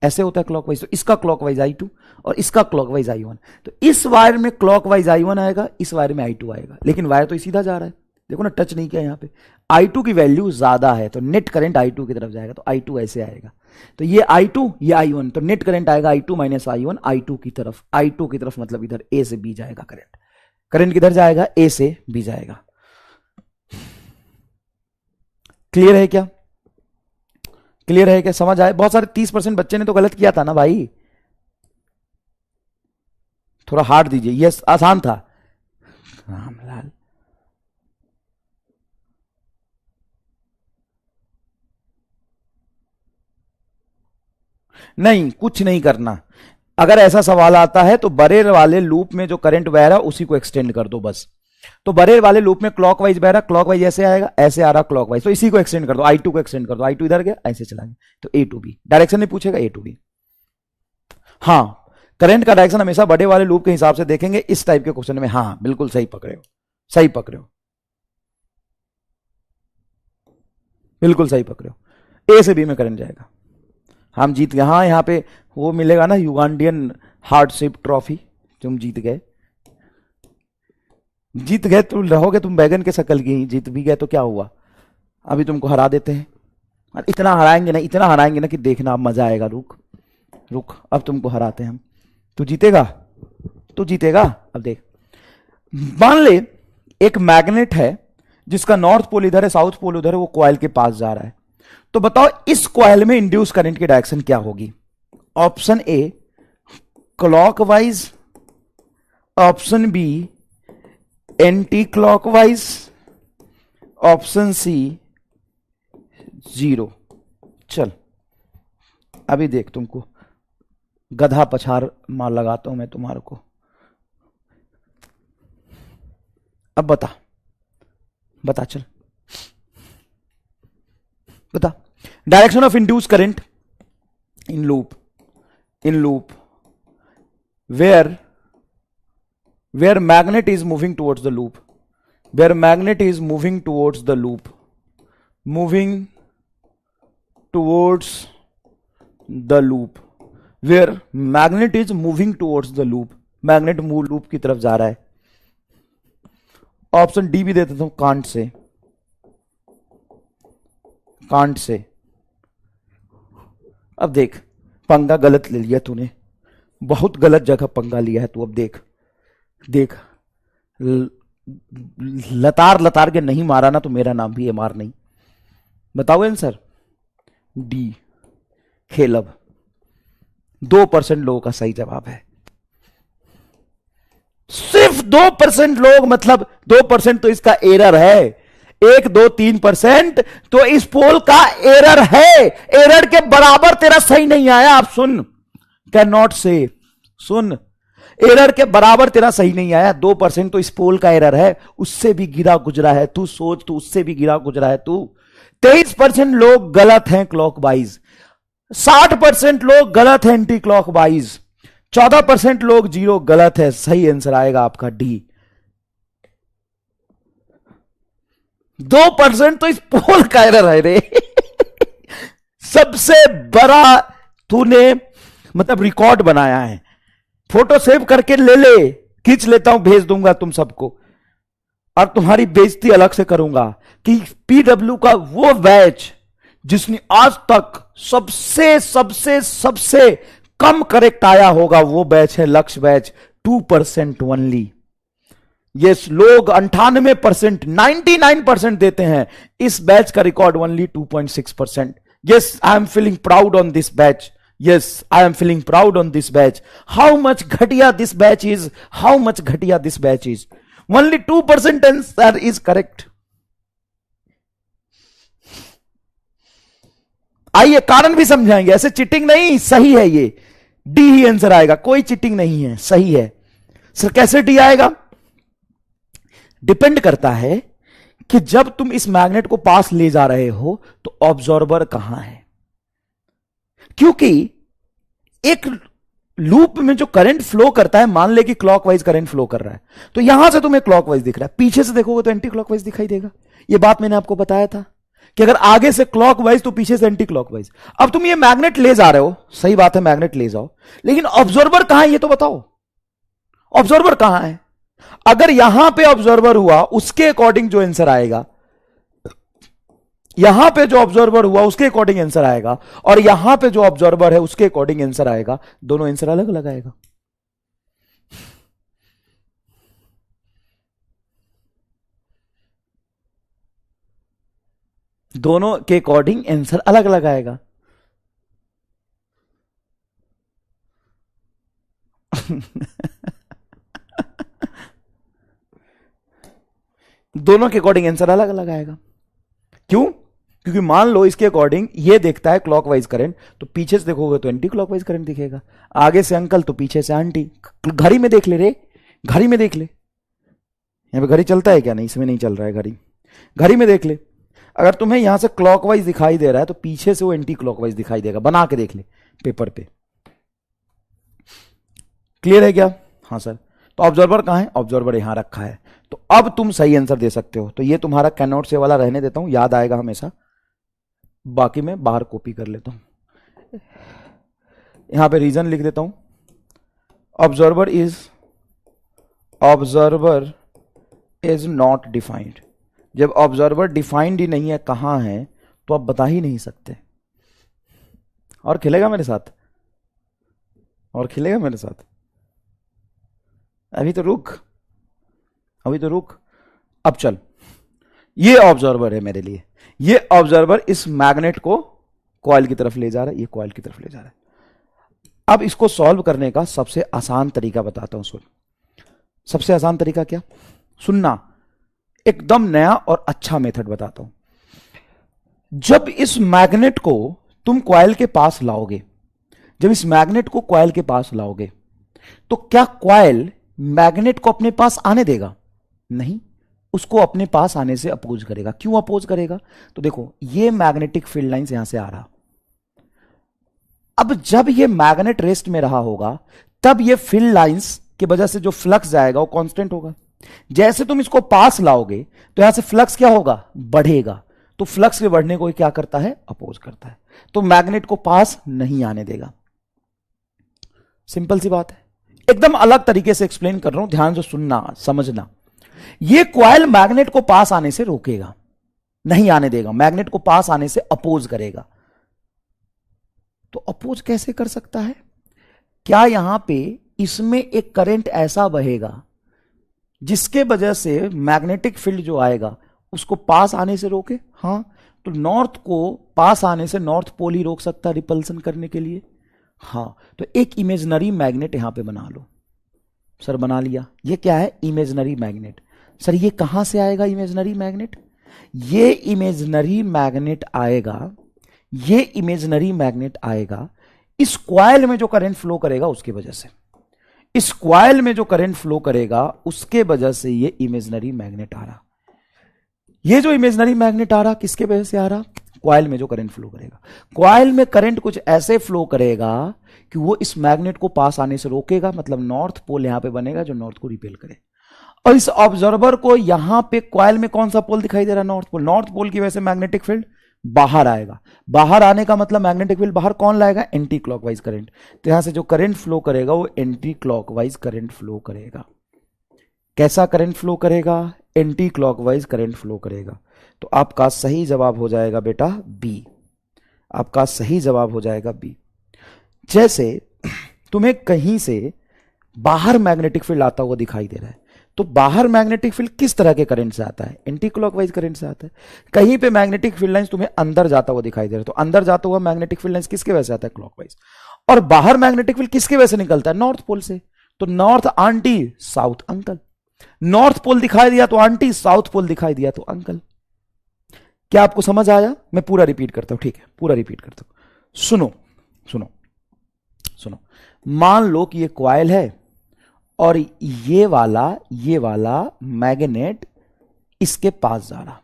ऐसे होता है क्लॉकवाइज। तो इसका क्लॉकवाइज I2 और इसका क्लॉकवाइज I1। तो इस वायर में क्लॉकवाइज I1 आएगा, इस वायर में I2 आएगा। लेकिन वायर तो सीधा जा रहा है, देखो ना, टच नहीं किया। यहां पे I2 की वैल्यू ज्यादा है तो नेट करंट I2 की तरफ जाएगा। तो I2 ऐसे आएगा। तो ये I2, ये I1, तो नेट करंट आएगा I2 माइनस I1, I2 की तरफ। I2 की तरफ मतलब इधर A से B जाएगा करंट। करंट किधर जाएगा? A से B जाएगा। क्लियर है क्या? क्लियर है क्या? समझ आए? बहुत सारे 30% बच्चे ने तो गलत किया था ना भाई। थोड़ा हार्ड दीजिए, ये आसान था। रामलाल नहीं, कुछ नहीं करना। अगर ऐसा सवाल आता है तो बड़े वाले लूप में जो करंट बह रहा है उसी को एक्सटेंड कर दो बस। तो बड़े वाले लूप में क्लॉकवाइज बह रहा, क्लॉकवाइज ऐसे आएगा, ऐसे आ रहा क्लॉकवाइज, तो इसी को एक्सटेंड कर दो, I2 को एक्सटेंड कर दो। I2 इधर गया, ऐसे चला गया, तो A to B डायरेक्शन नहीं पूछेगा, A to B। हाँ, करंट का डायरेक्शन हमेशा बड़े वाले लूप के हिसाब से देखेंगे इस टाइप के क्वेश्चन में। हाँ बिल्कुल सही पकड़े हो, सही पकड़े हो, बिल्कुल सही पकड़े हो। A से B में करंट जाएगा। हम जीत गए। हाँ, यहाँ पे वो मिलेगा ना, युगांडियन हार्डशिप ट्रॉफी, तुम जीत गए। जीत गए तुम रहोगे, तुम बैगन के शक्ल की। जीत भी गए तो क्या हुआ, अभी तुमको हरा देते हैं। और इतना हराएंगे ना, इतना हराएंगे ना कि देखना अब मजा आएगा। रुक रुक, अब तुमको हराते हैं हम। तू जीतेगा, तू जीतेगा। अब देख, मान ले एक मैग्नेट है जिसका नॉर्थ पोल इधर है, साउथ पोल उधर है, वो कॉइल के पास जा रहा है। तो बताओ इस कॉइल में इंड्यूस करंट की डायरेक्शन क्या होगी? Option A clockwise, option B anti clockwise, option C zero. चल अभी देख, तुमको गधा पछाड़ मार लगाता हूं मैं तुम्हारे को। अब बता, बता, चल बता। Direction of induce current in loop, in loop where magnet is moving towards the loop, where magnet is moving towards the loop, moving towards the loop, where magnet is moving towards the loop, magnet मूल लूप की तरफ जा रहा है। ऑप्शन डी भी दे देता हूं, कांट से, कांट से। अब देख, पंगा गलत ले लिया तूने, बहुत गलत जगह पंगा लिया है तू। अब देख देख, लतार लतार के नहीं मारा ना तो मेरा नाम भी एमआर नहीं। बताओ आंसर डी, खेलब। 2% लोगों का सही जवाब है, सिर्फ 2% लोग, मतलब 2% तो इसका एरर है। 1, 2, 3% तो इस पोल का एरर है। एरर के बराबर तेरा सही नहीं आया। आप सुन, कैन नॉट से, सुन, एरर के बराबर तेरा सही नहीं आया। 2% तो इस पोल का एरर है, उससे भी गिरा गुजरा है तू। सोच, तू उससे भी गिरा गुजरा है तू। 23% लोग गलत हैं क्लॉकवाइज। 60% लोग गलत है एंटी क्लॉकवाइज, 14% लोग जीरो गलत है। सही आंसर आएगा आपका डी। 2% तो इस पोल का एरर है रे। सबसे बड़ा तूने मतलब रिकॉर्ड बनाया है। फोटो सेव करके ले ले, खींच लेता हूं, भेज दूंगा तुम सबको, और तुम्हारी बेइज्जती अलग से करूंगा कि पीडब्ल्यू का वो बैच जिसने आज तक सबसे सबसे सबसे कम करेक्ट आया होगा, वो बैच है लक्ष्य बैच, 2% ओनली। ये लोग 98%, 99% देते हैं। इस बैच का record only 2.6%। Yes, I am feeling proud on this batch. Yes, I am feeling proud on this batch. How much घटिया this batch is? How much घटिया this batch is? Only 2% answer is correct. आइए कारण भी समझाएंगे, ऐसे चिटिंग नहीं, सही है ये। डी ही आंसर आएगा, कोई चिटिंग नहीं है, सही है। सर कैसे डी आएगा? डिपेंड करता है कि जब तुम इस मैग्नेट को पास ले जा रहे हो तो ऑब्जॉर्बर कहां है। क्योंकि एक लूप में जो करंट फ्लो करता है, मान ले कि क्लॉकवाइज करंट फ्लो कर रहा है, तो यहां से तुम्हें क्लॉकवाइज दिख रहा है, पीछे से देखोगे तो एंटी क्लॉकवाइज दिखाई देगा। यह बात मैंने आपको बताया था कि अगर आगे से क्लॉकवाइज तो पीछे से एंटी क्लॉकवाइज। अब तुम ये मैग्नेट ले जा रहे हो, सही बात है, मैग्नेट ले जाओ, लेकिन ऑब्जर्वर कहां है ये तो बताओ। ऑब्जर्वर कहां है? अगर यहां पे ऑब्जर्वर हुआ, उसके अकॉर्डिंग जो आंसर आएगा, यहां पे जो ऑब्जर्वर हुआ उसके अकॉर्डिंग आंसर आएगा, और यहां पे जो ऑब्जर्वर है उसके अकॉर्डिंग आंसर आएगा। दोनों आंसर अलग अलग आएगा। दोनों के अकॉर्डिंग आंसर अलग अलग आएगा। दोनों के अकॉर्डिंग आंसर अलग अलग आएगा। क्यों? क्योंकि मान लो इसके अकॉर्डिंग ये देखता है क्लॉकवाइज करंट, तो पीछे से देखोगे तो एंटी क्लॉकवाइज करंट दिखेगा। आगे से अंकल तो पीछे से आंटी। घड़ी में देख ले रे, घड़ी में देख ले, यहां पे घड़ी चलता है क्या? नहीं, इसमें नहीं चल रहा है घड़ी। घड़ी में देख ले, अगर तुम्हें यहां से क्लॉकवाइज दिखाई दे रहा है तो पीछे से वो एंटी क्लॉकवाइज दिखाई देगा। बना के देख ले पेपर पे। क्लियर है क्या? हाँ सर। तो ऑब्जर्वर कहां है? ऑब्जर्वर यहां रखा है। तो अब तुम सही आंसर दे सकते हो। तो ये तुम्हारा कैन नॉट से वाला रहने देता हूं, याद आएगा हमेशा। बाकी मैं बाहर कॉपी कर लेता हूं, यहां पे रीजन लिख देता हूं। Observer is not defined. जब ऑब्जर्वर डिफाइंड ही नहीं है कहां है, तो आप बता ही नहीं सकते। और खेलेगा मेरे साथ? और खेलेगा मेरे साथ? अभी तो रुक, अभी तो रुक। अब चल, ये ऑब्जर्वर है मेरे लिए। ये ऑब्जर्वर इस मैग्नेट को कॉइल की तरफ ले जा रहा है, ये कॉइल की तरफ ले जा रहा है। अब इसको सॉल्व करने का सबसे आसान तरीका बताता हूं। सुन, सबसे आसान तरीका क्या? सुनना, एकदम नया और अच्छा मेथड बताता हूं। जब इस मैग्नेट को तुम कॉइल के पास लाओगे, जब इस मैग्नेट को कॉइल के पास लाओगे, तो क्या कॉइल मैग्नेट को अपने पास आने देगा? नहीं, उसको अपने पास आने से अपोज करेगा। क्यों अपोज करेगा? तो देखो, ये मैग्नेटिक फील्ड लाइंस यहां से आ रहा। अब जब ये मैग्नेट रेस्ट में रहा होगा, तब ये फील्ड लाइंस की वजह से जो फ्लक्स जाएगा वो कांस्टेंट होगा। जैसे तुम इसको पास लाओगे तो यहां से फ्लक्स क्या होगा? बढ़ेगा। तो फ्लक्स के बढ़ने को क्या करता है? अपोज करता है। तो मैग्नेट को पास नहीं आने देगा। सिंपल सी बात है, एकदम अलग तरीके से एक्सप्लेन कर रहा हूं, ध्यान से सुनना, समझना। ये कॉइल मैग्नेट को पास आने से रोकेगा, नहीं आने देगा। मैग्नेट को पास आने से अपोज करेगा। तो अपोज कैसे कर सकता है? क्या यहां पे इसमें एक करंट ऐसा बहेगा जिसके वजह से मैग्नेटिक फील्ड जो आएगा उसको पास आने से रोके? हां, तो नॉर्थ को पास आने से नॉर्थ पोल ही रोक सकता है रिपल्सन करने के लिए। हां, तो एक इमेजिनरी मैग्नेट यहां पे बना लो। सर बना लिया। ये क्या है? Imaginary magnet. सर ये कहां से आएगा इमेजिनरी मैग्नेट? ये इमेजिनरी मैग्नेट आएगा, ये इमेजिनरी मैग्नेट आएगा इस कॉइल में जो करंट फ्लो करेगा उसकी वजह से। इस कॉइल में जो करंट फ्लो करेगा उसके वजह से ये इमेजिनरी मैग्नेट आ रहा। ये जो इमेजिनरी मैग्नेट आ रहा किसके वजह से आ रहा? कॉइल में जो करंट फ्लो करेगा, कॉइल में करंट कुछ ऐसे फ्लो करेगा कि वो इस मैग्नेट को पास आने से रोकेगा, मतलब नॉर्थ पोल यहां पे बनेगा जो नॉर्थ को रिपेल करे। और इस ऑब्जर्वर को यहां पे कॉइल में कौन सा पोल दिखाई दे रहा है, नॉर्थ पोल। नॉर्थ पोल की वजह से मैग्नेटिक फील्ड बाहर आएगा, बाहर आने का मतलब मैग्नेटिक फील्ड बाहर कौन लाएगा, एंटी क्लॉकवाइज करंट। तो यहां से जो करंट फ्लो करेगा वो एंटी क्लॉकवाइज करंट फ्लो करेगा। कैसा करंट फ्लो करेगा, एंटी क्लॉकवाइज करंट फ्लो करेगा। तो आपका सही जवाब हो जाएगा बेटा बी, आपका सही जवाब हो जाएगा बी। जैसे तुम्हें कहीं से बाहर मैग्नेटिक फील्ड आता हुआ दिखाई दे रहा है, तो बाहर मैग्नेटिक फील्ड किस तरह के करंट से आता है, एंटी क्लॉकवाइज करंट से आता है। कहीं पे मैग्नेटिक फील्ड लाइंस तुम्हें अंदर जाता हुआ दिखाई दे रहा है, तो अंदर जाता हुआ मैग्नेटिक फील्ड लाइंस किसके वजह से आता है, क्लॉकवाइज। और बाहर मैग्नेटिक फील्ड किसके वजह से निकलता है, नॉर्थ पोल से। तो north aunty, south uncle. North pole दिखाई दिया तो आंटी, साउथ पोल दिखाई दिया तो अंकल। क्या आपको समझ आया? मैं पूरा रिपीट करता हूं, ठीक है, पूरा रिपीट करता हूं। सुनो सुनो सुनो, मान लो कि ये कॉइल है और ये वाला मैग्नेट इसके पास जा रहा,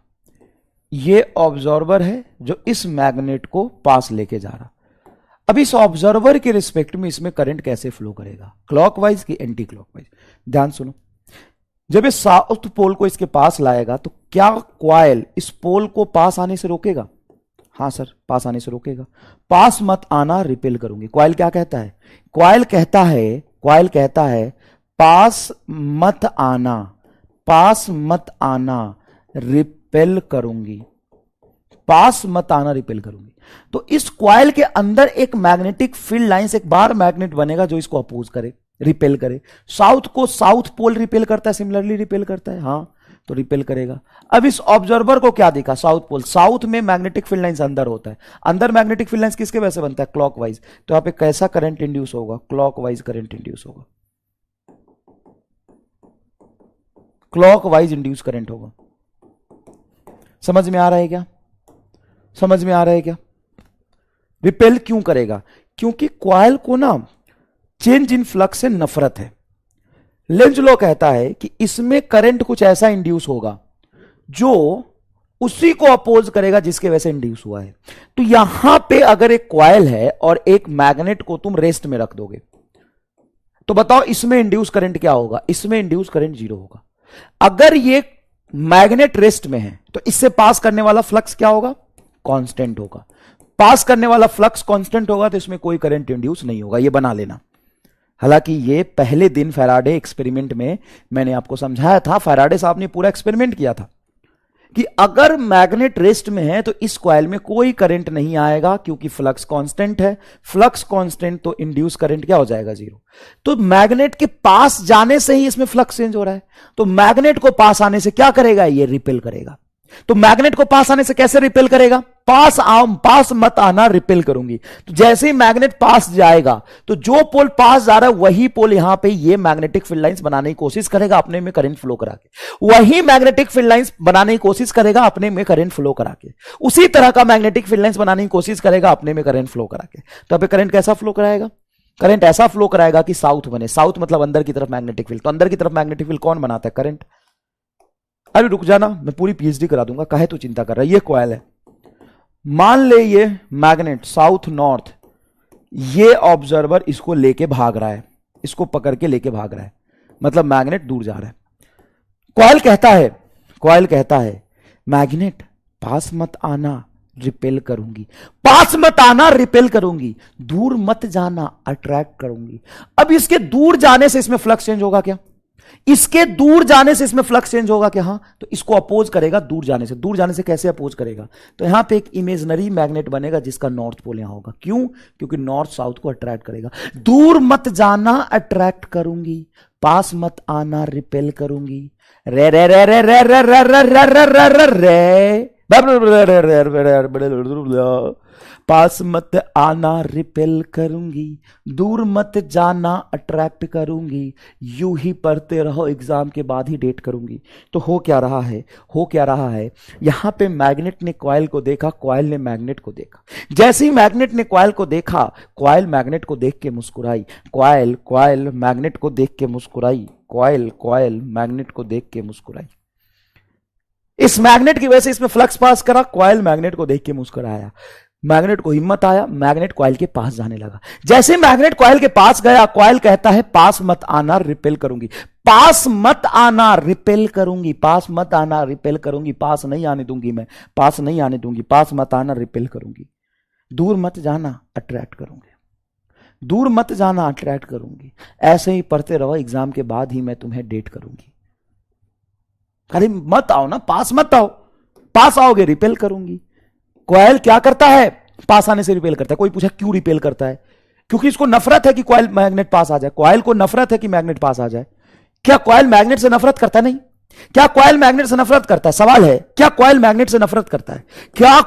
ये ऑब्जर्वर है जो इस मैग्नेट को पास लेके जा रहा। अब इस ऑब्जर्वर के रिस्पेक्ट में इसमें करंट कैसे फ्लो करेगा, क्लॉकवाइज की एंटी क्लॉकवाइज। ध्यान सुनो, जब ये साउथ पोल को इसके पास लाएगा तो क्या कॉइल इस पोल को पास आने से रोकेगा? हां सर, पास आने से रोकेगा। पास मत आना, रिपेल करूंगी। कॉइल क्या कहता है, कॉइल कहता है पास मत आना, पास मत आना, रिपेल करूंगी, पास मत आना, रिपेल करूंगी। तो इस कॉइल के अंदर एक मैग्नेटिक फील्ड लाइंस, एक बार मैग्नेट बनेगा जो इसको अपोज करे, रिपेल करे। साउथ को साउथ पोल रिपेल करता है, सिमिलरली रिपेल करता है, हां, तो रिपेल करेगा। अब इस ऑब्जर्वर को क्या दिखा, साउथ पोल, साउथ में मैग्नेटिक फील्ड लाइंस अंदर होता है, अंदर मैग्नेटिक फील्ड लाइंस किसके वजह से बनता है, क्लॉकवाइज। तो यहां पे कैसा करंट इंड्यूस होगा, क्लॉकवाइज करंट इंड्यूस होगा, क्लॉकवाइज इंड्यूस करंट होगा। समझ में आ रहा है क्या, समझ में आ रहा है क्या? रिपेल क्यों करेगा, क्योंकि कॉइल को ना चेंज इन फ्लक्स से नफरत है। लेंज लॉ कहता है कि इसमें करंट कुछ ऐसा इंड्यूस होगा जो उसी को अपोज करेगा जिसके वजह से इंड्यूस हुआ है। तो यहां पे अगर एक कॉइल है और एक मैग्नेट को तुम रेस्ट में रख दोगे तो बताओ इसमें इंड्यूस करंट क्या होगा, इसमें इंड्यूस करंट 0 होगा। अगर ये मैग्नेट रेस्ट में है तो इससे पास करने वाला फ्लक्स क्या होगा, कांस्टेंट होगा। पास करने वाला फ्लक्स कांस्टेंट होगा तो इसमें कोई करंट इंड्यूस नहीं होगा, ये बना लेना। हालांकि ये पहले दिन फैराडे एक्सपेरिमेंट में मैंने आपको समझाया था, फैराडे साहब ने पूरा एक्सपेरिमेंट किया था कि अगर मैग्नेट रेस्ट में है तो इस कॉइल में कोई करंट नहीं आएगा क्योंकि फ्लक्स कांस्टेंट है। फ्लक्स कांस्टेंट तो इंड्यूस करंट क्या हो जाएगा, 0। तो मैग्नेट के पास जाने से ही इसमें फ्लक्स चेंज हो रहा है, तो मैग्नेट को पास आने से क्या करेगा, ये रिपेल करेगा। तो मैग्नेट को पास आने से कैसे रिपेल करेगा, पास मत आना, रिपेल करूंगी। तो जैसे ही मैग्नेट पास जाएगा तो जो पोल पास जा रहा है वही पोल यहां पे ये मैग्नेटिक फील्ड लाइंस बनाने की कोशिश करेगा अपने में करंट फ्लो करा के, वही मैग्नेटिक फील्ड लाइंस बनाने की कोशिश करेगा अपने में करंट फ्लो करा के, उसी तरह का मैग्नेटिक फील्ड लाइंस बनाने की कोशिश करेगा अपने में करंट फ्लो करा के। तो अब करंट कैसा फ्लो कराएगा, करंट ऐसा फ्लो कराएगा कि साउथ बने, साउथ मतलब अंदर की तरफ मैग्नेटिक फील्ड, तो अंदर की तरफ मैग्नेटिक फील्ड कौन बनाता है, करंट। अरे रुक जाना, मैं पूरी पीएचडी करा दूंगा, काहे तू चिंता कर रहा है। ये कॉइल है, मान ले ये मैग्नेट साउथ नॉर्थ, ये ऑब्जर्वर इसको लेके भाग रहा है, इसको पकड़ के लेके भाग रहा है, मतलब मैग्नेट दूर जा रहा है। कॉइल कहता है मैग्नेट पास मत आना, रिपेल करूंगी, पास मत आना, रिपेल करूंगी, दूर मत जाना, अट्रैक्ट करूंगी। अब इसके दूर जाने से इसमें फ्लक्स चेंज होगा क्या, इसके दूर जाने से इसमें फ्लक्स चेंज होगा क्या, हां, तो इसको अपोज करेगा दूर जाने से। दूर जाने से कैसे अपोज करेगा, तो यहां पे एक इमेजिनरी मैग्नेट बनेगा जिसका नॉर्थ पोल यहां होगा। क्यों, क्योंकि नॉर्थ साउथ को अट्रैक्ट करेगा। दूर मत जाना, अट्रैक्ट करूंगी, पास मत आना, रिपेल करूंगी। रे रे रे रे रे रे रे रे रे रे रे रे, पास मत आना, रिपेल करूंगी, दूर मत जाना, अट्रैक्ट करूंगी, यूं ही पढ़ते रहो, एग्जाम के बाद ही डेट करूंगी। तो हो क्या रहा है, यहां पे मैग्नेट ने कॉइल को देखा, कॉइल ने मैग्नेट को देखा। जैसे ही मैग्नेट ने कॉइल को देखा, कॉइल मैग्नेट को देख के मुस्कुराई, कॉइल मैग्नेट को देख के मुस्कुराई, कॉइल मैग्नेट को देख के मुस्कुराई। इस मैग्नेट की वजह से इसमें फ्लक्स पास करा, कॉइल मैग्नेट को देख के मुस्कुराया, मैग्नेट को हिम्मत आया, मैग्नेट कॉइल के पास जाने लगा। जैसे मैग्नेट कॉइल के पास गया, कॉइल कहता है पास मत आना, रिपेल करूंगी, पास मत आना, रिपेल करूंगी, पास मत आना, रिपेल करूंगी, पास नहीं आने दूंगी, मैं पास नहीं आने दूंगी, पास मत आना, रिपेल करूंगी, दूर मत जाना, अट्रैक्ट करूंगी, दूर मत जाना, अट्रैक्ट करूंगी। ऐसे ही पढ़ते रहो, एग्जाम के बाद ही मैं तुम्हें डेट करूंगी। खाली मत आओ ना, पास मत आओ, पास आओगे रिपेल करूंगी। कॉइल क्या करता है? पास आने से रिपेल करता है। कोई पूछा क्यों रिपेल करता है? क्योंकि इसको नफरत है कि कॉइल मैग्नेट पास आ जाए। कॉइल को नफरत है कि मैग्नेट पास आ जाए। क्या कॉइल मैग्नेट से नफरत करता नहीं? क्या कॉइल मैग्नेट से नफरत करता है? सवाल है, क्या कॉइल मैग्नेट से नफरत करता है? क्या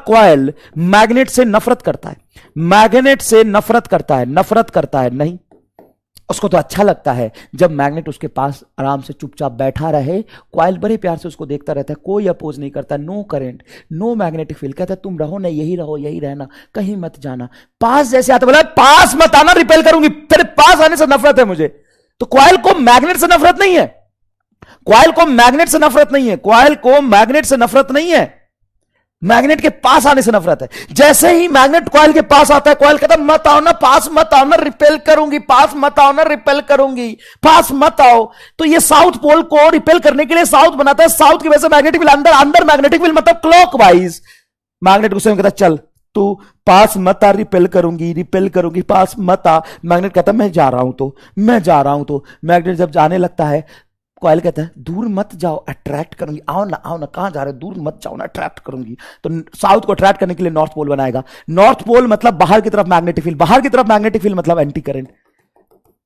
कॉइल मैग्नेट से नफरत करता है? मैग्नेट से नफरत करता है? नफरत करता है? नहीं। उसको तो अच्छा लगता है जब मैग्नेट उसके पास आराम से चुपचाप बैठा रहे, कॉइल बड़े प्यार से उसको देखता रहता है, कोई अपोज नहीं करता, no current, no magnetic field, कहता है तुम रहो ना, यही रहो, यही रहना, कहीं मत जाना। पास जैसे आता, बोला पास मत आना, रिपेल करूंगी, तेरे पास आने से नफरत है मुझे। तो कॉइल को मैग्नेट से नफरत नहीं है, कॉइल को मैग्नेट से नफरत नहीं है, कॉइल को मैग्नेट से नफरत नहीं है, मैग्नेट के पास आने से नफरत है। जैसे ही मैग्नेट कॉइल के पास आता है, कॉइल कहता है मत आओ ना, पास मत आओ ना, रिपेल करूंगी, पास मत आओ ना, रिपेल करूंगी, पास मत आओ। तो ये साउथ पोल को रिपेल करने के लिए साउथ बनाता है, साउथ की वजह से मैग्नेटिक फील्ड अंदर, अंदर मैग्नेटिक फील्ड मतलब क्लॉकवाइज। मैग्नेट गुस्से में कहता है चल तू पास मत आ, रिपेल करूंगी, रिपेल करूंगी, पास मत आ। मैग्नेट कहता है मैं जा रहा हूं, तो मैं जा रहा हूं। तो मैग्नेट जब जाने लगता है, कॉइल कहता है दूर मत जाओ, अट्रैक्ट करूंगी, आओ ना, कहां जा रहे हो, दूर मत जाओ ना, अट्रैक्ट करूंगी। तो साउथ को अट्रैक्ट करने के लिए नॉर्थ पोल बनाएगा। नॉर्थ पोल मतलब बाहर की तरफ मैग्नेटिक फील्ड, बाहर की तरफ मैग्नेटिक फील्ड मतलब एंटी करंट।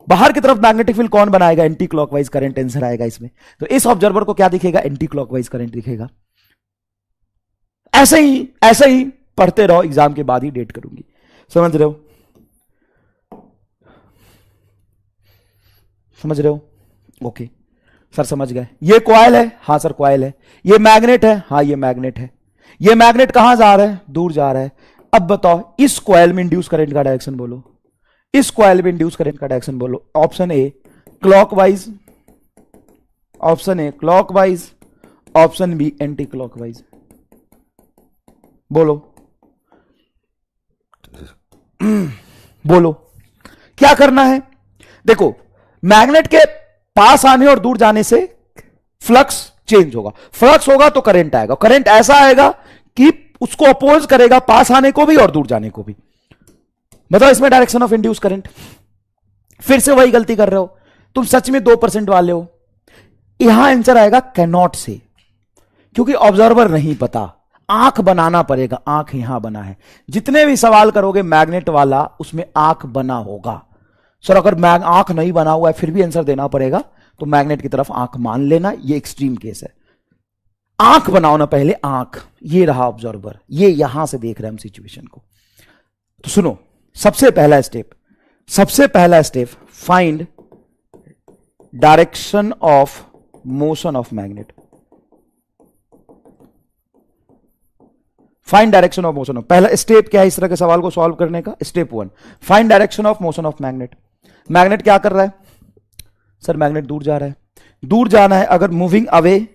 बाहर की तरफ मैग्नेटिक फील्ड कौन बनाएगा? एंटी क्लॉकवाइज करंट आंसर आएगा इसमें। तो इस ऑब्जर्वर को क्या दिखेगा? एंटी क्लॉकवाइज करंट दिखेगा। ऐसे ही पढ़ते रहो, एग्जाम के बाद ही डेट करूंगी। समझ रहे हो? समझ रहे हो? ओके सर समझ गए। ये कॉइल है, हां सर कॉइल है। ये मैग्नेट है, हां ये मैग्नेट है। ये मैग्नेट कहां जा रहा है? दूर जा रहा है। अब बताओ इस कॉइल में इंड्यूस करंट का डायरेक्शन बोलो, इस कॉइल में इंड्यूस करंट का डायरेक्शन बोलो। Option A clockwise, option A clockwise, option B anti clockwise. बोलो बोलो क्या करना है? देखो मैग्नेट के पास आने और दूर जाने से फ्लक्स चेंज होगा, फ्लक्स होगा तो करंट आएगा, करंट ऐसा आएगा कि उसको अपोज करेगा पास आने को भी और दूर जाने को भी। मतलब इसमें डायरेक्शन ऑफ इंड्यूस करंट। फिर से वही गलती कर रहे हो तुम, सच में 2% वाले हो। यहां आंसर आएगा कैनॉट से, क्योंकि ऑब्जर्वर नहीं पता, आंख बनाना पड़ेगा। आंख यहां बना है, जितने भी सवाल करोगे मैग्नेट वाला उसमें आंख बना होगा। सर अगर आंख नहीं बना हुआ है फिर भी आंसर देना पड़ेगा, तो मैग्नेट की तरफ आंख मान लेना, ये एक्सट्रीम केस है। आंख बनाओ ना पहले, आंख। ये रहा ऑब्जर्वर, ये यहां से देख रहे हैं हम सिचुएशन को। तो सुनो, सबसे पहला step find direction of motion of magnet. Find direction of motion of, पहला स्टेप क्या है इस तरह के सवाल को सॉल्व करने का? Step 1 find direction of motion of magnet. Magnet क्या कर रहा है? सर मैग्नेट दूर जा रहा है, दूर जाना है। अगर moving away,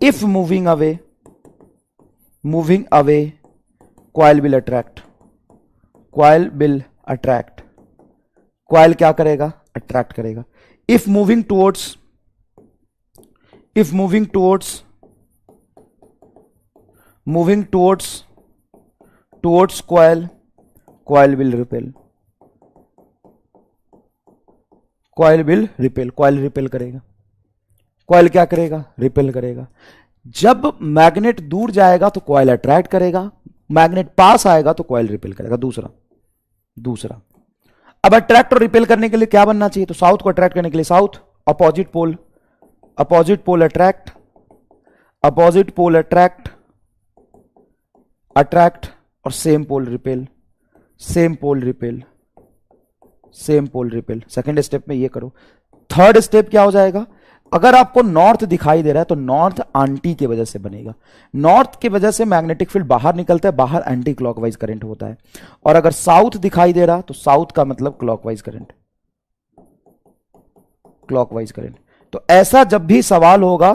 if moving away coil will attract, coil will attract, coil क्या करेगा? अट्रैक्ट करेगा। If moving towards coil, coil will repel, coil will repel, coil repel करेगा। कॉइल क्या करेगा? रिपेल करेगा। जब मैग्नेट दूर जाएगा तो कॉइल अट्रैक्ट करेगा, मैग्नेट पास आएगा तो कॉइल रिपेल करेगा। दूसरा अब अट्रैक्ट और रिपेल करने के लिए क्या बनना चाहिए? तो साउथ को अट्रैक्ट करने के लिए south, opposite pole attract, opposite pole attract, attract और same pole repel, same pole repel, same pole repel. Second step में ये करो। थर्ड स्टेप क्या हो जाएगा? अगर आपको नॉर्थ दिखाई दे रहा है तो नॉर्थ एंटी की वजह से बनेगा, नॉर्थ की वजह से मैग्नेटिक फील्ड बाहर निकलता है, बाहर एंटी क्लॉकवाइज करंट होता है। और अगर साउथ दिखाई दे रहा तो साउथ का मतलब क्लॉकवाइज करंट, क्लॉकवाइज करंट। तो ऐसा जब भी सवाल होगा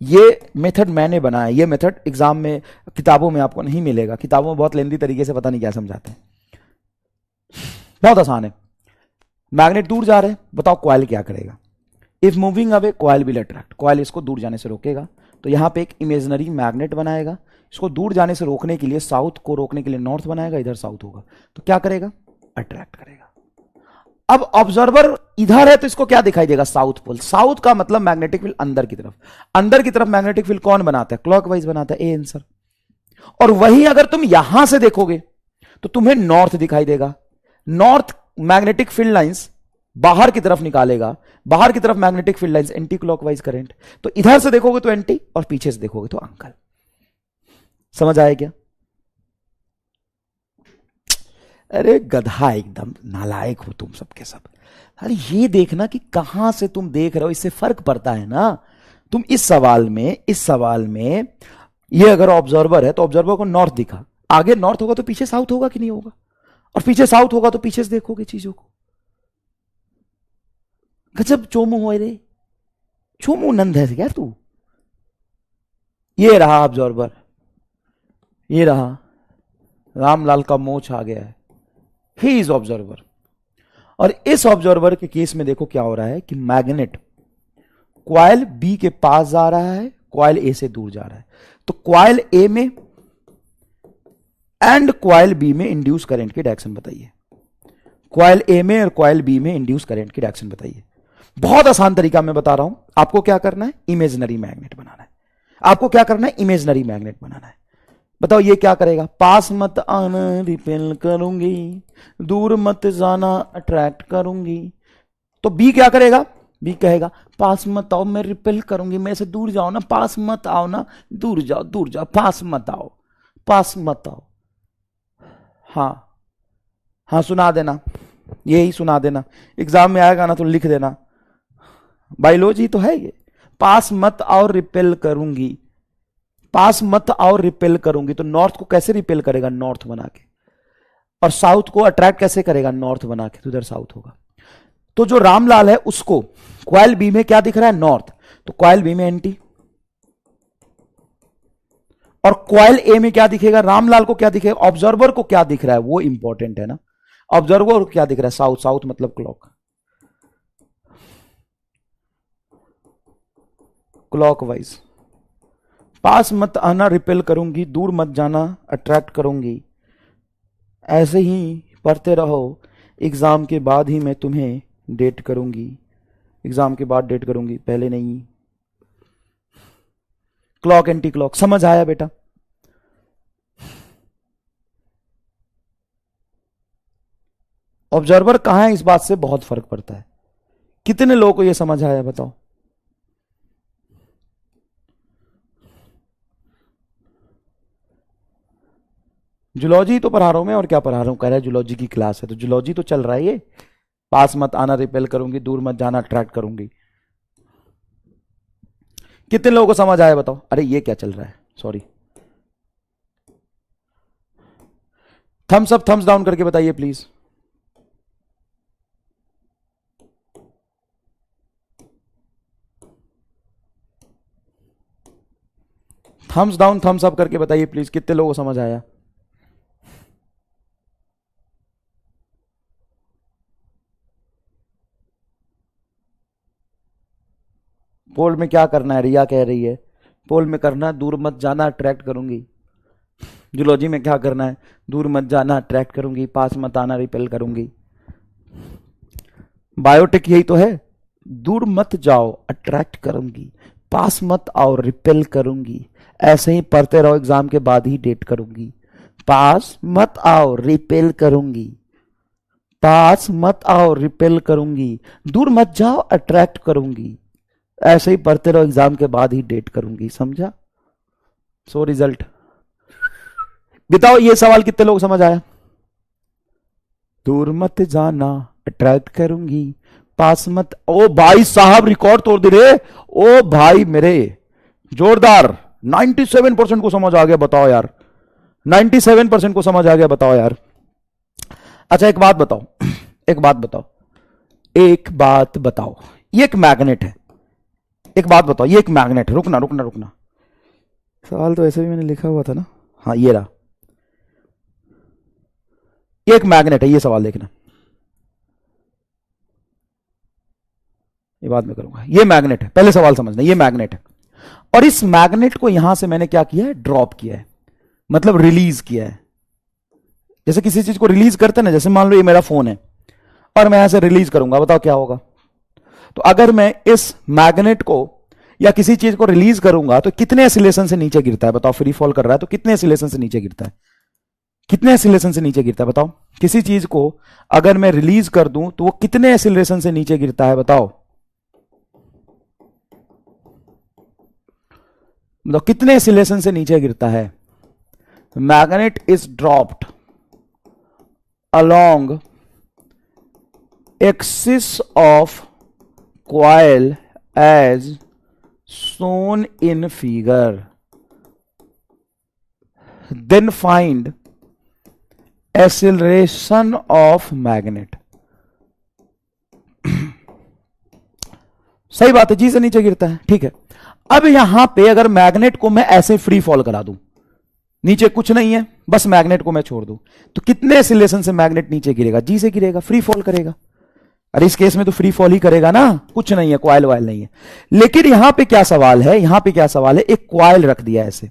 ये मेथड मैंने बनाया, ये मेथड एग्जाम में किताबों में आपको नहीं मिलेगा, किताबों में बहुत लेंदी तरीके से पता नहीं क्या समझाते हैं। बहुत आसान है। मैग्नेट दूर जा रहे हैं, बताओ कॉइल क्या करेगा? If moving away coil will attract, coil इसको दूर जाने से रोकेगा। तो यहां पे एक इमेजिनरी मैग्नेट बनाएगा, इसको दूर जाने से रोकने के लिए, साउथ को रोकने के लिए नॉर्थ बनाएगा, इधर साउथ होगा तो क्या करेगा? अट्रैक्ट करेगा। अब ऑब्जर्वर इधर है तो इसको क्या दिखाई देगा? South pole. साउथ का मतलब मैग्नेटिक फील्ड अंदर की तरफ, अंदर की तरफ मैग्नेटिक फील्ड कौन बनाता है? क्लॉकवाइज बनाता है। A answer. और वही अगर तुम यहां से देखोगे तो तुम्हें नॉर्थ दिखाई देगा। नॉर्थ मैग्नेटिक फील्ड लाइंस बाहर की तरफ निकालेगा, बाहर की तरफ magnetic field lines anti clockwise current. तो इधर से देखोगे तो एंटी और पीछे से देखोगे तो अंकल। समझ आया क्या? अरे गधा, एकदम नालायक हो तुम सबके सब। अरे ये देखना कि कहां से तुम देख रहे हो, इससे फर्क पड़ता है ना। तुम इस सवाल में ये अगर ऑब्जर्वर है तो ऑब्जर्वर को नॉर्थ दिखा, आगे नॉर्थ होगा तो पीछे साउथ होगा कि नहीं होगा? और पीछे साउथ होगा तो पीछे से देखोगे चीजों को। गजब चोमू हो रे, चोमू नंद है क्या तू? ये रहा ऑब्जर्वर, ये रहा, रामलाल का मोच आ गया है। He is observer. और इस ऑब्जर्वर के केस में देखो क्या हो रहा है कि मैग्नेट क्वाइल बी के पास जा रहा है, क्वाइल ए से दूर जा रहा है। तो क्वाइल ए में एंड क्वाइल बी में इंड्यूस करंट की डायरेक्शन बताइए। क्वाइल ए में और क्वाइल बी में इंड्यूस करंट की डायरेक्शन बताइए। बहुत आसान तरीका मैं बता रहा हूं। आपको क्या करना है? इमेजिनरी मैग्नेट बनाना है। आपको क्या करना है? इमेजिनरी मैग्नेट बनाना है। बताओ ये क्या करेगा? पास मत आना रिपेल करूंगी, दूर मत जाना अट्रैक्ट करूंगी। तो बी क्या करेगा? बी कहेगा पास मत आओ, मैं रिपेल करूंगी, मेरे से दूर जाओ ना, पास मत आओ ना, दूर जाओ दूर जाओ, पास मत आओ, पास मत आओ। हाँ हाँ, सुना देना, यही सुना देना, एग्जाम में आएगा ना तो लिख देना। बायोलॉजी तो है ये। पास मत आओ रिपेल करूंगी, पास मत आओ रिपेल करूंगी। तो नॉर्थ को कैसे रिपेल करेगा? नॉर्थ बना के। और साउथ को अट्रैक्ट कैसे करेगा? नॉर्थ बना के। तो इधर साउथ होगा। तो जो रामलाल है उसको क्वाइल बी में क्या दिख रहा है? नॉर्थ। तो क्वाइल बी में एंटी। और क्वाइल ए में क्या दिखेगा? रामलाल को क्या दिखेगा? ऑब्जर्वर को क्या दिख रहा है वो इंपॉर्टेंट है ना। ऑब्जर्वर को क्या दिख रहा है? साउथ। साउथ मतलब क्लॉक, क्लॉकवाइज। पास मत आना रिपेल करूंगी, दूर मत जाना अट्रैक्ट करूंगी। ऐसे ही पढ़ते रहो, एग्जाम के बाद ही मैं तुम्हें डेट करूंगी, एग्जाम के बाद डेट करूंगी, पहले नहीं। Clock anti clock. समझ आया बेटा? ऑब्जर्वर कहां है इस बात से बहुत फर्क पड़ता है। कितने लोगों को यह समझ आया बताओ? जूलॉजी तो पढ़ा रहा हूं मैं, और क्या पढ़ा रहा हूं? कह रहा है जूलॉजी की क्लास है तो जूलॉजी तो चल रहा है ये। पास मत आना रिपेल करूंगी, दूर मत जाना अट्रैक्ट करूंगी। कितने लोगों को समझ आया बताओ? अरे ये क्या चल रहा है, sorry. Thumbs up thumbs down करके बताइए please. Thumbs down thumbs up करके बताइए प्लीज, कितने लोगों को समझ आया? पोल में क्या करना है? रिया कह रही है पोल में करना दूर मत जाना अट्रैक्ट करूंगी। जूलॉजी में क्या करना है? दूर मत जाना अट्रैक्ट करूंगी, पास मत आना रिपेल करूंगी। बायोटिक यही तो है, दूर मत जाओ अट्रैक्ट करूंगी, पास मत आओ रिपेल करूंगी। ऐसे ही पढ़ते रहो, एग्जाम के बाद ही डेट करूंगी। पास मत आओ रिपेल करूंगी, पास मत आओ रिपेल करूंगी, दूर मत जाओ अट्रैक्ट करूंगी। ऐसे ही पढ़ते रहो, एग्जाम के बाद ही डेट करूंगी। समझा? सो रिजल्ट बताओ, ये सवाल कितने लोग समझ आया? दूर मत जाना अट्रैक्ट करूंगी, पास मत। ओ भाई साहब रिकॉर्ड तोड़ दे रे। ओ भाई मेरे, जोरदार। 97% को समझ आ गया बताओ यार, 97% को समझ आ गया बताओ यार। अच्छा एक बात बताओ, एक बात बताओ, एक बात बताओ। ये एक मैग्नेट है, एक बात बताओ, ये एक मैग्नेट है, रुकना रुकना रुकना, सवाल तो ऐसे भी मैंने लिखा हुआ था ना, हाँ ये रहा, ये एक मैग्नेट है, ये सवाल देखना, ये बाद में करूंगा, ये मैग्नेट है, पहले सवाल समझना, ये मैग्नेट है, और इस मैग्नेट को यहां से मैंने क्या किया है, ड्रॉप किया है, मतलब रिलीज किया है। जैसे किसी चीज को रिलीज करते हैं ना, जैसे मान लो ये मेरा फोन है और मैं यहां से रिलीज करूंगा, बताओ क्या होगा। तो अगर मैं इस मैग्नेट को या किसी चीज को रिलीज करूंगा तो कितने एसिलेशन से नीचे गिरता है, बताओ, फ्री फॉल कर रहा है तो कितने एसिलेशन से नीचे गिरता है, कितने एसिलेशन से नीचे गिरता है बताओ। किसी चीज को अगर मैं रिलीज कर दूं तो वो कितने एसिलेशन से नीचे गिरता है बताओ, मतलब कितने एसिलेशन से नीचे गिरता है। Magnet is dropped along axis of coil as shown in figure, then find acceleration of magnet। सही बात है, जी से नीचे गिरता है, ठीक है। अब यहां पे अगर मैग्नेट को मैं ऐसे फ्री फॉल करा दूं, नीचे कुछ नहीं है, बस मैग्नेट को मैं छोड़ दूं, तो कितने एसिलेशन से मैग्नेट नीचे गिरेगा, जी से गिरेगा, फ्री फॉल करेगा। अरे इस केस में तो फ्री फॉल ही करेगा ना, कुछ नहीं है, कॉइल वाइल नहीं है। लेकिन यहां पे क्या सवाल है, यहां पे क्या सवाल है, एक कॉइल रख दिया ऐसे,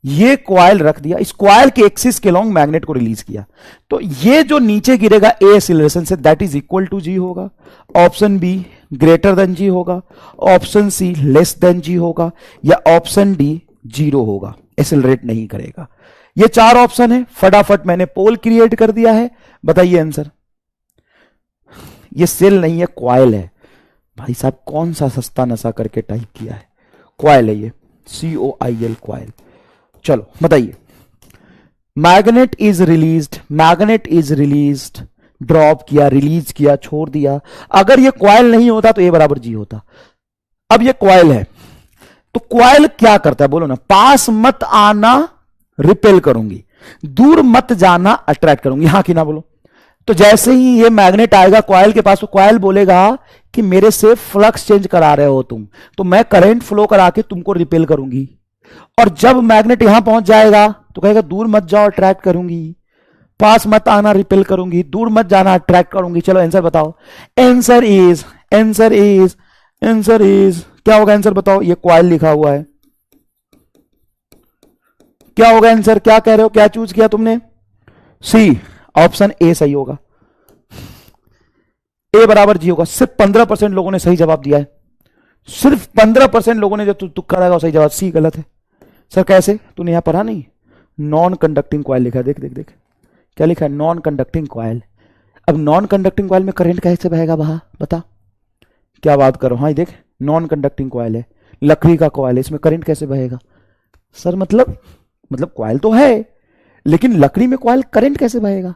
ये कॉइल रख दिया, इस कॉइल के एक्सिस के लॉन्ग मैग्नेट को रिलीज किया, तो ये जो नीचे गिरेगा ए एक्सीलरेशन से, दैट इज इक्वल टू जी होगा। ऑप्शन बी ग्रेटर देन जी होगा, ऑप्शन सी लेस देन जी होगा, या ऑप्शन डी जीरो होगा, एक्सेलरेट नहीं करेगा। ये चार ऑप्शन है, फटाफट मैंने पोल क्रिएट कर दिया है, बताइए आंसर। ये सेल नहीं है, कॉइल है भाई साहब, कौन सा सस्ता नशा करके टाइप किया है, कॉइल है ये, COIL कॉइल। चलो बताइए, magnet is released, magnet is released, drop किया, रिलीज किया, छोड़ दिया। अगर ये कॉइल नहीं होता तो ए बराबर जी होता। अब ये कॉइल है, तो कॉइल क्या करता है बोलो ना, पास मत आना रिपेल करूंगी, दूर मत जाना अट्रैक्ट करूंगी, हाँ कि ना बोलो। तो जैसे ही ये मैग्नेट आएगा कॉइल के पास, तो कॉइल बोलेगा कि मेरे से फ्लक्स चेंज करा रहे हो तुम, तो मैं करंट फ्लो करा के तुमको रिपेल करूंगी। और जब मैग्नेट यहां पहुंच जाएगा तो कहेगा दूर मत जाओ अट्रैक्ट करूंगी, पास मत आना रिपेल करूंगी, दूर मत जाना अट्रैक्ट करूंगी। चलो आंसर बताओ, answer is answer is answer is क्या होगा, आंसर बताओ। ये कॉइल लिखा हुआ है, क्या होगा आंसर, क्या कह रहे हो, क्या चूज किया तुमने, सी, ऑप्शन ए सही होगा, ए बराबर जी होगा। सिर्फ 15% लोगों ने सही जवाब दिया है, सिर्फ 15% लोगों ने जो तुक्का लगाया सही जवाब, सी गलत है। सर कैसे, तूने यहां पढ़ा नहीं, नॉन कंडक्टिंग कॉइल लिखा है, देख देख देख क्या लिखा है, नॉन कंडक्टिंग कॉइल। अब नॉन कंडक्टिंग कॉइल में करंट कैसे बहेगा बता, क्या बात करो, हाँ देख नॉन कंडक्टिंग कॉइल है, लकड़ी का कॉइल है, इसमें करंट कैसे बहेगा। सर मतलब कॉइल तो है लेकिन लकड़ी में कॉइल करंट कैसे बहेगा,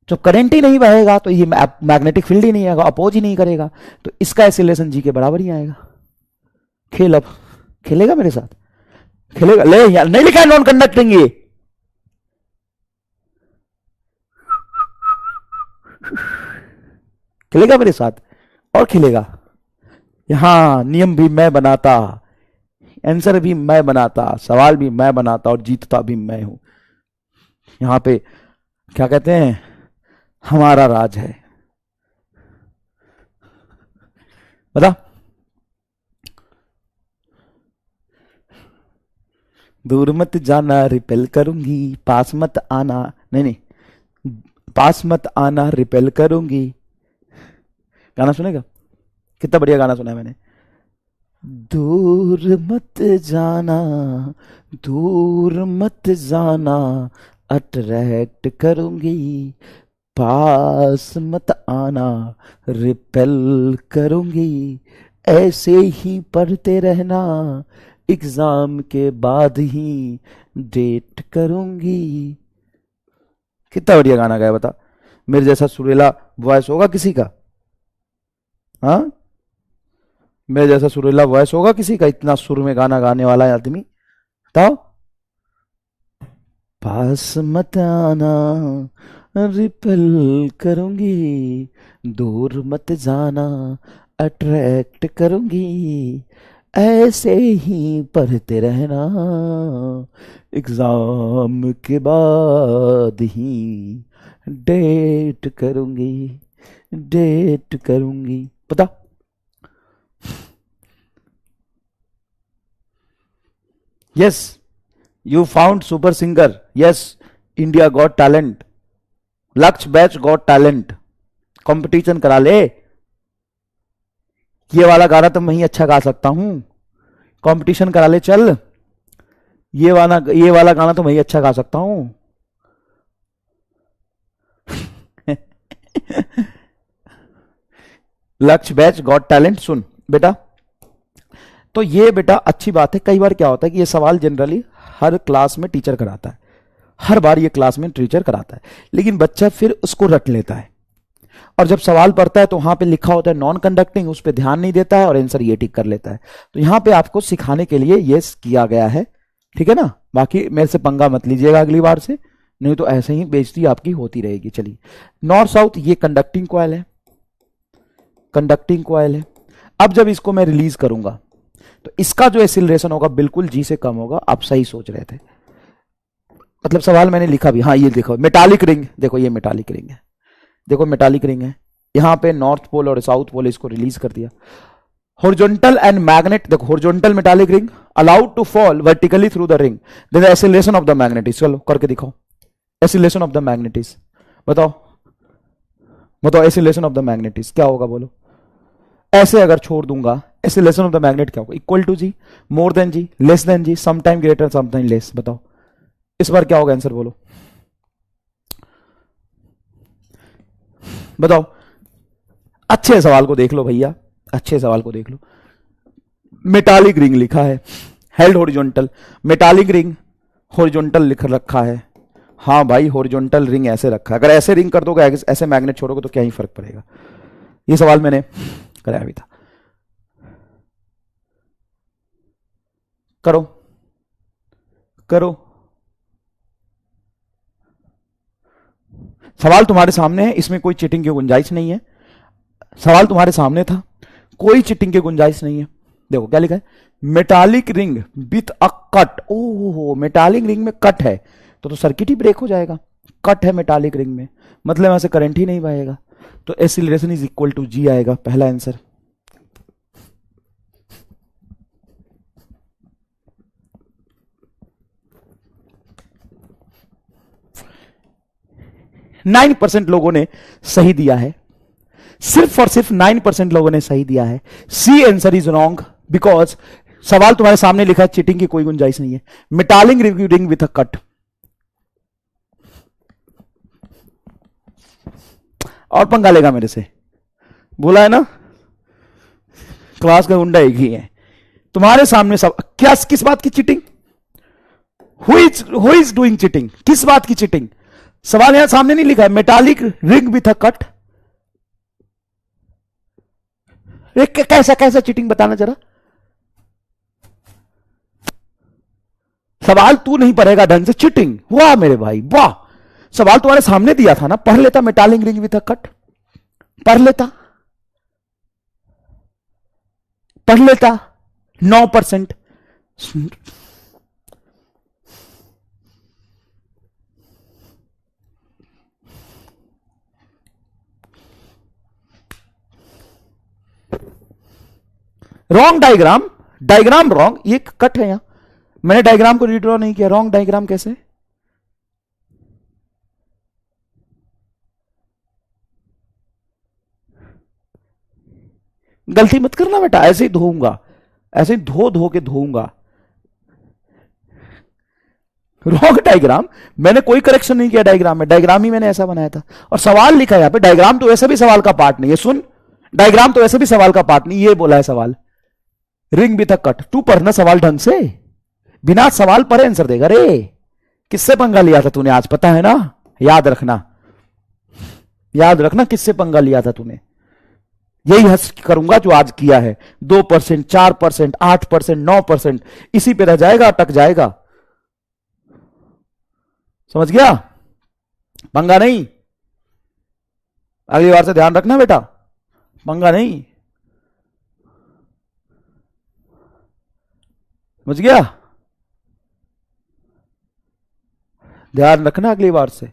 जब करंट ही नहीं बहेगा तो ये मैग्नेटिक फील्ड ही नहीं आएगा, अपोज ही नहीं करेगा, तो इसका एक्सीलरेशन जी के बराबर ही आएगा। खेल, अब खेलेगा मेरे साथ, खेलेगा, ले यार नहीं लिखा है नॉन कंडक्टिंग, ये खेलेगा मेरे साथ और खेलेगा। यहां नियम भी मैं बनाता, आंसर भी मैं बनाता, सवाल भी मैं बनाता और जीतता भी मैं हूं। यहां पे क्या कहते हैं, हमारा राज है। बता, दूर मत जाना रिपेल करूंगी, पास मत आना, नहीं पास मत आना रिपेल करूंगी। गाना सुनेगा, कितना बढ़िया गाना सुना है मैंने। दूर मत जाना, दूर मत जाना अट्रैक्ट करूंगी, पास मत आना रिपेल करूंगी, ऐसे ही पढ़ते रहना एग्जाम के बाद ही डेट करूंगी। कितना बढ़िया गाना गाया, बता। मेरे जैसा सुरीला वॉइस होगा किसी का, हाँ मेरे जैसा सुरीला वॉइस होगा किसी का, इतना सुर में गाना गाने वाला आदमी, बताओ। पास मत आना रिपेल करूंगी, दूर मत जाना अट्रैक्ट करूंगी, ऐसे ही पढ़ते रहना, एग्जाम के बाद ही डेट करूंगी, डेट करूंगी। पता, yes, you found super singer, yes, India got talent, लक्ष्य बैच गॉट टैलेंट, कंपटीशन करा ले। ये वाला गाना तो मैं ही अच्छा गा सकता हूं, कंपटीशन करा ले चल। ये वाला गाना तो मैं ही अच्छा गा सकता हूं। लक्ष्य बैच गॉट टैलेंट। सुन बेटा, तो ये बेटा अच्छी बात है। कई बार क्या होता है कि ये सवाल जनरली हर क्लास में टीचर कराता है, हर बार ये क्लास में टीचर कराता है, लेकिन बच्चा फिर उसको रट लेता है, और जब सवाल पढ़ता है तो वहां पे लिखा होता है नॉन कंडक्टिंग, उस पर ध्यान नहीं देता है और आंसर ये टिक कर लेता है। तो यहां पे आपको सिखाने के लिए ये किया गया है, ठीक है ना। बाकी मेरे से पंगा मत लीजिएगा अगली बार से, नहीं तो ऐसे ही बेइज्जती आपकी होती रहेगी। चलिए, नॉर्थ साउथ, ये कंडक्टिंग कॉइल है, कंडक्टिंग कॉइल है। अब जब इसको मैं रिलीज करूंगा तो इसका जो एक्सीलरेशन होगा बिल्कुल जी से कम होगा। आप सही सोच रहे थे, मतलब सवाल मैंने लिखा भी, हाँ ये देखो मेटालिक रिंग, देखो ये मेटालिक रिंग है, देखो मेटालिक रिंग है, यहां पे नॉर्थ पोल और साउथ पोल, इसको रिलीज कर दिया। हॉरिजॉन्टल एंड मैग्नेट, देखो horizontal metallic ring allowed to fall vertically through the ring, then the acceleration of the magnet is, चलो करके दिखाओ। Acceleration of the magnet is, बताओ बताओ, acceleration of the magnet is क्या होगा बोलो। ऐसे अगर छोड़ दूंगा, एक्सीलरेशन ऑफ द मैग्नेट क्या होगा, equal to G, more than G, less than G, some time greater some time less. बताओ इस बार क्या होगा आंसर बोलो, बताओ। अच्छे सवाल को देख लो भैया, अच्छे सवाल को देख लो। मेटालिक रिंग लिखा है, held horizontal, metallic ring horizontal लिख रखा है। हाँ भाई, हॉरिजॉन्टल रिंग ऐसे रखा है, अगर ऐसे रिंग कर दोगे, ऐसे मैग्नेट छोड़ोगे तो क्या ही फर्क पड़ेगा। ये सवाल मैंने कराया भी था। करो करो, सवाल तुम्हारे सामने है, इसमें कोई चीटिंग की गुंजाइश नहीं है। सवाल तुम्हारे सामने था, कोई चीटिंग की गुंजाइश नहीं है। देखो क्या लिखा है, metallic ring with a cut. ओहो, मेटालिक रिंग में कट है तो सर्किट ही ब्रेक हो जाएगा। कट है मेटालिक रिंग में, मतलब यहां से करंट ही नहीं बहेगा, तो एक्सीलरेशन इज इक्वल टू जी आएगा, पहला आंसर। नाइन परसेंट लोगों ने सही दिया है, सिर्फ और सिर्फ 9% लोगों ने सही दिया है। C answer is wrong, because सवाल तुम्हारे सामने लिखा है, चीटिंग की कोई गुंजाइश नहीं है। Metallic ring with a cut, और पंगा लेगा मेरे से, बोला है ना, क्लास का गुंडा एक ही है। तुम्हारे सामने सब क्या, किस बात की cheating, who is doing cheating, किस बात की चीटिंग। सवाल यहां सामने नहीं लिखा है, metallic ring with a cut. कैसा कैसा चीटिंग बताना जरा, सवाल तू नहीं पढ़ेगा ढंग से, चीटिंग। वाह मेरे भाई वाह, सवाल तुम्हारे सामने दिया था ना, पढ़ लेता, metallic ring with a cut, पढ़ लेता, पढ़ लेता। 9%। रॉन्ग डायग्राम, डायग्राम रॉन्ग, ये कट है यहां, मैंने डायग्राम को रीड्रॉ नहीं किया। रॉन्ग डायग्राम कैसे, गलती मत करना बेटा, ऐसे ही धोऊंगा, ऐसे ही धो धो के धोऊंगा। रॉन्ग डायग्राम, मैंने कोई करेक्शन नहीं किया डायग्राम में, डायग्राम ही मैंने ऐसा बनाया था। और सवाल लिखा है यहां पे, डायग्राम तो वैसे भी सवाल का पार्ट नहीं है। सुन, डायग्राम तो वैसे भी सवाल का पार्ट नहीं, ये बोला है सवाल, रिंग विथ अ कट। तू पढ़ना सवाल ढंग से, बिना सवाल पढ़े आंसर देगा रे। किससे पंगा लिया था तूने आज, पता है ना, याद रखना, याद रखना किससे पंगा लिया था तूने। यही हंस करूंगा जो आज किया है। 2%, 4%, 8%, 9%, इसी पे रह जाएगा, अटक जाएगा। समझ गया, पंगा नहीं, अगली बार से ध्यान रखना बेटा, पंगा नहीं। समझ गया? ध्यान रखना अगली बार से,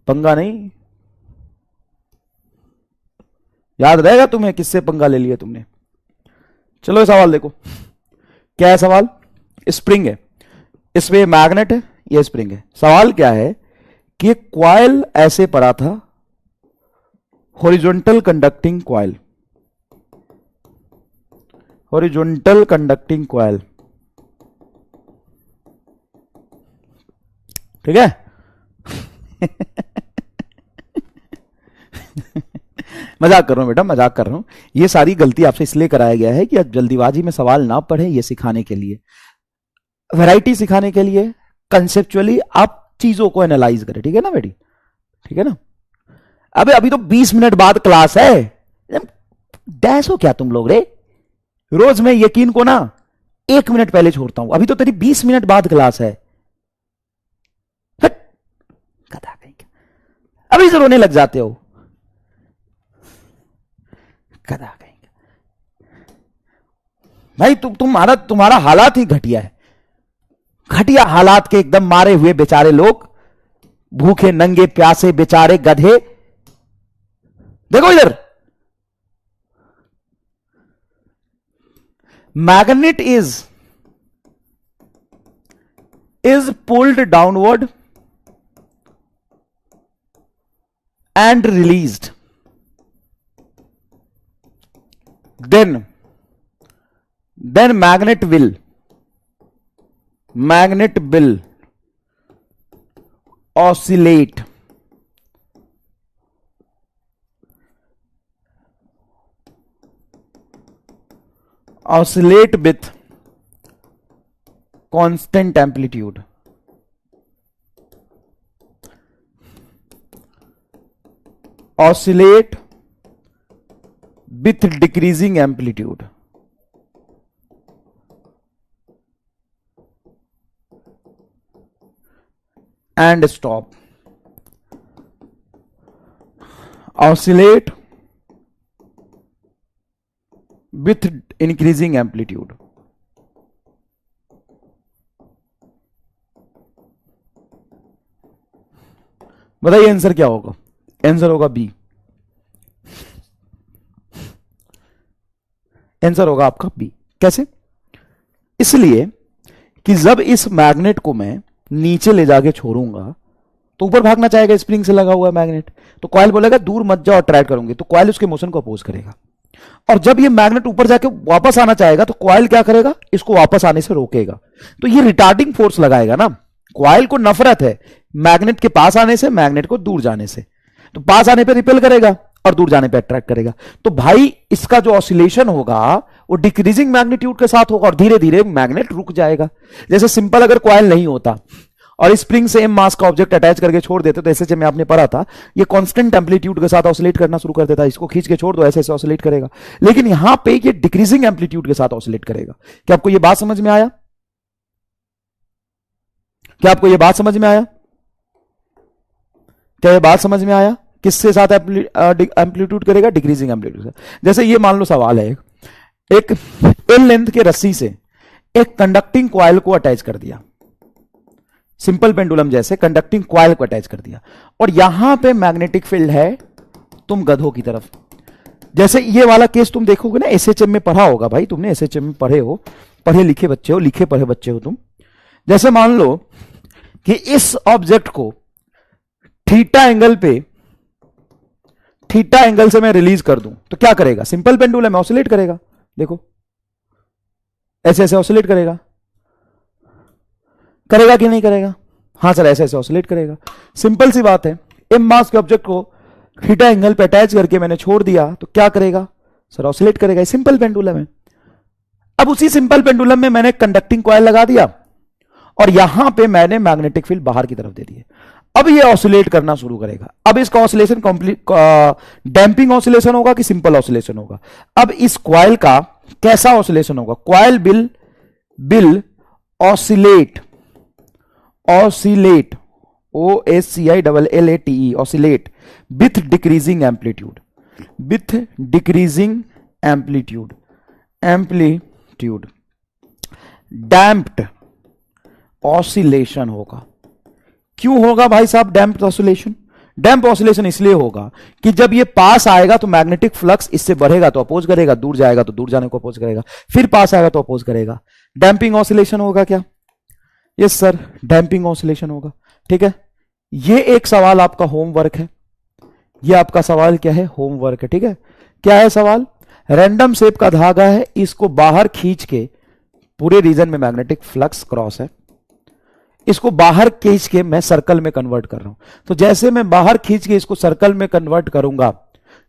पंगा नहीं। याद रहेगा तुम्हें किससे पंगा ले लिया तुमने। चलो ये सवाल देखो, क्या है सवाल? स्प्रिंग है, इसमें मैग्नेट है, ये स्प्रिंग है। सवाल क्या है कि कॉइल ऐसे पड़ा था, horizontal conducting coil, horizontal conducting coil, ठीक है? मजाक कर रहा हूं बेटा, मजाक कर रहा हूं। ये सारी गलती आपसे इसलिए कराया गया है कि आप जल्दीबाजी में सवाल ना पढ़ें, ये सिखाने के लिए, वैरायटी सिखाने के लिए, कंसेप्चुअली आप चीजों को एनालाइज करें। ठीक है ना बेटी? ठीक है ना? अबे अभी तो 20 मिनट बाद क्लास है, डैश हो क्या तुम लोग रे? रोज मैं यकीन को ना 1 मिनट पहले छोड़ता हूं, अभी तो तेरी 20 मिनट बाद क्लास है। कथा कहीं अभी से रोने लग जाते हो, कदा कहीं भाई। तुम्हारा हालात ही घटिया है, घटिया हालात के एकदम मारे हुए बेचारे लोग, भूखे नंगे प्यासे बेचारे गधे। देखो इधर, magnet is pulled downward and released, then magnet will oscillate with constant amplitude, oscillate with decreasing amplitude, and stop, oscillate with increasing amplitude। बताइए आंसर क्या होगा? आंसर होगा बी, आंसर होगा आपका बी। कैसे? इसलिए कि जब इस मैग्नेट को मैं नीचे ले जाके छोड़ूंगा तो ऊपर भागना चाहेगा, स्प्रिंग से लगा हुआ है मैग्नेट, तो कॉइल बोलेगा दूर मत जाओ, अट्रैक्ट करूंगी, तो कॉइल उसके मोशन को अपोज करेगा। और जब ये मैग्नेट ऊपर जाके वापस आना चाहेगा तो कॉइल क्या करेगा? इसको वापस आने से रोकेगा। तो ये रिटार्डिंग फोर्स लगाएगा ना। कॉइल को नफरत है मैग्नेट के पास आने से, मैग्नेट को दूर जाने से, तो पास आने पे रिपेल करेगा और दूर जाने पे अट्रैक्ट करेगा। तो भाई इसका जो ऑसिलेशन होगा वो डिक्रीजिंग मैग्नीट्यूड के साथ होगा और धीरे धीरे मैग्नेट रुक जाएगा। जैसे सिंपल अगर कॉइल नहीं होता और स्प्रिंग से एम मास का ऑब्जेक्ट अटैच करके छोड़ देते तो ऐसे में आपने पढ़ा था ये कांस्टेंट एम्पलीट्यूड के साथ ऑसिलेट करना शुरू कर देता, इसको खींच के छोड़ दो ऐसे ऐसे ऑसिलेट करेगा। लेकिन यहां पे ये डिक्रीजिंग एम्पलीट्यूड के साथ ऑसिलेट करेगा। क्या आपको ये बात समझ में आया? क्या आपको ये बात समझ में आया? क्या ये बात समझ में आया? किसके साथ एम्पलीट्यूड करेगा? डिक्रीजिंग एम्पलीट्यूड से। जैसे ये मान लो सवाल है, एक एल लेंथ के रस्सी से एक कंडक्टिंग कॉइल को अटैच कर दिया, सिंपल पेंडुलम जैसे कंडक्टिंग कॉइल को अटैच कर दिया, और यहां पे मैग्नेटिक फील्ड है तुम गधों की तरफ। जैसे ये वाला केस तुम देखोगे ना, एसएचएम में पढ़ा होगा भाई, तुमने एसएचएम में पढ़े हो, पढ़े लिखे बच्चे हो, लिखे पढ़े बच्चे हो तुम। जैसे मान लो कि इस ऑब्जेक्ट को थीटा एंगल से मैं रिलीज कर दूं तो क्या करेगा? सिंपल पेंडुलम में ऑसिलेट करेगा, देखो ऐसे ऐसे ऑसिलेट करेगा, करेगा कि नहीं करेगा? हां सर ऐसे ऐसे ऑसिलेट करेगा। सिंपल सी बात है, एम मास के ऑब्जेक्ट को थीटा एंगल पे अटैच करके मैंने छोड़ दिया तो क्या करेगा? सर ऑसिलेट करेगा। सिंपल पेंडुलम है। अब उसी सिंपल पेंडुलम में मैंने कंडक्टिंग कॉइल लगा दिया और यहां पे मैंने मैग्नेटिक फील्ड बाहर की तरफ दे दिए। अब ये ऑसिलेट करना शुरू करेगा। अब इसका ऑसिलेशन कंप्लीट डैंपिंग ऑसिलेशन होगा कि सिंपल ऑसिलेशन होगा? अब इस कॉइल का कैसा ऑसिलेशन होगा? Coil bill oscillate OSCILLATE oscillate with decreasing amplitude, damped oscillation होगा। क्यों होगा भाई साहब डैम्प्ड ऑसिलेशन? डैम्प ऑसिलेशन इसलिए होगा कि जब ये पास आएगा तो मैग्नेटिक फ्लक्स इससे बढ़ेगा तो अपोज करेगा, दूर जाएगा तो दूर जाने को अपोज करेगा, फिर पास आएगा तो अपोज करेगा। डैम्पिंग ऑसिलेशन होगा क्या? यस सर, डैम्पिंग ऑसिलेशन होगा। ठीक है, ये एक सवाल आपका होमवर्क है, ये आपका सवाल क्या है? होमवर्क है। ठीक है, क्या है सवाल? रैंडम शेप का धागा है, इसको बाहर खींच के, पूरे रीजन में मैग्नेटिक फ्लक्स क्रॉस है, इसको बाहर खींच के मैं सर्कल में कन्वर्ट कर रहा हूं। तो जैसे मैं बाहर खींच के इसको सर्कल में कन्वर्ट करूंगा,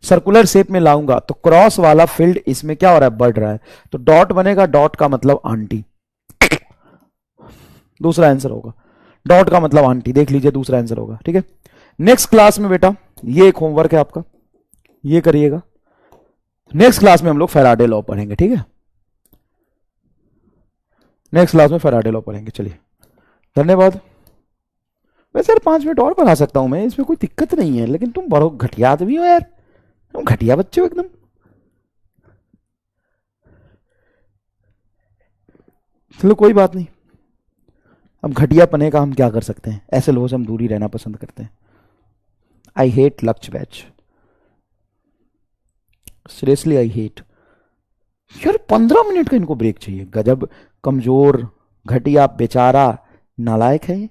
सर्कुलर शेप में लाऊंगा, तो क्रॉस वाला फील्ड इसमें क्या हो रहा है? बढ़ रहा है। तो डॉट बनेगा, डॉट का मतलब आंटी, दूसरा आंसर होगा। डॉट का मतलब आंटी, देख लीजिए दूसरा आंसर होगा। ठीक है, नेक्स्ट क्लास में बेटा ये एक होमवर्क है आपका, ये करिएगा। नेक्स्ट क्लास में हम लोग फैराडे लॉ पढ़ेंगे। ठीक है, नेक्स्ट क्लास में फैराडे लॉ पढ़ेंगे। चलिए, धन्यवाद। वैसे यार 5 मिनट और बढ़ा सकता हूं मैं, इसमें कोई दिक्कत नहीं है, लेकिन तुम बड़ो घटिया भी हो यार, तुम घटिया बच्चे हो एकदम। चलो कोई बात नहीं, अब घटिया पने का हम क्या कर सकते हैं, ऐसे लोगों से हम दूरी रहना पसंद करते हैं। आई हेट लक्ष्य बैच, सीरियसली आई हेट। यार 15 मिनट का इनको ब्रेक चाहिए, गजब कमजोर, घटिया, बेचारा, नालायक है ये।